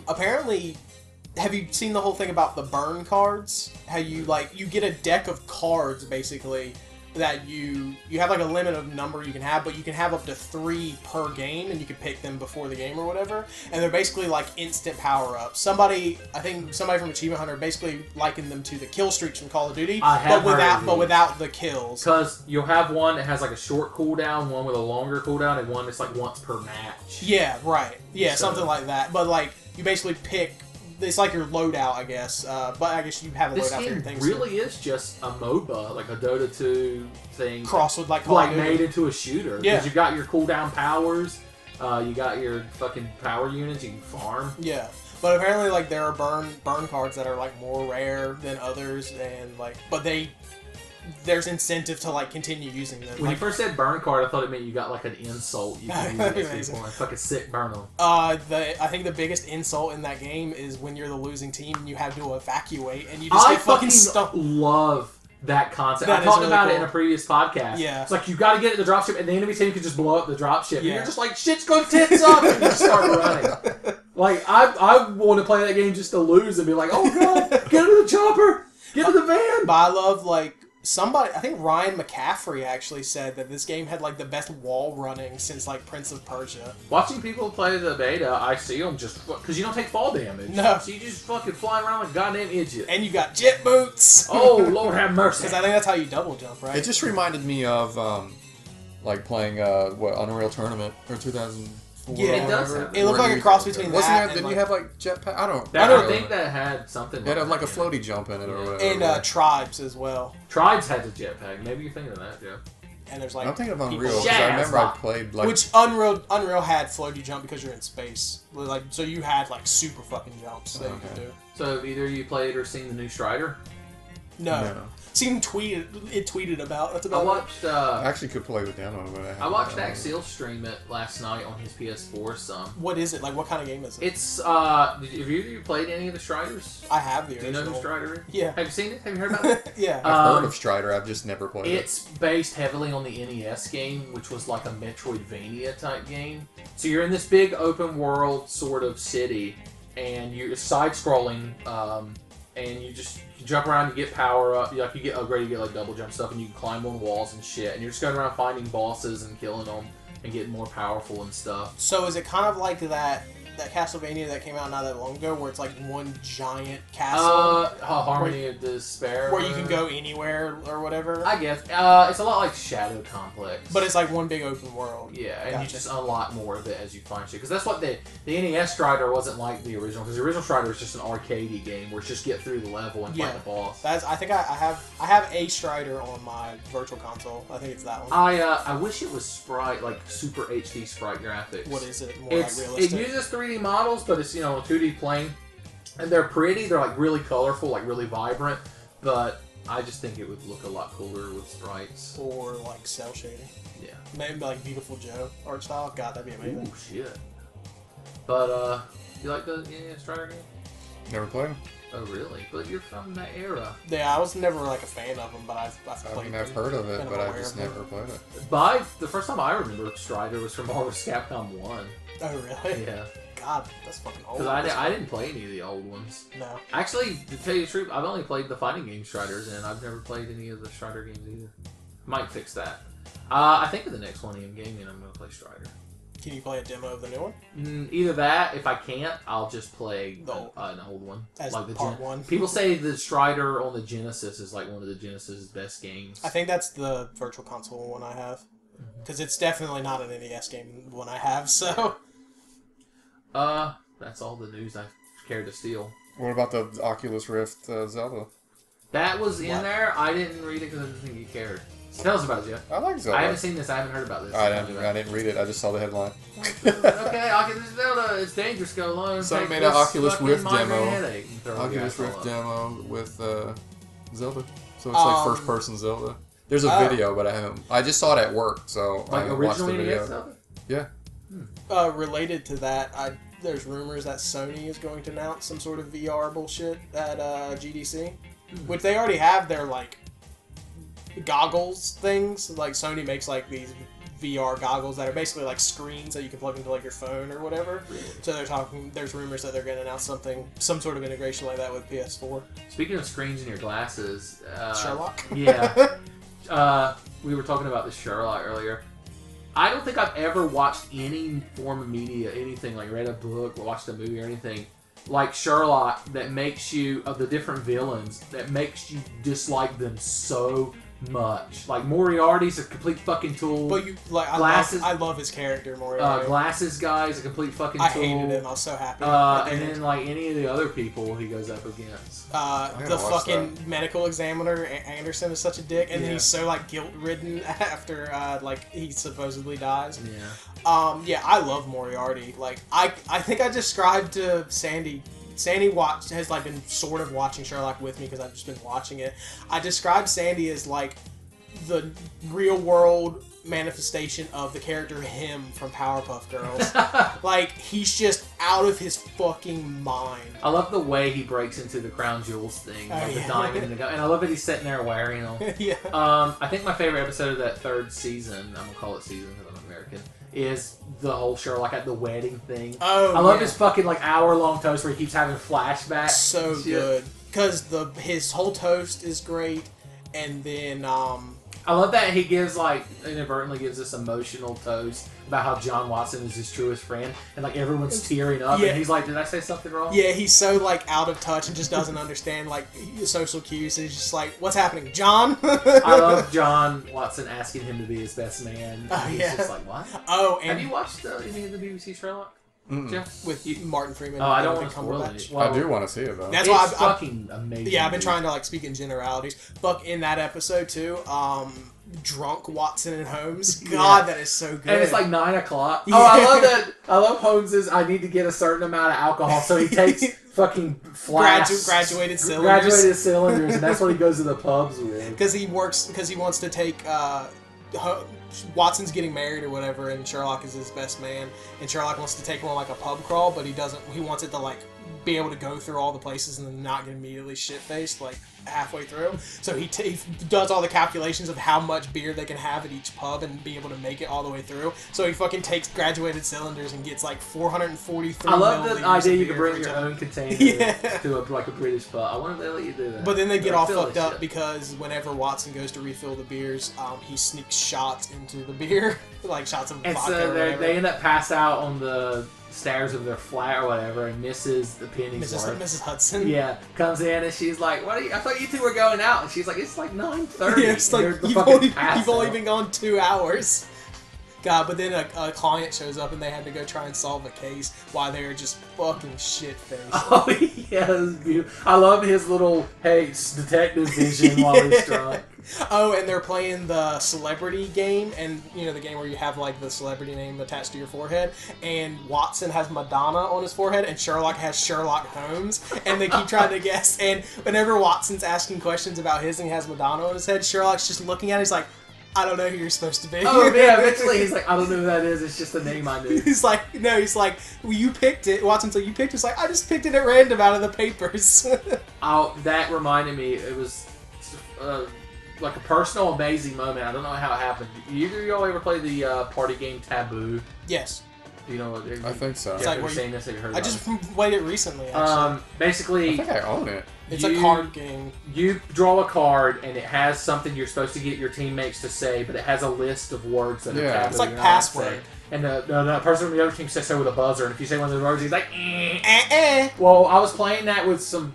apparently, have you seen the whole thing about the burn cards? How you get a deck of cards basically that you have like a limit of number you can have, but you can have up to 3 per game, and you can pick them before the game or whatever. And they're basically like instant power ups. I think somebody from Achievement Hunter basically likened them to the kill streaks from Call of Duty, but without the kills. Because you'll have one that has like a short cooldown, one with a longer cooldown, and one that's like once per match. Yeah, right. Yeah, So- something like that. But like you basically pick. It's like your loadout, I guess. But I guess you have a This loadout for your game things. really is just a MOBA, like a Dota 2 thing. Cross with like Call of like Duty. made into a shooter. Yeah. Because you got your cooldown powers, you got your fucking power units you can farm. Yeah, but apparently, like there are burn cards that are like more rare than others, and like, but there's incentive to like continue using them. When you first said burn card, I thought it meant you got like an insult you can use against Amazing. people and fucking sick burn them. I think the biggest insult in that game is when you're the losing team and you have to evacuate and you just I get fucking stuck. love that concept. That I is talked really about it cool. in a previous podcast. Yeah. It's like you got to get at the dropship, and the enemy team can just blow up the dropship. And Yeah. you're just like, shit's going tits up, and you just start running. Like I want to play that game just to lose and be like, oh god, get to the chopper, get to the van. But I love like. I think Ryan McCaffrey actually said that this game had like the best wall running since like Prince of Persia. Watching people play the beta, I see them just because you don't take fall damage. No. So you just fucking flying around like a goddamn idiot. And you got jet boots. Oh Lord have mercy. Because I think that's how you double jump, right? It just reminded me of like playing Unreal Tournament or 2004. Yeah, it does whatever, have- It looked where like a you- cross between Wasn't that there? and, Did like- you have like jetpack? I don't. I think that had something. It had like a that. floaty jump in it or whatever. and Tribes as well. Tribes has a jetpack. Maybe you're thinking of that, yeah. And there's like I'm thinking of people- Unreal because I remember I played like. Which Unreal had floaty jump because you're in space. Like so you had like super fucking jumps that you could do. So have either you played or seen the new Strider? No. Seen tweeted about. That's I about it. watched. I actually could play the demo, but I watched Axial stream it last night on his PS4 some. What is it? Like what kind of game is it? It's have either of you played any of the Striders? I have the Do you know original. who Strider is? Yeah. Have you seen it? Have you heard about it? Yeah. I've heard of Strider. I've just never played it. It's based heavily on the NES game, which was like a Metroidvania type game. So you're in this big open world sort of city, and you're side-scrolling and you jump around, you get power up, you get upgraded, you get like double jump stuff, and you can climb on walls and shit, and you're just going around finding bosses and killing them and getting more powerful and stuff. So is it kind of like that Castlevania that came out not that long ago, where it's like one giant castle? Harmony of Despair. Where you can go anywhere or whatever? I guess. It's a lot like Shadow Complex. But it's like one big open world. Yeah, and Gotcha. you just unlock more of it as you find shit. Because that's what the NES Strider wasn't like the original. Because the original Strider was just an arcadey game where it's just get through the level and fight the boss. I think I have a Strider on my virtual console. I think it's that one. I wish it was sprite, like super HD sprite graphics. What is it? More It realistic? uses 3D models, but it's, a 2D plane. And they're pretty. They're like really colorful, like really vibrant. But I just think it would look a lot cooler with sprites. Or like cell shading. Yeah. Maybe like Beautiful Joe art style. God, that'd be amazing. Ooh, shit. But, you like the NES Strider game? Never played them. Oh, really? But you're from that era. Yeah, I was never like a fan of them, but I've played them. I've heard of it, and but I'm I aware just of them. never played it. The first time I remember Strider was from Marvel vs. Capcom 1. Oh, really? Yeah. God, that's fucking old. Because I didn't play any of the old ones. No. Actually, to tell you the truth, I've only played the fighting game Striders, and I've never played any of the Strider games either. Might fix that. I think of the next one in gaming, I'm going to play Strider. Can you play a demo of the new one? Either that, if I can't, I'll just play The an old one. As like the part one? People say the Strider on the Genesis is like one of the Genesis' best games. I think that's the virtual console one I have. Because it's definitely not an NES game one I have, so... That's all the news I cared to steal. What about the Oculus Rift Zelda? That was in there. I didn't read it because I didn't think you cared. So tell us about it, Jeff. I like Zelda. I haven't seen this. I haven't heard about this. I didn't read it. I just saw the headline. Okay, Oculus Zelda. It's dangerous. Go alone. Someone Take made an this Oculus fucking Rift migraine demo. headache and throw the Oculus asshole Rift up. demo with Zelda. So it's like first-person Zelda. There's a video, but I just saw it at work, so I Like haven't watched the originally video. NES Zelda? Yeah. Related to that, there's rumors that Sony is going to announce some sort of VR bullshit at GDC. Which they already have their, like, goggles things. Like, Sony makes, like, these VR goggles that are basically like screens that you can plug into like your phone or whatever. Really? So there's rumors that they're going to announce some sort of integration like that with PS4. Speaking of screens in your glasses, Sherlock? Yeah. We were talking about the Sherlock earlier. I don't think I've ever watched any form of media, anything like read a book or watched a movie or anything like Sherlock that makes you, of the different villains, that makes you dislike them so much. Like Moriarty's a complete fucking tool. But you like I love his character Moriarty. Glasses guy's a complete fucking tool. I hated him. I was so happy. And then like any of the other people he goes up against. The fucking medical examiner Anderson is such a dick, and then he's so like guilt ridden after like he supposedly dies. Yeah. Yeah, I love Moriarty. Like I think I described to Sandy. Sandy has like been sort of watching Sherlock with me because I've just been watching it. I described Sandy as like the real world manifestation of the character him from Powerpuff Girls. Like he's just out of his fucking mind. I love the way he breaks into the crown jewels thing, like the diamond and the gun, and I love that he's sitting there wearing them. Yeah. I think my favorite episode of that third season, I'm gonna call it season because I'm American, is the whole Sherlock at the wedding thing. Oh, I love his fucking like hour-long toast where he keeps having flashbacks. So good, because his whole toast is great, and then I love that he gives like inadvertently gives this emotional toast about how John Watson is his truest friend, and like everyone's tearing up, and he's like, "Did I say something wrong?" Yeah, he's so like out of touch and just doesn't understand like social cues. And he's just like, "What's happening, John?" I love John Watson asking him to be his best man. Oh, He's just like, "What?" Oh, and have you watched any of the BBC Sherlock? Jeff? with Martin Freeman? Oh, I don't want to spoil it. Well, I do want to see it though. That's it's why fucking amazing. Yeah, I've been trying to like speak in generalities. Fuck, in that episode too, drunk Watson and Holmes. God, that is so good. And it's like 9 o'clock. Yeah. Oh, I love that. I love Holmes's. I need to get a certain amount of alcohol, so he takes fucking flasks, graduated cylinders, and that's what he goes to the pubs with. Because he wants to take. Watson's getting married or whatever, and Sherlock is his best man, and Sherlock wants to take him on like a pub crawl, but he doesn't. He wants it to like be able to go through all the places and then not get immediately shit-faced, like, halfway through. So he does all the calculations of how much beer they can have at each pub and be able to make it all the way through. So he fucking takes graduated cylinders and gets, like, 443 I love the idea you beer can bring for your each own pub. container to a British pub. I wonder if they let you do that. But then they get Like, all fill fucked this up shit. because whenever Watson goes to refill the beers, he sneaks shots into the beer, like shots of And vodka so or whatever. they end up pass out on the stairs of their flat or whatever, and Mrs. the Penny's Mrs. Hudson. yeah, comes in and she's like, "What are you? I thought you two were going out." And she's like, "It's like 9:30." Yeah, it's like you've only been gone 2 hours. God, but then a client shows up and they had to go try and solve a case while they were just fucking shit-faced. Oh yeah, it was beautiful. I love his little detective vision while he's drunk. Oh, and they're playing the celebrity game, and you know the game where you have like the celebrity name attached to your forehead, and Watson has Madonna on his forehead, and Sherlock has Sherlock Holmes, and they keep trying to guess, and whenever Watson's asking questions about his and he has Madonna on his head, Sherlock's just looking at it, he's like, I don't know who you're supposed to be. Oh yeah, eventually he's like, "I don't know who that is. It's just a name I knew." He's like, well, you picked it. Watson's like, you picked it. It's like, I just picked it at random out of the papers. Oh, that reminded me. It was like a personal, amazing moment. I don't know how it happened. Either of y'all ever play the party game Taboo? Yes. Do you know what? I think so. Have like you where seen this? Have you heard I about just it? played it recently, actually. Basically, I think I own it. It's a card game. You draw a card, and it has something you're supposed to get your teammates to say, but it has a list of words that are taboo. It's like you're not allowed to say. password. And the person from the other team says so with a buzzer, and if you say one of the words, he's like, Well, I was playing that with some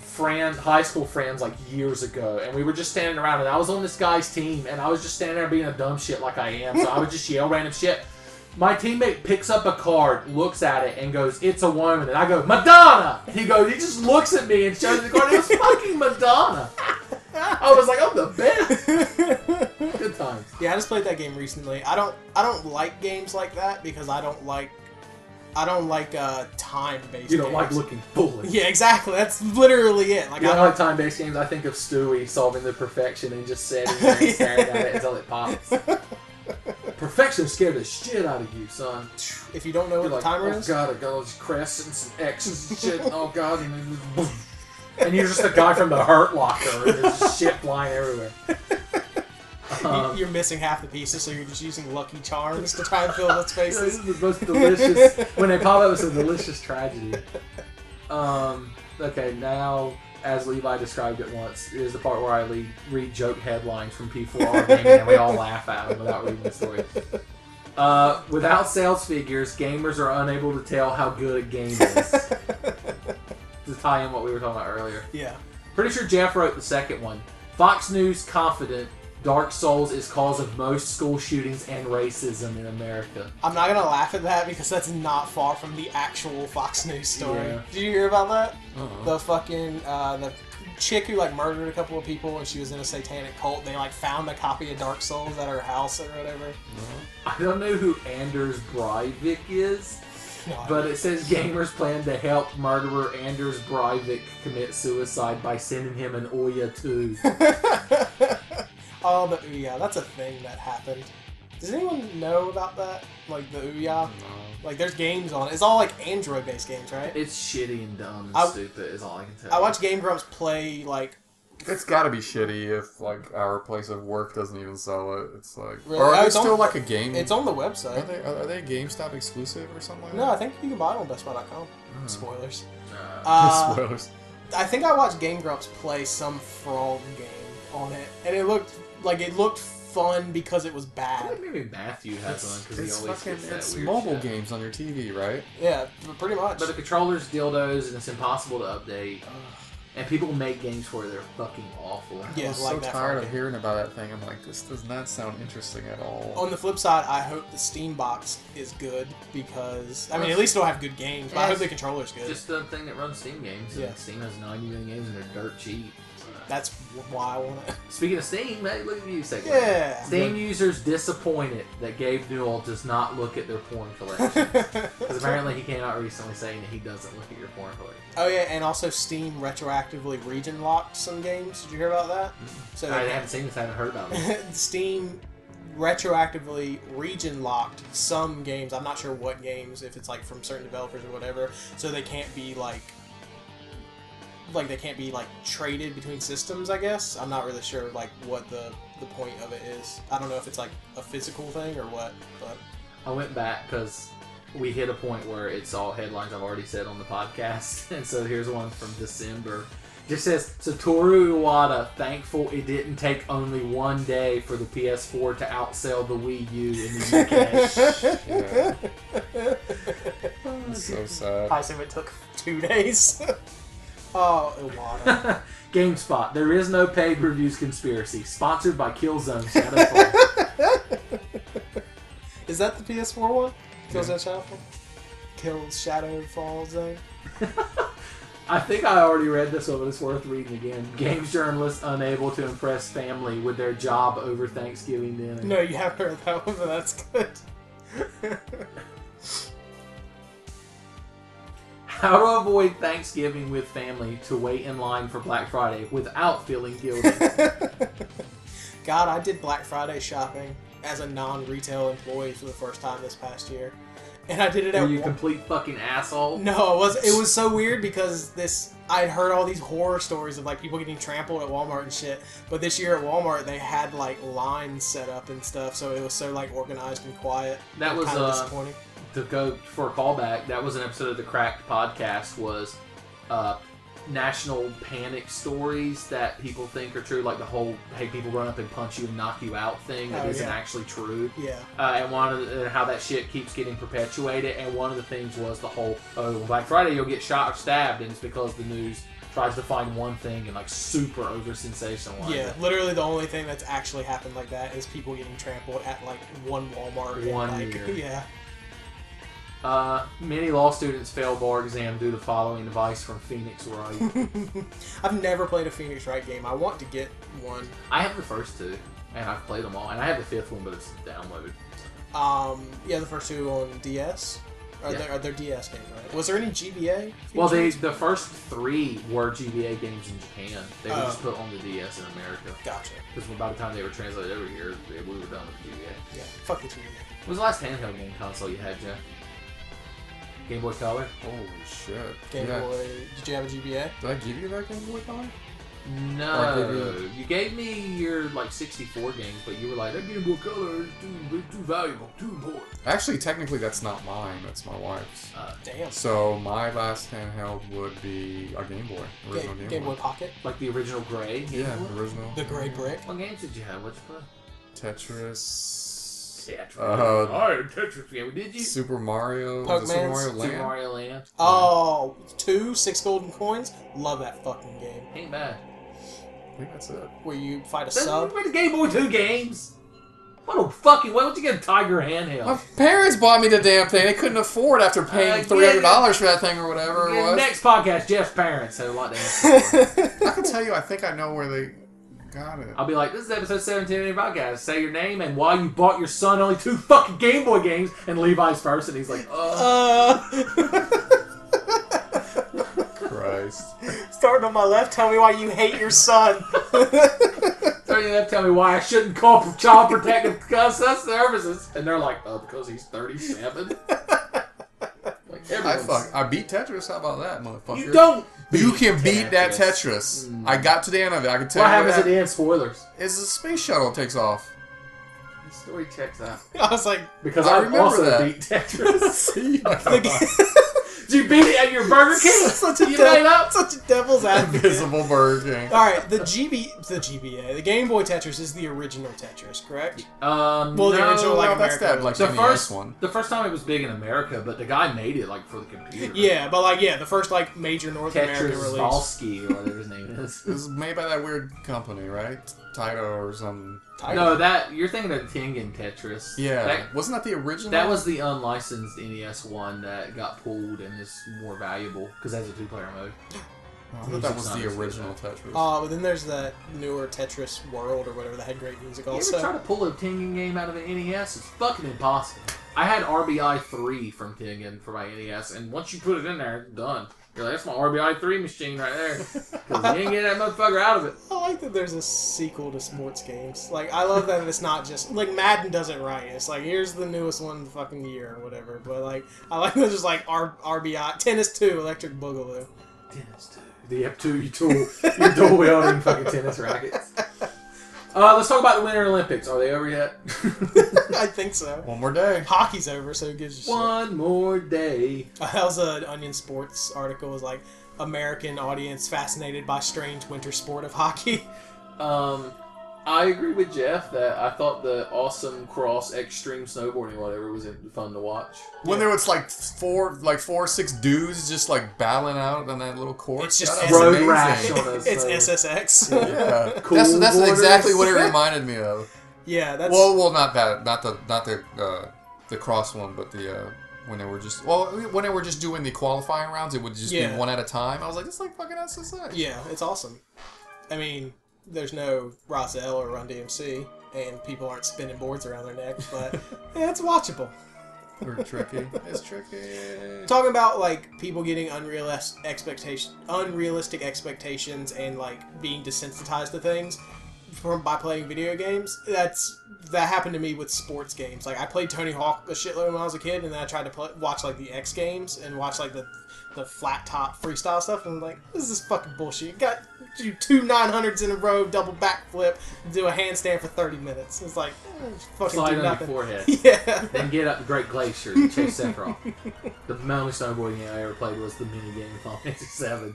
high school friends, like years ago, and we were just standing around, and I was on this guy's team, and I was just standing there being a dumb shit like I am, so I would just yell random shit. My teammate picks up a card, looks at it, and goes, "It's a woman." And I go, "Madonna!" And he just looks at me and shows the card. It was fucking Madonna. I was like, "I'm the best." Good times. Yeah, I just played that game recently. I don't like games like that because I don't like time-based. You don't games. like looking foolish. Yeah, exactly. That's literally it. Like You I don't like time-based games. I think of Stewie solving the perfection and just sitting there and staring at it until it pops. Perfection scared the shit out of you, son. If you don't know what You're the timer is, oh god, I got all these crescents and X's and shit. Oh god, and you're just a guy from the Hurt Locker, and there's just shit flying everywhere. you're missing half the pieces, so you're just using Lucky Charms to try and fill those This spaces. is the most delicious. When they pop up, it's a delicious tragedy. Okay, now, as Levi described it once, is the part where I read joke headlines from P4R gaming and we all laugh at them without reading the story. Without sales figures, gamers are unable to tell how good a game is. To tie in what we were talking about earlier. Yeah. Pretty sure Jeff wrote the second one. Fox News confident Dark Souls is cause of most school shootings and racism in America. I'm not gonna laugh at that because that's not far from the actual Fox News story. Yeah. Did you hear about that? Uh-uh. The fucking the chick who like murdered a couple of people and she was in a satanic cult. They like found a copy of Dark Souls at her house or whatever. I don't know who Anders Breivik is, No, but it says gamers plan to help murderer Anders Breivik commit suicide by sending him an Ouya 2. Oh, the Ouya. That's a thing that happened. Does anyone know about that? Like the Ouya? No. Like there's games on it. It's all like Android-based games, right? It's shitty and dumb and I- stupid is all I can tell. I watch Game Grumps play like. It's gotta be shitty if like our place of work doesn't even sell it. It's like, Really? or are they It's on- still like a game? It's on the Are website. they GameStop exclusive or something like No, I that? think you can buy it on BestBuy.com. Spoilers. Uh, Spoilers. I think I watched Game Grumps play some frog game on it, and it looked fun because it was I bad. think maybe Matthew has one because he It's always fucking. gets that It's weird mobile shit. games on your TV, right? Yeah, pretty much. But the controller's dildos and it's impossible to update. And people make games for it, they're fucking awful. Yeah, I was like so that tired frog of game. hearing about that thing. I'm like, this does not sound interesting at all. On the flip side, I hope the Steam box is good because I mean, at least it'll have good games. But I hope the controller's good. Just the thing that runs Steam games. And Yeah. Steam has 90 million games and they're dirt cheap. That's why I want it. Speaking of Steam, hey, look at you second. Yeah. Steam users disappointed that Gabe Newell does not look at their porn collection. Because apparently he came out recently saying that he doesn't look at your porn collection. Oh yeah, and also Steam retroactively region locked some games. Did you hear about that? So I they- haven't seen this, I haven't heard about it. Steam retroactively region locked some games. I'm not sure what games, if it's like from certain developers or whatever, so they can't be like like they can't be like traded between systems. I guess I'm not really sure like what the point of it is. I don't know if it's like a physical thing or what. But I went back because we hit a point where it's all headlines I've already said on the podcast, and so here's one from December. Just says, Satoru Iwata thankful it didn't take only one day for the PS4 to outsell the Wii U in the UK. It's so sad. I assume it took 2 days. Oh, Iwata. GameSpot. There is no paid reviews conspiracy. Sponsored by Killzone Shadowfall. Is that the PS4 one? Killzone Shadowfall? Shadowfall Zone? I think I already read this one, but it's worth reading again. Games journalists unable to impress family with their job over Thanksgiving dinner. No, you haven't heard that one, but that's good. How to avoid Thanksgiving with family to wait in line for Black Friday without feeling guilty. God, I did Black Friday shopping as a non-retail employee for the first time this past year. And I did it at Were you complete fucking asshole? No, it was so weird because I'd heard all these horror stories of like people getting trampled at Walmart and shit. But this year at Walmart they had like lines set up and stuff, so it was so like organized and quiet. That was kind of disappointing. To go for a callback, that was an episode of the Cracked podcast, was national panic stories that people think are true, like the whole hey people run up and punch you and knock you out thing that isn't actually true. Yeah. And how that shit keeps getting perpetuated, and one of the things was the whole Black Friday you'll get shot or stabbed, and it's because the news tries to find one thing and like super over sensationalize Yeah, it. literally the only thing that's actually happened like that is people getting trampled at like one Walmart in, One like, year. Yeah. Many law students fail bar exam due to following advice from Phoenix Wright. I've never played a Phoenix Wright game. I want to get one. I have the first two, and I've played them all, and I have the fifth one, but it's downloaded. Yeah, the first two on DS. They're DS games, right? Was there any GBA? Well, the first three were GBA games in Japan. They were just put on the DS in America. Gotcha. Because by the time they were translated over here, we were done with GBA. Yeah, fuck the GBA. What was the last handheld game console you had, Jeff? Game Boy Color? Holy shit. Game Boy. Did you have a GBA? Did I give you that Game Boy Color? No. You gave me your like 64 games, but you were like, that Game Boy Color is too valuable, too important. Actually, technically, that's not mine. That's my wife's. Damn. So my last handheld would be a Game Boy. Original Game Boy Pocket? Like the original gray Game Yeah, Boy? original. The gray brick? What games did you have? What'd you play? Tetris. Tetris. Tetris game. Did you? Super Mario. Pokemon. Was it Super Mario Land? Super Mario Land. Oh, 6 golden coins? Love that fucking game. Ain't bad. I think that's it. Where you fight a You sub? played the Game Boy 2 games. What a fucking way. What'd you get a Tiger handheld? My parents bought me the damn thing. They couldn't afford after paying $300 for that thing or whatever it was. Next podcast, Jeff's parents had a lot to answer for. I can tell you, I think I know where they got it. I'll be like, this is episode 17 of the podcast. Say your name and why you bought your son only 2 fucking Game Boy games. And Levi's first, and he's like, Christ. Starting on my left, tell me why you hate your son. Starting left, tell me why I shouldn't call for Child Protective Services. And they're like, because he's 37. I beat Tetris. How about that, motherfucker? You don't. You can beat that Tetris. I got to the end of it. I can tell What you happens at the end? Spoilers. Is the space shuttle takes off. The story checks out. I was like, Because I I remember also that. beat Tetris. See? Did you beat it at your Burger King? such a You made up? such a devil's advocate. Invisible Burger King. All right, the GBA, the Game Boy Tetris is the original Tetris, correct? Well, the original, like, that's that, America. like, the NES first one. The first time it was big in America, but the guy made it like for the computer. Yeah, but like, the first like major North American Tetris release. Valsky, or whatever his name is. It was made by that weird company, right? Taito or some. No, that you're thinking of Tengen Tetris. Yeah, wasn't that the original? That was the unlicensed NES one that got pulled and is more valuable because it has a 2-player mode. I thought that was the original Tetris. But then there's that newer Tetris World or whatever that had great music You also. ever try to pull a Tengen game out of an NES? It's fucking impossible. I had RBI 3 from Tengen for my NES, and once you put it in there, it's done. You're like, that's my RBI 3 machine right there. Because you ain't getting that motherfucker out of it. I like that there's a sequel to sports games. Like, I love that it's not just... Like, Madden does it right. It's like, here's the newest one of the fucking year or whatever. But, like, I like that there's, like, RBI... Tennis 2, Electric Boogaloo. Tennis 2. You have two. You're dual wielding fucking tennis rackets. Let's talk about the Winter Olympics. Are they over yet? I think so. One more day. Hockey's over, so it gives you One more day. That was an Onion Sports article. It was like, American audience fascinated by strange winter sport of hockey. I agree with Jeff that I thought the awesome cross extreme snowboarding whatever was fun to watch. When there was like four or six dudes just like battling out on that little course. It's just road rash on us. It's SSX. Yeah, Cool that's borders. exactly what it reminded me of. Yeah, that's Well, not the cross one, but the when they were just doing the qualifying rounds, it would just be one at a time. I was like, it's like fucking SSX. Yeah, it's awesome. I mean, there's no Roselle or Run DMC, and people aren't spinning boards around their necks, but yeah, it's watchable. They're tricky. It's tricky. Talking about like people getting unrealistic expectations and like being desensitized to things by playing video games. That happened to me with sports games. Like I played Tony Hawk a shitload when I was a kid, and then I tried to watch like the X Games and watch like the flat top freestyle stuff, and I'm like, this is fucking bullshit. You got to do 2 900s in a row, double backflip, do a handstand for 30 minutes. It's like, fucking Slide do on nothing. your forehead. Yeah. Then get up the Great Glacier and chase Sephiroth. The only snowboarding game I ever played was the mini game of Final Fantasy VII.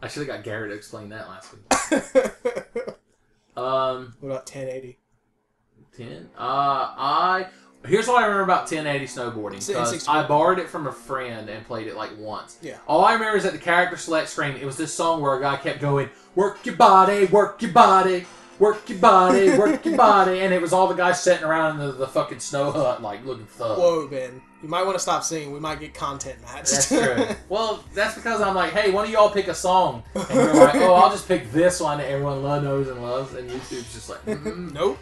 I should have got Gary to explain that last week. What about 1080? 10? Here's what I remember about 1080 snowboarding. Because I borrowed it from a friend and played it like once. Yeah. All I remember is at the character select screen, it was this song where a guy kept going, work your body, work your body, work your body, work your body. And it was all the guys sitting around in the fucking snow hut, like, looking thug. Whoa, Ben. You might want to stop singing. We might get content matched. That's true. Well, that's because I'm like, hey, one of y'all pick a song. And you're like, oh, I'll just pick this one that everyone knows and loves. And YouTube's just like, nope.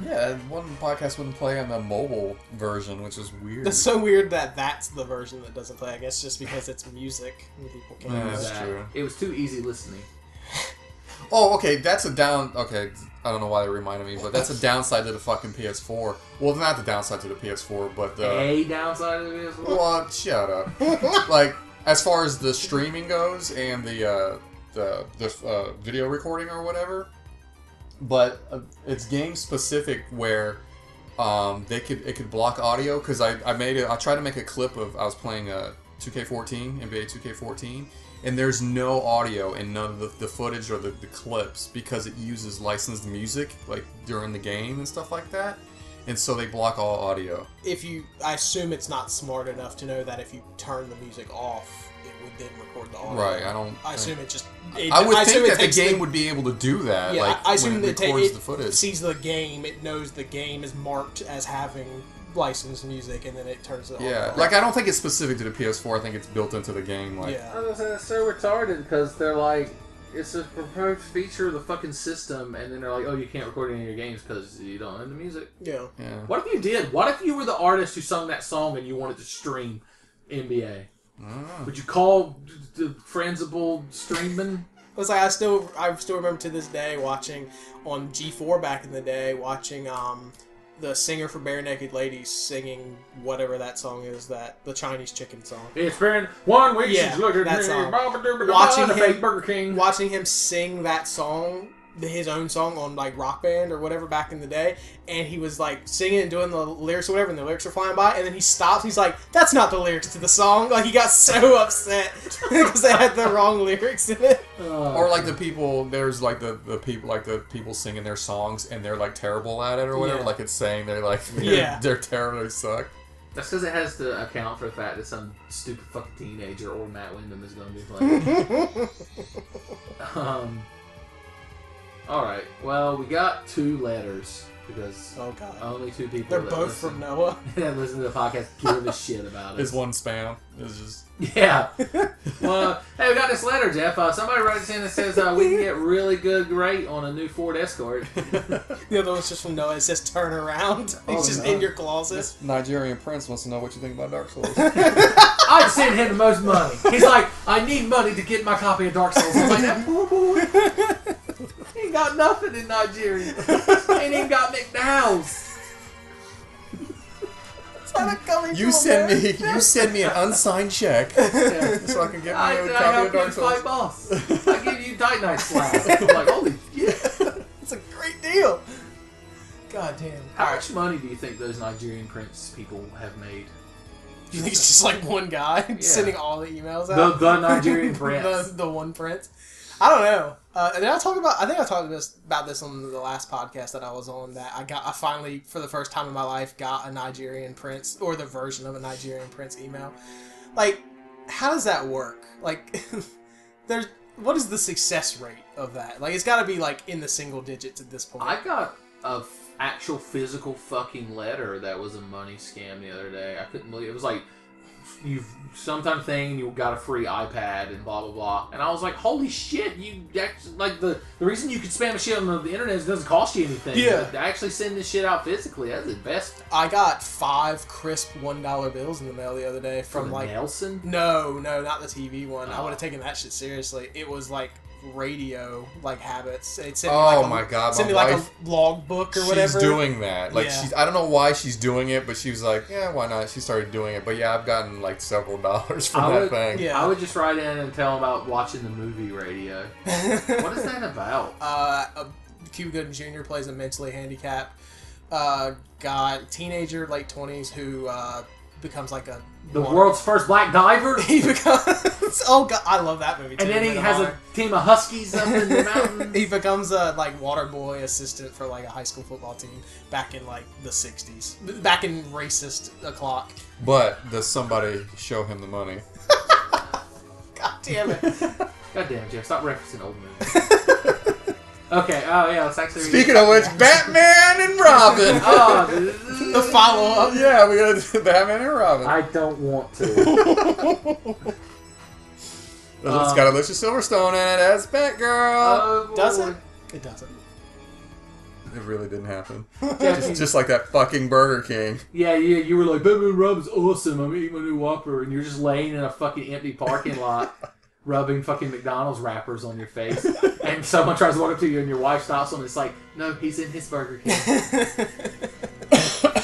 Yeah, one podcast wouldn't play on the mobile version, which is weird. It's so weird that that's the version that doesn't play. I guess just because it's music and people can't Yeah, use that's that. true. it was too easy listening. Oh, okay, that's a down... Okay, I don't know why they reminded me, but that's a downside to the fucking PS4. Well, not the downside to the PS4, but the... A downside of it is What? Shut up. Like, as far as the streaming goes and the video recording or whatever, but it's game specific where it could block audio, because I tried to make a clip of... I was playing 2K14, NBA 2K14, and there's no audio in none of the footage or the clips because it uses licensed music like during the game and stuff like that, and so they block all audio. I assume it's not smart enough to know that if you turn the music off, it would then record the audio. Right. I assume it just. I would think that the game would be able to do that. Yeah, like, I assume when it that records it the footage. sees the game. It knows the game is marked as having licensed music, and then it turns it Yeah, off. like I don't think it's specific to the PS4. I think it's built into the game. Like, Yeah. I was gonna say, it's so retarded because they're like, it's a proposed feature of the fucking system, and then they're like, oh, you can't record any of your games because you don't own the music. Yeah. What if you did? What if you were the artist who sung that song and you wanted to stream NBA? Would you call the Fransible streaming? It's like I still remember to this day watching on G4 back in the day, watching the singer for Bare Naked Ladies singing whatever that song is, the Chinese chicken song. It's been 1 week Yeah, since looking at that me. song. Watching the fake Burger King. Watching him sing that song, his own song on like Rock Band or whatever back in the day, and he was like singing and doing the lyrics or whatever, and the lyrics are flying by, and then he stops. He's like, "That's not the lyrics to the song." Like he got so upset because they had the wrong lyrics in it. or like the people. There's like the people singing their songs and they're like terrible at it or whatever. Yeah. Like it's saying they're like Yeah. they're terrible. They suck. That's because it has to account for the fact that some stupid fucking teenager or Matt Wyndham is going to be playing. Alright, well, we got 2 letters because Oh god, only 2 people they're that both listen, from Noah. that listen to the podcast give a shit about it. It's one spam. It's just Yeah. Well, hey, we got this letter, Jeff. Somebody wrote us in that says we can get really good rate on a new Ford Escort. The other one's just from Noah. It says turn around. Oh, He's just no. in your closet. this Nigerian prince wants to know what you think about Dark Souls. I'd send him the most money. He's like, I need money to get my copy of Dark Souls. I'm like, that poor boy. He ain't got nothing in Nigeria. Ain't even got McDowell's. Santa coming You to send America. me an unsigned check so I can get me I a copy help of you Dark fight Souls. boss. I give you Tight Knight Slash. I'm like, holy shit. It's a great deal. God damn. How much money do you think those Nigerian prince people have made? Do you think it's just like one guy sending all the emails out? The Nigerian prince. the one prince. I don't know. And then I talked about this on the last podcast that I was on. That I finally, for the first time in my life, got a Nigerian prince or the version of a Nigerian prince email. Like, how does that work? Like, what is the success rate of that? Like, it's got to be like in the single digits at this point. I got a actual physical fucking letter that was a money scam the other day. I couldn't believe it. It was like, you've sometime thing, you got a free iPad and blah blah blah, and I was like, holy shit, you actually, like, the reason you could spam shit on the internet is it doesn't cost you anything. Yeah. But to actually send this shit out physically, that's the best. I got 5 crisp $1 bills in the mail the other day from like Nelson. No, not the TV one. I Oh. would have taken that shit seriously. It was like radio like habits. It sent me Oh like my god, sent my me like wife, a log book or whatever. she's doing that. Like, Yeah. I don't know why she's doing it, but she was like, yeah, why not? She started doing it. But yeah, I've gotten like several dollars from that thing. Yeah. I would just write in and tell them about watching the movie radio. What is that about? Cuba Gooding Jr. plays a mentally handicapped guy, teenager, late 20s, who becomes like The world's first black diver? He becomes... Oh, God, I love that movie, too. And then he has a team of huskies up in the mountains. He becomes a, like, water boy assistant for, like, a high school football team back in, like, the 60s. Back in racist o'clock. But does somebody show him the money? God damn it. God damn it, Jeff. Stop referencing old movies. Okay, oh yeah, let's actually... Speaking of which, Batman and Robin! Oh, The follow-up. Yeah, we gotta do Batman and Robin. I don't want to. It's got Alicia Silverstone in it as Batgirl. Does it? It doesn't. It really didn't happen. Yeah, Just like that fucking Burger King. yeah, you were like, Batman and Robin's awesome, I'm eating my new Whopper, and you're just laying in a fucking empty parking lot, rubbing fucking McDonald's wrappers on your face, and someone tries to walk up to you and your wife stops them and it's like, no, he's in his Burger King.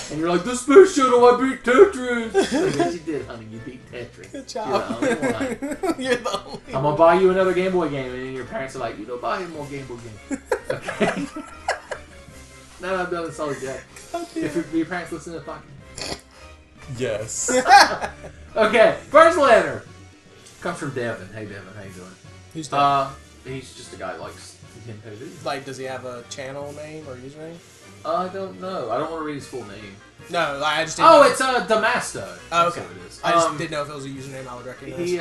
And you're like, the space shuttle, I beat Tetris! Like, yes, you did, honey, you beat Tetris. Good job. You're the only one. You're the only I'm gonna buy you another Game Boy game, and then your parents are like, you don't buy him more Game Boy games. Okay? Now that I've done this all day. If your parents listen to the podcast. Yes. Okay, first letter comes from Devin. Hey Devin, how you doing? Who's that? He's just a guy that likes Nintendo videos. Like, does he have a channel name or username? I don't know. I don't want to read his full name. No, I just didn't Oh, know. it's Damasto. Oh, okay. That's what it is. I just didn't know if it was a username I would recognize. He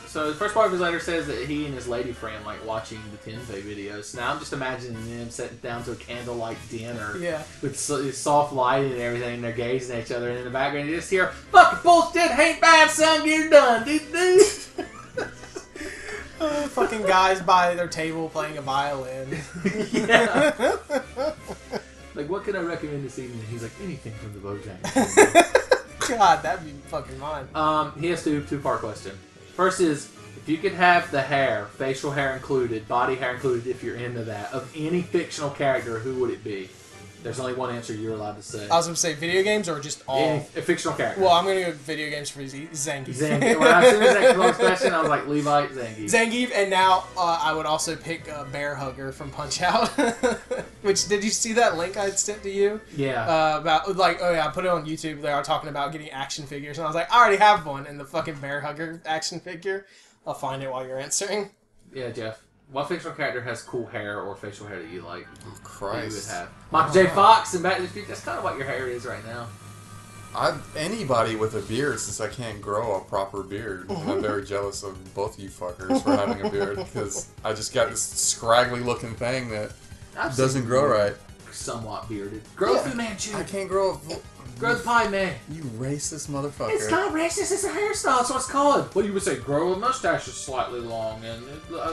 so the first part of his letter says that he and his lady friend like watching the Tenfei videos. Now I'm just imagining them sitting down to a candlelight dinner Yeah. with soft lighting and everything, and they're gazing at each other, and in the background you just hear, "Fucking bullshit, ain't bad, son, you're done, dude." Fucking guys by their table playing a violin. Yeah. Like, what can I recommend this evening? He's like, anything from the Bojangles. God, that'd be fucking mine. He has two-part question. First is, if you could have the hair, facial hair included, body hair included, if you're into that, of any fictional character, who would it be? There's only one answer you're allowed to say. I was going to say video games or just all? A fictional character. Well, I'm going to go video games for Zangief. Zangief. When I was that close question, I was like, Levi, Zangief. Zangief, and now I would also pick Bear Hugger from Punch-Out. Which, did you see that link I sent to you? Yeah. About, like, oh yeah, I put it on YouTube. They are talking about getting action figures, and I was like, I already have one, and the fucking Bear Hugger action figure. I'll find it while you're answering. Yeah, Jeff. What fictional character has cool hair or facial hair that you like? Oh, That Christ. you would have. Michael J. Fox and Back to the Future. That's kind of what your hair is right now. Anybody with a beard, since I can't grow a proper beard. And I'm very jealous of both you fuckers for having a beard, because I just got this scraggly looking thing that doesn't grow right. Somewhat bearded. Grow Yeah. Fu Manchu. I can't grow Grow the pie, man. You racist motherfucker. It's not racist. It's a hairstyle. That's what it's called. What you would say? Grow a mustache is slightly long and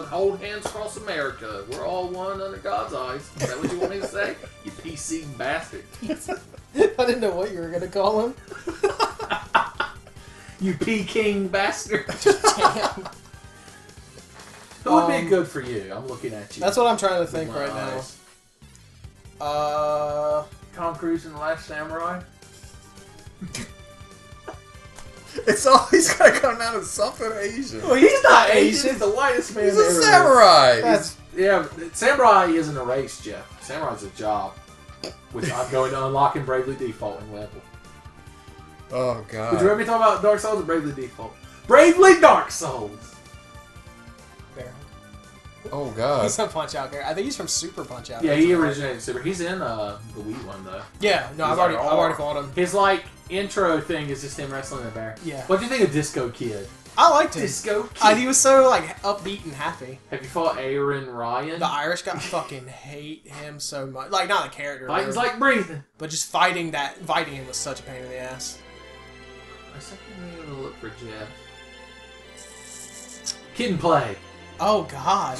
hold hands across America. We're all one under God's eyes. Is that what you want me to say? You PC bastard. I didn't know what you were going to call him. You Peking bastard. Damn. Who would be good for you? I'm looking at you. That's what I'm trying to with think my right eyes. now. Tom Cruise in The Last Samurai? It's always gotta come down to something Asian. Well, he's not Asian. He's the whitest man He's ever a lived. samurai. Yeah, samurai isn't a race, Jeff. Samurai's a job, which I'm going to unlock in Bravely Defaulting level. Oh god. Did you ever talk about Dark Souls or Bravely Default? Bravely Dark Souls! There. Oh god. He's a Punch Out character. I think he's from Super Punch Out. Yeah, he originated Super. He's in the Wii one though. Yeah, no, I've He's like, already fought him. His like intro thing is just him wrestling a bear. Yeah. What do you think of Disco Kid? I liked him. Disco Kid. He was so like upbeat and happy. Have you fought Aaron Ryan? The Irish guy, fucking hate him so much. Like not the character, Fighting's like breathing. but just fighting him was such a pain in the ass. I second I'm gonna look for Jeff. Kid and Play. Oh god.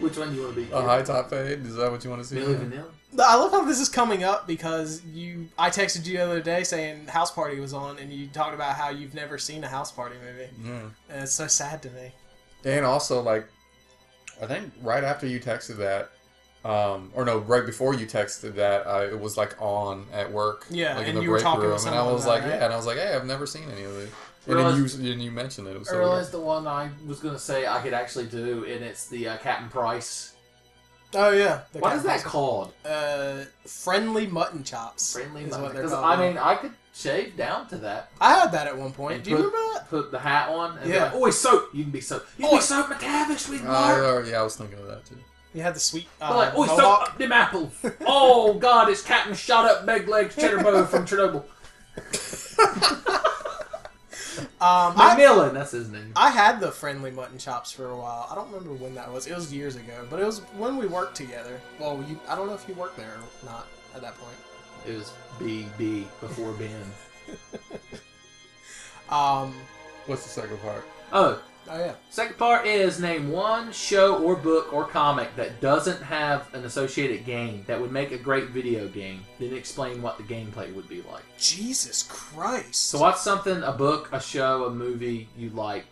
Which one do you want to be? A high top fade? Is that what you want to see? Milli Vanilli. I love how this is coming up because I texted you the other day saying House Party was on, and you talked about how you've never seen a House Party movie, and it's so sad to me. And also, like, I think right after you texted that, or no, right before you texted that, it was like on at work. Yeah, like and in the you were break talking room, with and I someone was about like, it, right? yeah, and I was like, hey, I've never seen any of it. And then you mentioned it. It was I so realized the one I was gonna say I could actually do, and it's the Captain Price. Oh yeah. What is that called? Friendly mutton chops. Friendly is mutton. what they're Because called. I mean, I could shave down to that. I had that at one point. And Do you remember that? Put the hat on. And Yeah. be like, oh, he's soaked. You can be soaked. You can be soaked McTavish with Mark. yeah, I was thinking of that too. You had the sweet. Like, oh, he's mohawk. soaked up them apples. Oh God, it's Captain Shot Up Big Legs Cheddar Bow from Chernobyl. Macmillan, that's his name. I had the friendly mutton chops for a while. I don't remember when that was. It was years ago, but it was when we worked together. Well, I don't know if you worked there or not at that point. It was BB before Ben. What's the second part? Oh yeah. Second part is name one show or book or comic that doesn't have an associated game that would make a great video game. Then explain what the gameplay would be like. Jesus Christ. So what's something, a book, a show, a movie you like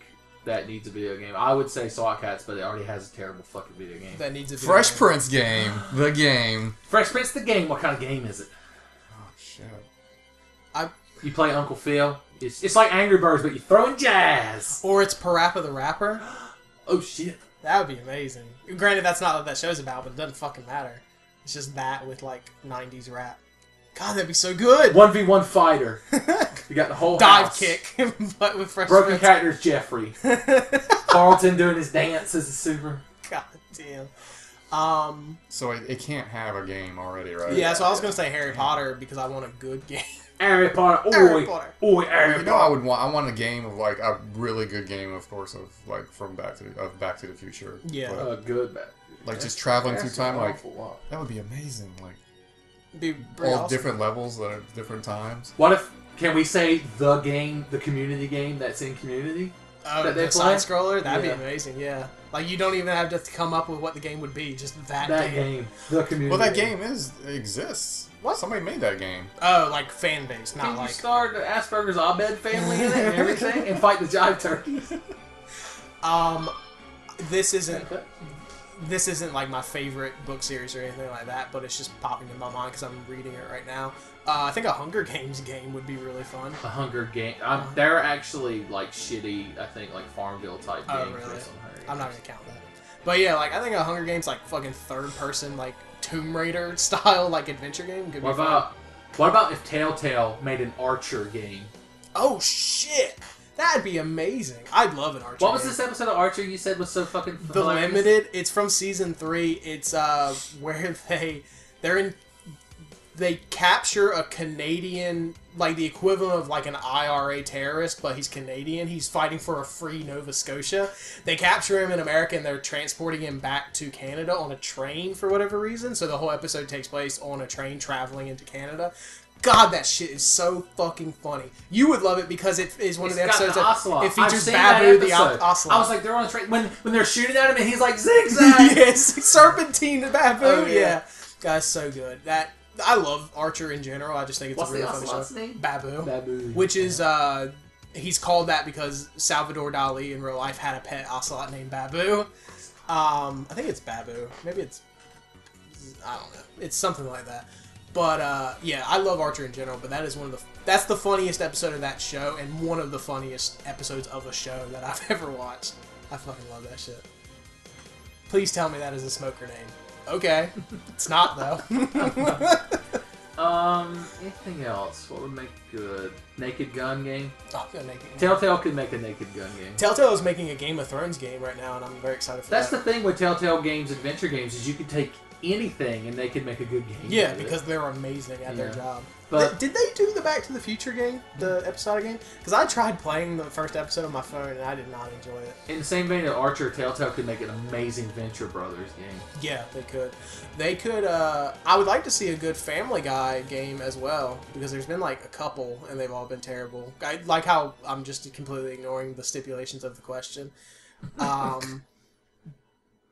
that needs a video game? I would say SWAT Cats, but it already has a terrible fucking video game. That needs a video Fresh game. Prince game. The game. Fresh Prince the game. What kind of game is it? Oh shit. You play Uncle Phil. It's like Angry Birds, but you're throwing jazz. Or it's Parappa the Rapper. Oh shit. That would be amazing. Granted, that's not what that show's about, but it doesn't fucking matter. It's just that with like 90s rap. God, that'd be so good. 1v1 fighter. You got the whole Dive house. kick, but with Fresh Broken Prince. Characters Jeffrey. Carlton doing his dance as a super. God damn. So it can't have a game already, right? Yeah, so I was gonna say Harry Potter because I want a good game. Harry Potter. Harry Potter. Harry You know, I want a game of like a really good game, of course, of like from Back to the Future. Yeah. But, Good back. like just traveling through time, like awful lot. that would be amazing. Like Be pretty all awesome. different levels at different times. What if, can we say the game, the community game that's in Community? Oh, that they the play? side scroller? That'd Yeah. be amazing, yeah. Like, you don't even have to come up with what the game would be, just that That game. game. The Community. Well, that game exists. What? Somebody made that game. Oh, like fan base, not Can you like... start the Asperger's Abed family in it and everything and fight the Jive Turkeys? This isn't like my favorite book series or anything like that, but it's just popping in my mind because I'm reading it right now. I think a Hunger Games game would be really fun. A Hunger Game. They're actually like shitty, I think, like Farmville type Oh, games. really? Or something. I'm not gonna count that. But yeah, like I think a Hunger Games like fucking third person like Tomb Raider style like adventure game could be fun. What about if Telltale made an Archer game? Oh shit! That'd be amazing. I'd love an Archer. What was game. this episode of Archer you said was so fucking The hilarious? Limited. It's from season 3. It's where they capture a Canadian, like the equivalent of like an IRA terrorist, but he's Canadian. He's fighting for a free Nova Scotia. They capture him in America and they're transporting him back to Canada on a train for whatever reason. So the whole episode takes place on a train traveling into Canada. God, that shit is so fucking funny. You would love it because it is one of the episodes that it features Babu the Ocelot. I was like, they're on a train when they're shooting at him and he's like zigzag. Yes, Serpentine Babu. Oh, yeah. yeah. God, it's so good. I love Archer in general. I just think it's What's a really the funny Ocelot's show. name? Babu. Babu. Which is he's called that because Salvador Dali in real life had a pet ocelot named Babu. I think it's Babu. Maybe it's I don't know. It's something like that. But yeah, I love Archer in general, but that is one of the That's the funniest episode of that show, and one of the funniest episodes of a show that I've ever watched. I fucking love that shit. Please tell me that is a smoke grenade. Okay. It's not, though. Anything else? What would make good? Naked Gun game? Oh, good Naked Gun. Telltale could make a Naked Gun game. Telltale is making a Game of Thrones game right now, and I'm very excited for That's that. the thing with Telltale games, adventure games, is you could take anything and they could make a good game. Yeah, out of it. because they're amazing at their job. But Did they do the Back to the Future game, the episodic game? Because I tried playing the first episode on my phone, and I did not enjoy it. in the same vein of Archer, Telltale could make an amazing Venture Brothers game. Yeah, they could. They could, I would like to see a good Family Guy game as well, because there's been like a couple, and they've all been terrible. I like how I'm just completely ignoring the stipulations of the question. But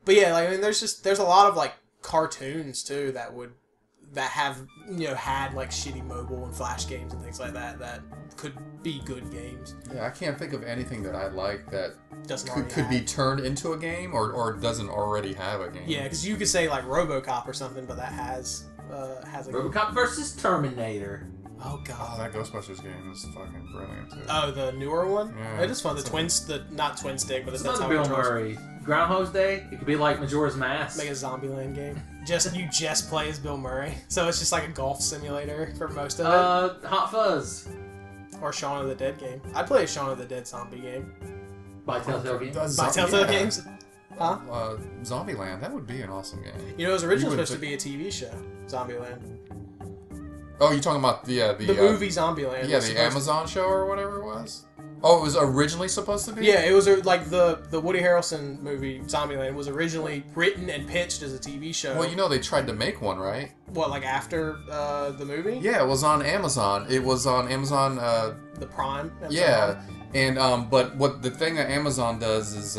yeah, like, I mean, there's a lot of like cartoons too that have, you know, had like shitty mobile and flash games and things like that that could be good games. Yeah, I can't think of anything that I like that Doesn't could be turned into a game or doesn't already have a game. Yeah, because you could say like RoboCop or something, but that has a RoboCop versus Terminator. Oh Oh, god. that Ghostbusters game is fucking brilliant too. Oh, the newer one? Yeah, It is fun. Not twin stick, but It's that's another how Bill it controls. Murray. Groundhog's Day. It could be like Majora's Mask. Make a Zombieland game. You just play as Bill Murray, so it's just like a golf simulator for most of it. Hot Fuzz Or Shaun of the Dead game. I'd play a Shaun of the Dead zombie game. by Telltale Games. By Telltale Games. Huh? Zombieland, that would be an awesome game. You know, it was originally You would supposed to be a TV show, Zombieland. Oh, you're talking about the movie Zombieland. Yeah, was the supposed Amazon show or whatever it was. Oh, it was originally supposed to be. Yeah, it was like the Woody Harrelson movie Zombieland was originally written and pitched as a TV show. Well, you know they tried to make one, right? What, like after the movie? Yeah, it was on Amazon. It was on Amazon. The Prime. Yeah, and but what the thing that Amazon does is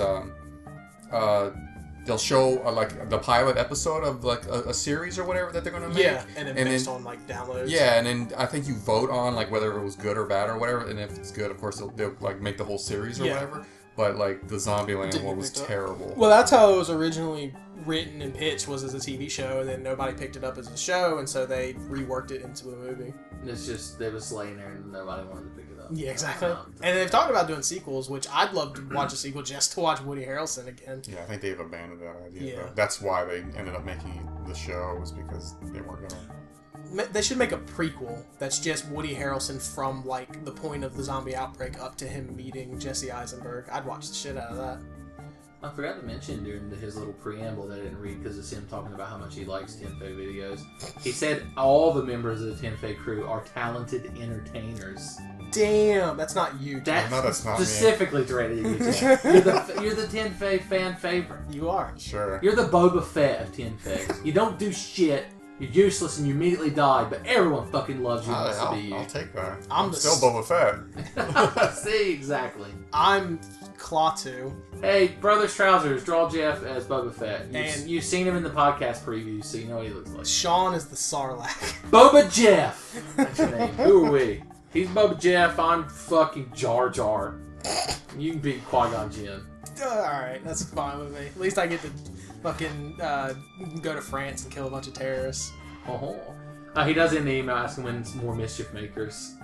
they'll show like the pilot episode of like a series or whatever that they're gonna make. Yeah, and then based on like downloads. Yeah, and then I think you vote on like whether it was good or bad or whatever, and if it's good, of course they'll like make the whole series or whatever. But like the Zombieland one was terrible. Well, that's how it was originally written and pitched, was as a TV show, and then nobody picked it up as a show, and so they reworked it into a movie. It's just they was laying there and nobody wanted to pick it up. Yeah, exactly. And they've talked about doing sequels, which I'd love to watch a sequel just to watch Woody Harrelson again. Yeah, I think they've abandoned that idea. Yeah. But that's why they ended up making the show, was because they weren't gonna. They should make a prequel that's just Woody Harrelson from like the point of the zombie outbreak up to him meeting Jesse Eisenberg. I'd watch the shit out of that. I forgot to mention during his little preamble that I didn't read because it's him talking about how much he likes Tenfei videos. He said all the members of the Tenfei crew are talented entertainers. Damn, that's not you. That's No, that's not me. specifically directed at you. Jeff. You're the Tenfei fan favorite. You are. Sure. You're the Boba Fett of Tenfei. You don't do shit. You're useless and you immediately die, but everyone fucking loves you and wants to be you. I'll take that. I'm still Boba Fett. See, exactly. I'm Klaatu. Hey, Brothers Trousers, draw Jeff as Boba Fett. And- You've seen him in the podcast preview, so you know what he looks like. Sean is the Sarlacc. Boba Jeff! That's your name. Who are we? He's Boba Jeff, I'm fucking Jar Jar. You can be Qui-Gon Jinn. Alright, that's fine with me. At least I get to fucking go to France and kill a bunch of terrorists. Oh. He does in the email asking when it's more Mischief Makers.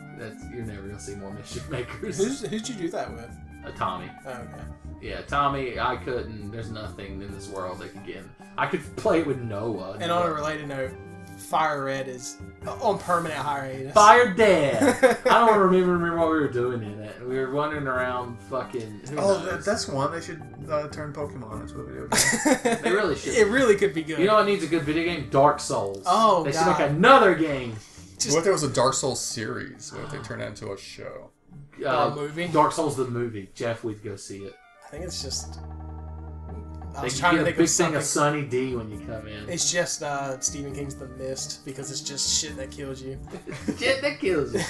You're never going to see more Mischief Makers. Who'd you do that with? Tommy. Oh, okay. Yeah, Tommy, I couldn't. There's nothing in this world that could get him. I could play it with Noah. And on a related note, Fire Red is on permanent hiatus. Fire Dead! I don't remember what we were doing in it. We were wandering around fucking... Who knows? That's one. They should turn Pokemon into a video game. They really should. It really could be good. You know what needs a good video game? Dark Souls. Oh, They God. should make another game. What if there was a Dark Souls series? What if they turned that into a show? A movie? Dark Souls the movie. Jeff, we'd go see it. I think it's just... I They was can trying get to a think big of thing something. of Sunny D when you come in. It's just Stephen King's The Mist, because it's just shit that kills you. Shit that kills you.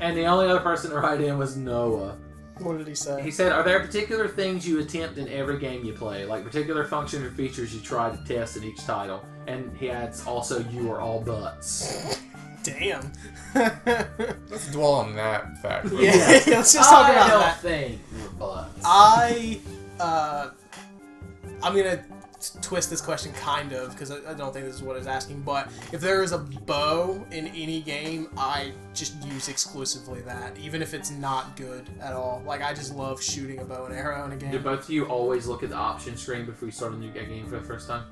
And the only other person to write in was Noah. What did he say? He said, are there particular things you attempt in every game you play? Like particular functions or features you try to test in each title? And he adds, also, you are all butts. Damn. Let's dwell on that fact. Yeah, let's just talk about I don't that. think you're butts. I'm gonna twist this question kind of, because I don't think this is what it's asking, but if there is a bow in any game, I just use exclusively that, even if it's not good at all. Like, I just love shooting a bow and arrow in a game. Do both of you always look at the option screen before you start a new game for the first time?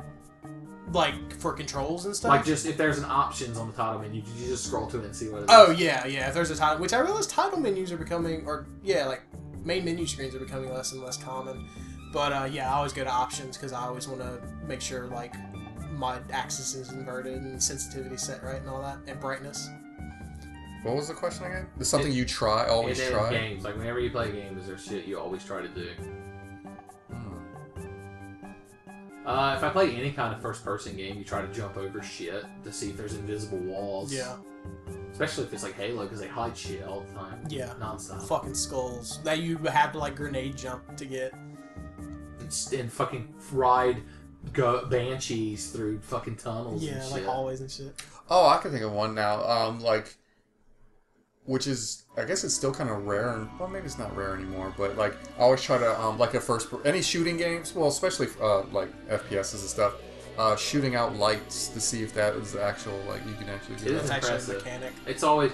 Like, for controls and stuff? Like, just if there's an options on the title menu, you just scroll to it and see what it is? Oh, yeah. If there's a title, which I realize title menus are becoming, like, main menu screens are becoming less and less common. But, I always go to options because I always want to make sure, like, my axis is inverted and sensitivity set right and all that, and brightness. What was the question again? Is something you always try? Games, like, whenever you play games, is there shit you always try to do? If I play any kind of first-person game, you try to jump over shit to see if there's invisible walls. Yeah. Especially if it's like Halo, because they hide shit all the time. Yeah. Non-stop. Fucking skulls that you have to, like, grenade jump to get. And fucking ride banshees through fucking tunnels and shit. Like hallways and shit. Oh, I can think of one now. Which is, I guess it's still kind of rare, and well, maybe it's not rare anymore. But like, I always try to like any shooting games, well, especially like FPSs and stuff, shooting out lights to see if that is the actual you can actually do. It is actually impressive. a mechanic. It's always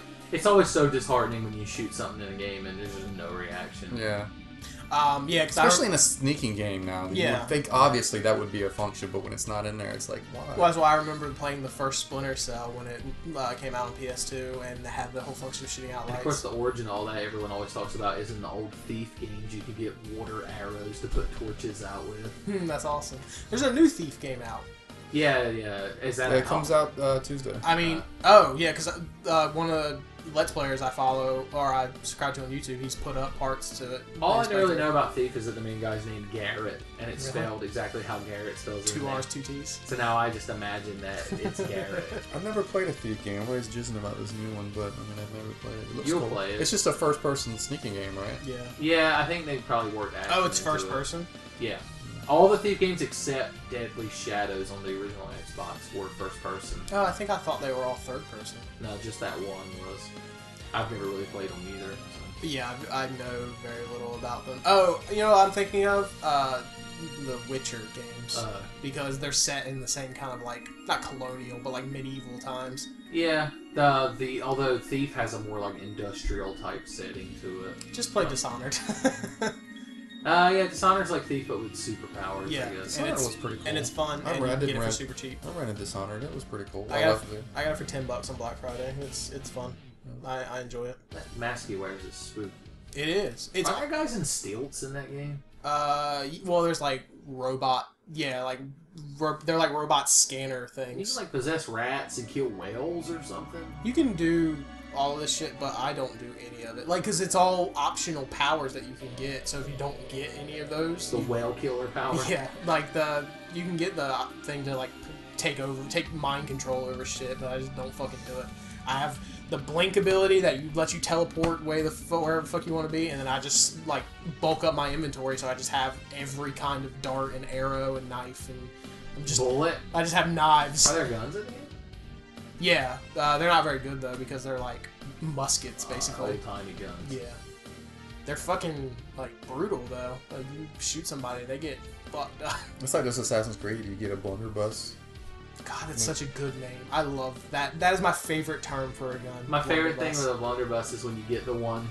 so disheartening when you shoot something in a game and there's just no reaction. Yeah. Especially in a sneaking game now. Yeah. You would think obviously that would be a function, but when it's not in there, it's like, why? Well, that's why I remember playing the first Splinter Cell when it came out on PS2 and they had the whole function of shooting out lights. And of course, the origin of all that everyone always talks about is in the old Thief games. You could get water arrows to put torches out with. That's awesome. There's a new Thief game out. Yeah. Is that? It comes out Tuesday. I mean, because one of the Let's Players I follow or I subscribe to on YouTube, he's put up parts to it. All I really know about Thief is that the main guy's named Garrett, and it's spelled exactly how Garrett spells it. 2 R's, 2 T's. So now I just imagine that it's Garrett. I've never played a Thief game. I'm always jizzing about this new one, but I've never played it. It looks You'll cool. play it. It's just a first-person sneaking game, right? Yeah. Yeah, I think they probably worked action. Oh, it's first person? Yeah. All the Thief games except Deadly Shadows on the original Xbox were first person. Oh, I think I thought they were all third person. No, just that one was. I've never really played them either. So. Yeah, I know very little about them. Oh, you know what I'm thinking of? The Witcher games. Because they're set in the same kind of not colonial, but medieval times. Yeah, although Thief has a more industrial type setting to it. Just play Dishonored. Yeah, Dishonored's like Thief, but with superpowers. Yeah, I guess. and Dishonored was pretty cool. And it's fun, and you can get it for super cheap. I rented Dishonored. It was pretty cool. I got it for $10 on Black Friday. It's fun. I enjoy it. That mask he wears is swoop. It is. It's Are there guys in stilts in that game? Well, there's robot. Yeah, they're like robot scanner things. You can possess rats and kill whales or something. You can do all of this shit, but I don't do any of it. Because it's all optional powers that you can get. So if you don't get any of those, The whale killer power. Yeah, you can get the thing to take mind control over shit, but I just don't fucking do it. I have the blink ability that lets you teleport wherever the fuck you want to be, and then I just bulk up my inventory, so I just have every kind of dart and arrow and knife and bullet. I just have knives. Are there guns in the game? Yeah, they're not very good though because they're muskets basically. Old-timey guns. Yeah, they're fucking brutal though. You shoot somebody, they get fucked up. It's like this Assassin's Creed. You get a blunderbuss. God, that's such a good name. I love that. That is my favorite term for a gun. My favorite thing with a blunderbuss is when you get the one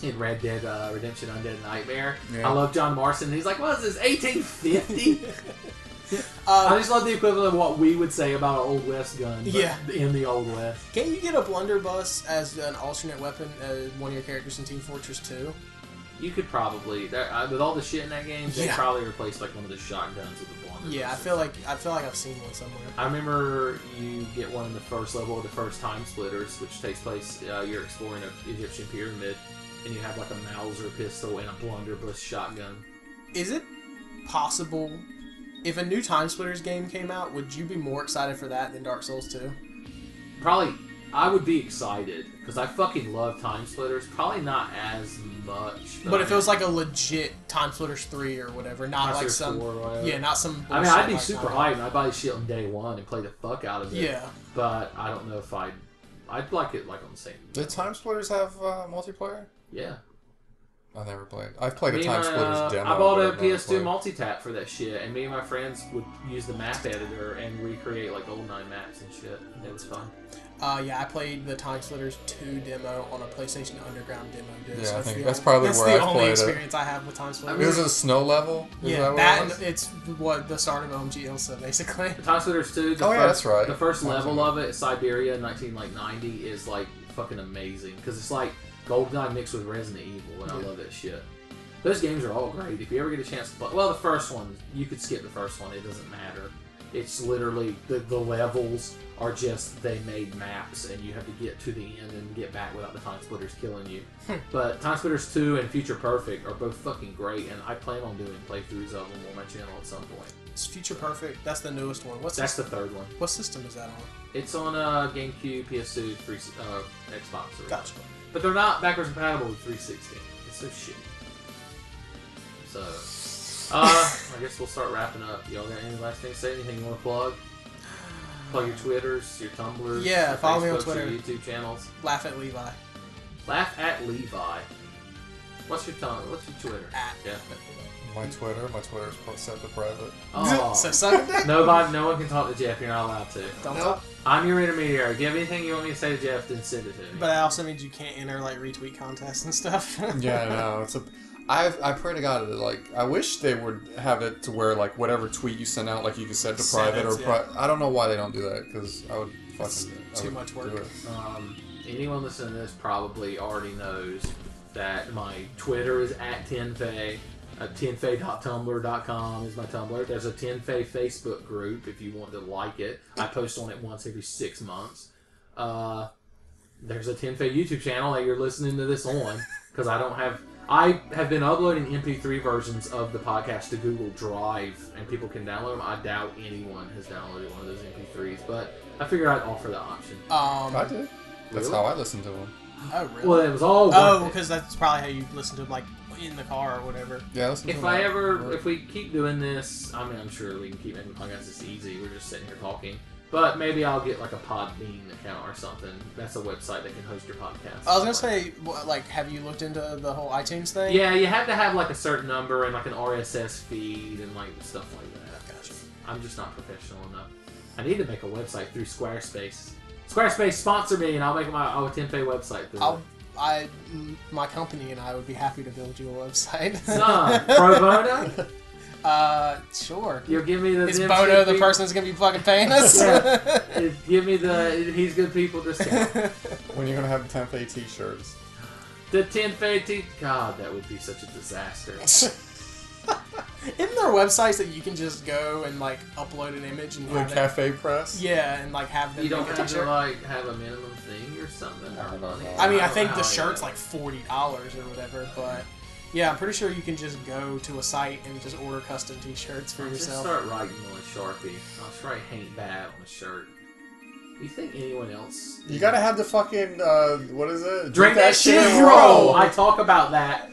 in Red Dead Redemption Undead Nightmare. Yeah. I love John Marston. He's like, what is this, 1850? I just love the equivalent of what we would say about an Old West gun, but in the Old West. Can't you get a blunderbuss as an alternate weapon as one of your characters in Team Fortress 2? You could probably, with all the shit in that game, they probably replaced one of the shotguns with a blunderbuss. Yeah, I feel like I've seen one somewhere. I remember you get one in the first level of the first Time Splitters, which takes place, you're exploring an Egyptian pyramid, and you have a Mauser pistol and a blunderbuss shotgun. Is it possible, if a new Time Splitters game came out, would you be more excited for that than Dark Souls 2? Probably. I would be excited, because I fucking love Time Splitters. Probably not as much. But if it was a legit Time Splitters 3 or whatever, not some... not some bullshit. I mean, I'd be super hyped, and I'd buy the shit on day one and play the fuck out of it. Yeah. But I don't know if I'd like it on the same... Did Time Splitters have multiplayer? Yeah. I never played. I've played a Me Time and Splitters my, demo. I bought a but I've never PS2 played. multi-tap for that shit, and me and my friends would use the map editor and recreate like old 9 maps and shit. It was fun. Yeah, I played the Time Splitters 2 demo on a PlayStation Underground demo disc. Yeah, I think that's probably where I That's the only played experience I have with Time Splitters. It was a snow level? Is Yeah, that what it was? and it's what the start of OMG Ilsa, basically. The Time Splitters 2. That's right. The first That's level right. of it, Siberia, 1990, is like fucking amazing because it's like GoldenEye mixed with Resident Evil, and I love that shit. Those games are all great. If you ever get a chance to play, well, the first one you could skip the first one; it doesn't matter. It's literally the levels are just they made maps, and you have to get to the end and get back without the Time Splitters killing you. But Time Splitters 2 and Future Perfect are both fucking great, and I plan on doing playthroughs of them on my channel at some point. It's Future Perfect. That's the newest one. That's the third one. What system is that on? It's on GameCube, PS2, Xbox. Or Gotcha. But they're not backwards compatible with 360. It's so shitty. So, I guess we'll start wrapping up. Y'all got any last thing to say? Anything you want to plug? Plug your Twitters, your Tumblrs, Yeah, your follow me on Facebooks, Twitter. your YouTube channels. Laugh at Levi. Laugh at Levi. What's your Twitter? At. Yeah. My Twitter is set to private. Oh. So suck a dick. No one can talk to Jeff. You're not allowed to. Don't Nope. talk. I'm your intermediary. Do you have anything you want me to say to Jeff? Then send it to me. But that also means you can't enter like retweet contests and stuff. Yeah, I know. I pray to God that like I wish they would have it to where like whatever tweet you send out like you can set to private or I don't know why they don't do that because I would fucking too much work. do it. Anyone listening to this probably already knows that my Twitter is at tenfey. Tenfey.tumblr.com is my Tumblr. There's a Tenfey Facebook group if you want to like it. I post on it once every 6 months. There's a Tenfey YouTube channel that you're listening to this on because I have been uploading MP3 versions of the podcast to Google Drive and people can download them. I doubt anyone has downloaded one of those MP3s, but I figured I'd offer the option. I did. That's Really? how I listen to them. Oh really? Well, it was all Oh, worth it. because that's probably how you listen to them, like in the car or whatever. Yeah, listen to If them. if we keep doing this, I mean, I'm sure we can keep making podcasts. It's easy. We're just sitting here talking. But maybe I'll get like a Podbean account or something. That's a website that can host your podcast. I was gonna say, like, have you looked into the whole iTunes thing? Yeah, you have to have like a certain number and like an RSS feed and like stuff like that. Gotcha. I'm just not professional enough. I need to make a website through Squarespace. Squarespace, sponsor me, and I'll make my Tenfey website through it. My company and I would be happy to build you a website. Son, pro bono? Sure. You'll give me the... Is Bono the person that's gonna be fucking paying us? Yeah. Give me the He's Good People discount. When you're gonna have the Tenfey t-shirts. The Tenfey God, that would be such a disaster. Isn't there websites that you can just go and like upload an image and The have Cafe Press. Yeah, and like have them You don't make a have to t-shirt? like have a minimum thing or something or money. I mean, I don't think know the how shirt's you- like $40 or whatever, but yeah, I'm pretty sure you can just go to a site and just order custom t-shirts for Just yourself. start writing on a Sharpie. I'll just write "Ain't Bad" on a shirt. You think anyone else? You gotta have the fucking what is it? Drink that shit and roll. I talk about that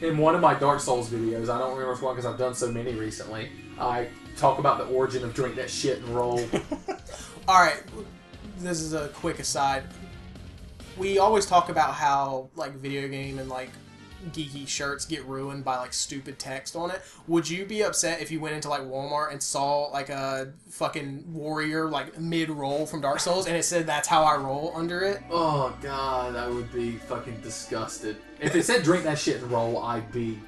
in one of my Dark Souls videos. I don't remember which one because I've done so many recently. I talk about the origin of drink that shit and roll. Alright, this is a quick aside. We always talk about how like video game and like geeky shirts get ruined by like stupid text on it. Would you be upset if you went into like Walmart and saw like a fucking warrior like mid-roll from Dark Souls and it said "That's how I roll" under it? Oh god, I would be fucking disgusted. If it said "drink that shit and roll," I'd be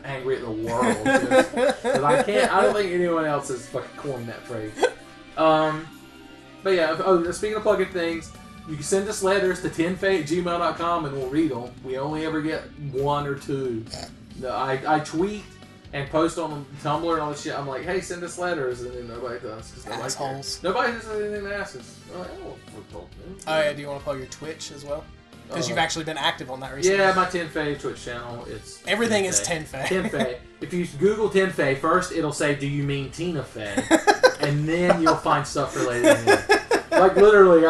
angry at the world. Because I don't think anyone else has fucking coined that phrase. But yeah, speaking of plugging things, you can send us letters to tenfey@gmail.com and we'll read them. We only ever get 1 or 2. No, I tweet and post on Tumblr and all this shit. I'm like, hey, send us letters, and then nobody does. 'Cause nobody Assholes. cares. Nobody has anything to ask us. We're like, oh, Oh yeah, do you want to plug your Twitch as well? Because you've actually been active on that recently. Yeah, my Tenfey Twitch channel. It's Everything Tenfey. is Tenfey. Tenfey. If you Google Tenfey, first it'll say, "Do you mean Tina Fey?" and then you'll find stuff related to me. Like literally,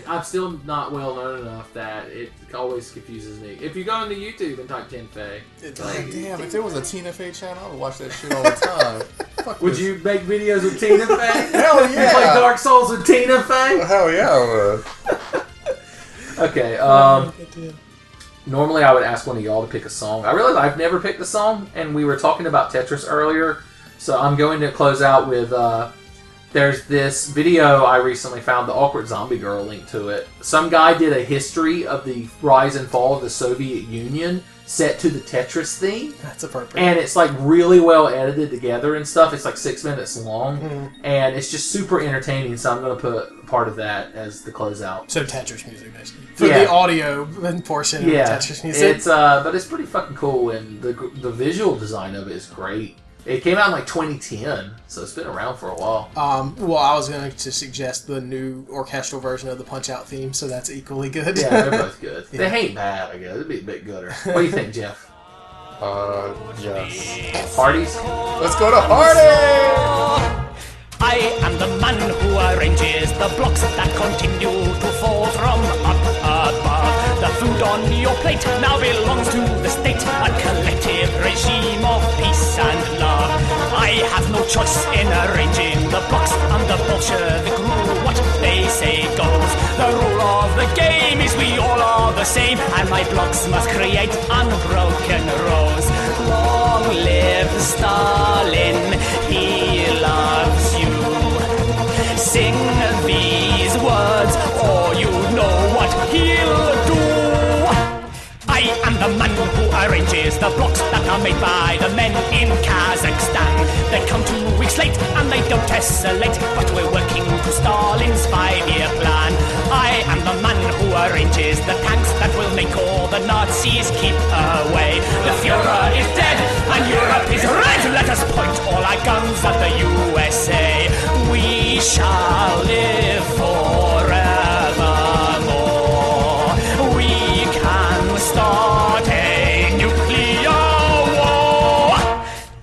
I'm still not well known enough that it always confuses me. If you go into YouTube and type Tenfey, God damn, if there was a Tina Fey channel, I would watch that shit all the time. Fuck would this. you make videos with Tina Fey? Hell You play yeah! Dark Souls with Tina Fey? Hell yeah, I would. Okay. normally I would ask one of y'all to pick a song. I realize I've never picked a song, and we were talking about Tetris earlier, so I'm going to close out with, there's this video I recently found, the Awkward Zombie Girl link to it. Some guy did a history of the rise and fall of the Soviet Union set to the Tetris theme. That's appropriate. And it's like really well edited together and stuff. It's like 6 minutes long, and it's just super entertaining. So I'm going to put part of that as the closeout. So Tetris music, basically, for the audio portion of Tetris music. It's but it's pretty fucking cool, and the visual design of it is great. It came out in like 2010, so it's been around for a while. Well, I was going to suggest the new orchestral version of the Punch-Out theme, so that's equally good. Yeah, they're both good. They ain't bad, I guess. It'd be a bit gooder. What do you think, Jeff? Yes. Parties? Let's go to party! I am the man who arranges the blocks that continue to fall from up above. The food on your plate now belongs to the state, a collective regime of peace and love. I have no choice in arranging the blocks, and the Bolshevik rule, what they say goes. The rule of the game is we all are the same, and my blocks must create unbroken rows. Long live Stalin, he loves you. Sing these words, or you know what he'll do. I am the man who arranges the blocks that are made by the men in Kazakhstan. They come 2 weeks late and they don't tessellate, but we're working to Stalin's 5-year plan. I am the man who arranges the tanks that will make all the Nazis keep away. The Fuhrer is dead and Europe is red. Let us point all our guns at the USA. We shall live forevermore. We can start a nuclear war.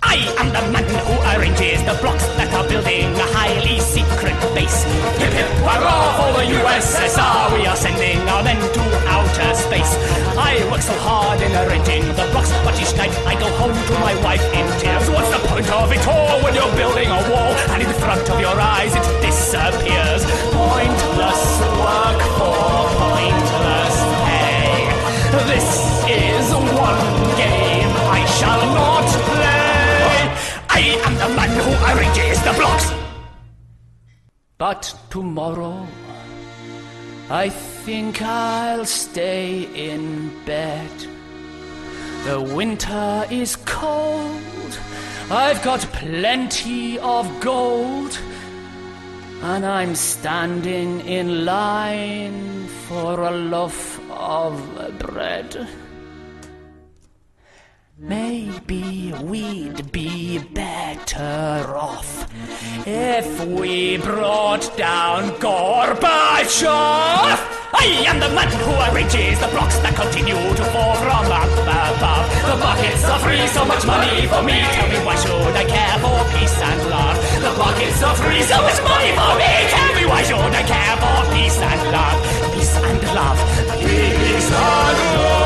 I am the man who arranges the blocks that are building a highly secret base. Hip hip hurrah for the USSR. We are sending our men to outer space. I work so hard in arranging the blocks, but each night I go home to my wife in tears. What's the point of it all when you're building a wall and in front of your eyes it disappears? Pointless work for pointless pay. This is one game I shall not play. I am the man who arranges the blocks. But tomorrow I think I'll stay in bed. The winter is cold, I've got plenty of gold, and I'm standing in line for a loaf of bread. Maybe we'd be better off if we brought down Gorbachev. I am the man who arranges the blocks that continue to fall from up above. The buckets are free, so much money for me. Tell me, why should I care for peace and love? The buckets are free, so much money for me. Tell me, why should I care for peace and love? Peace and love. Peace and love.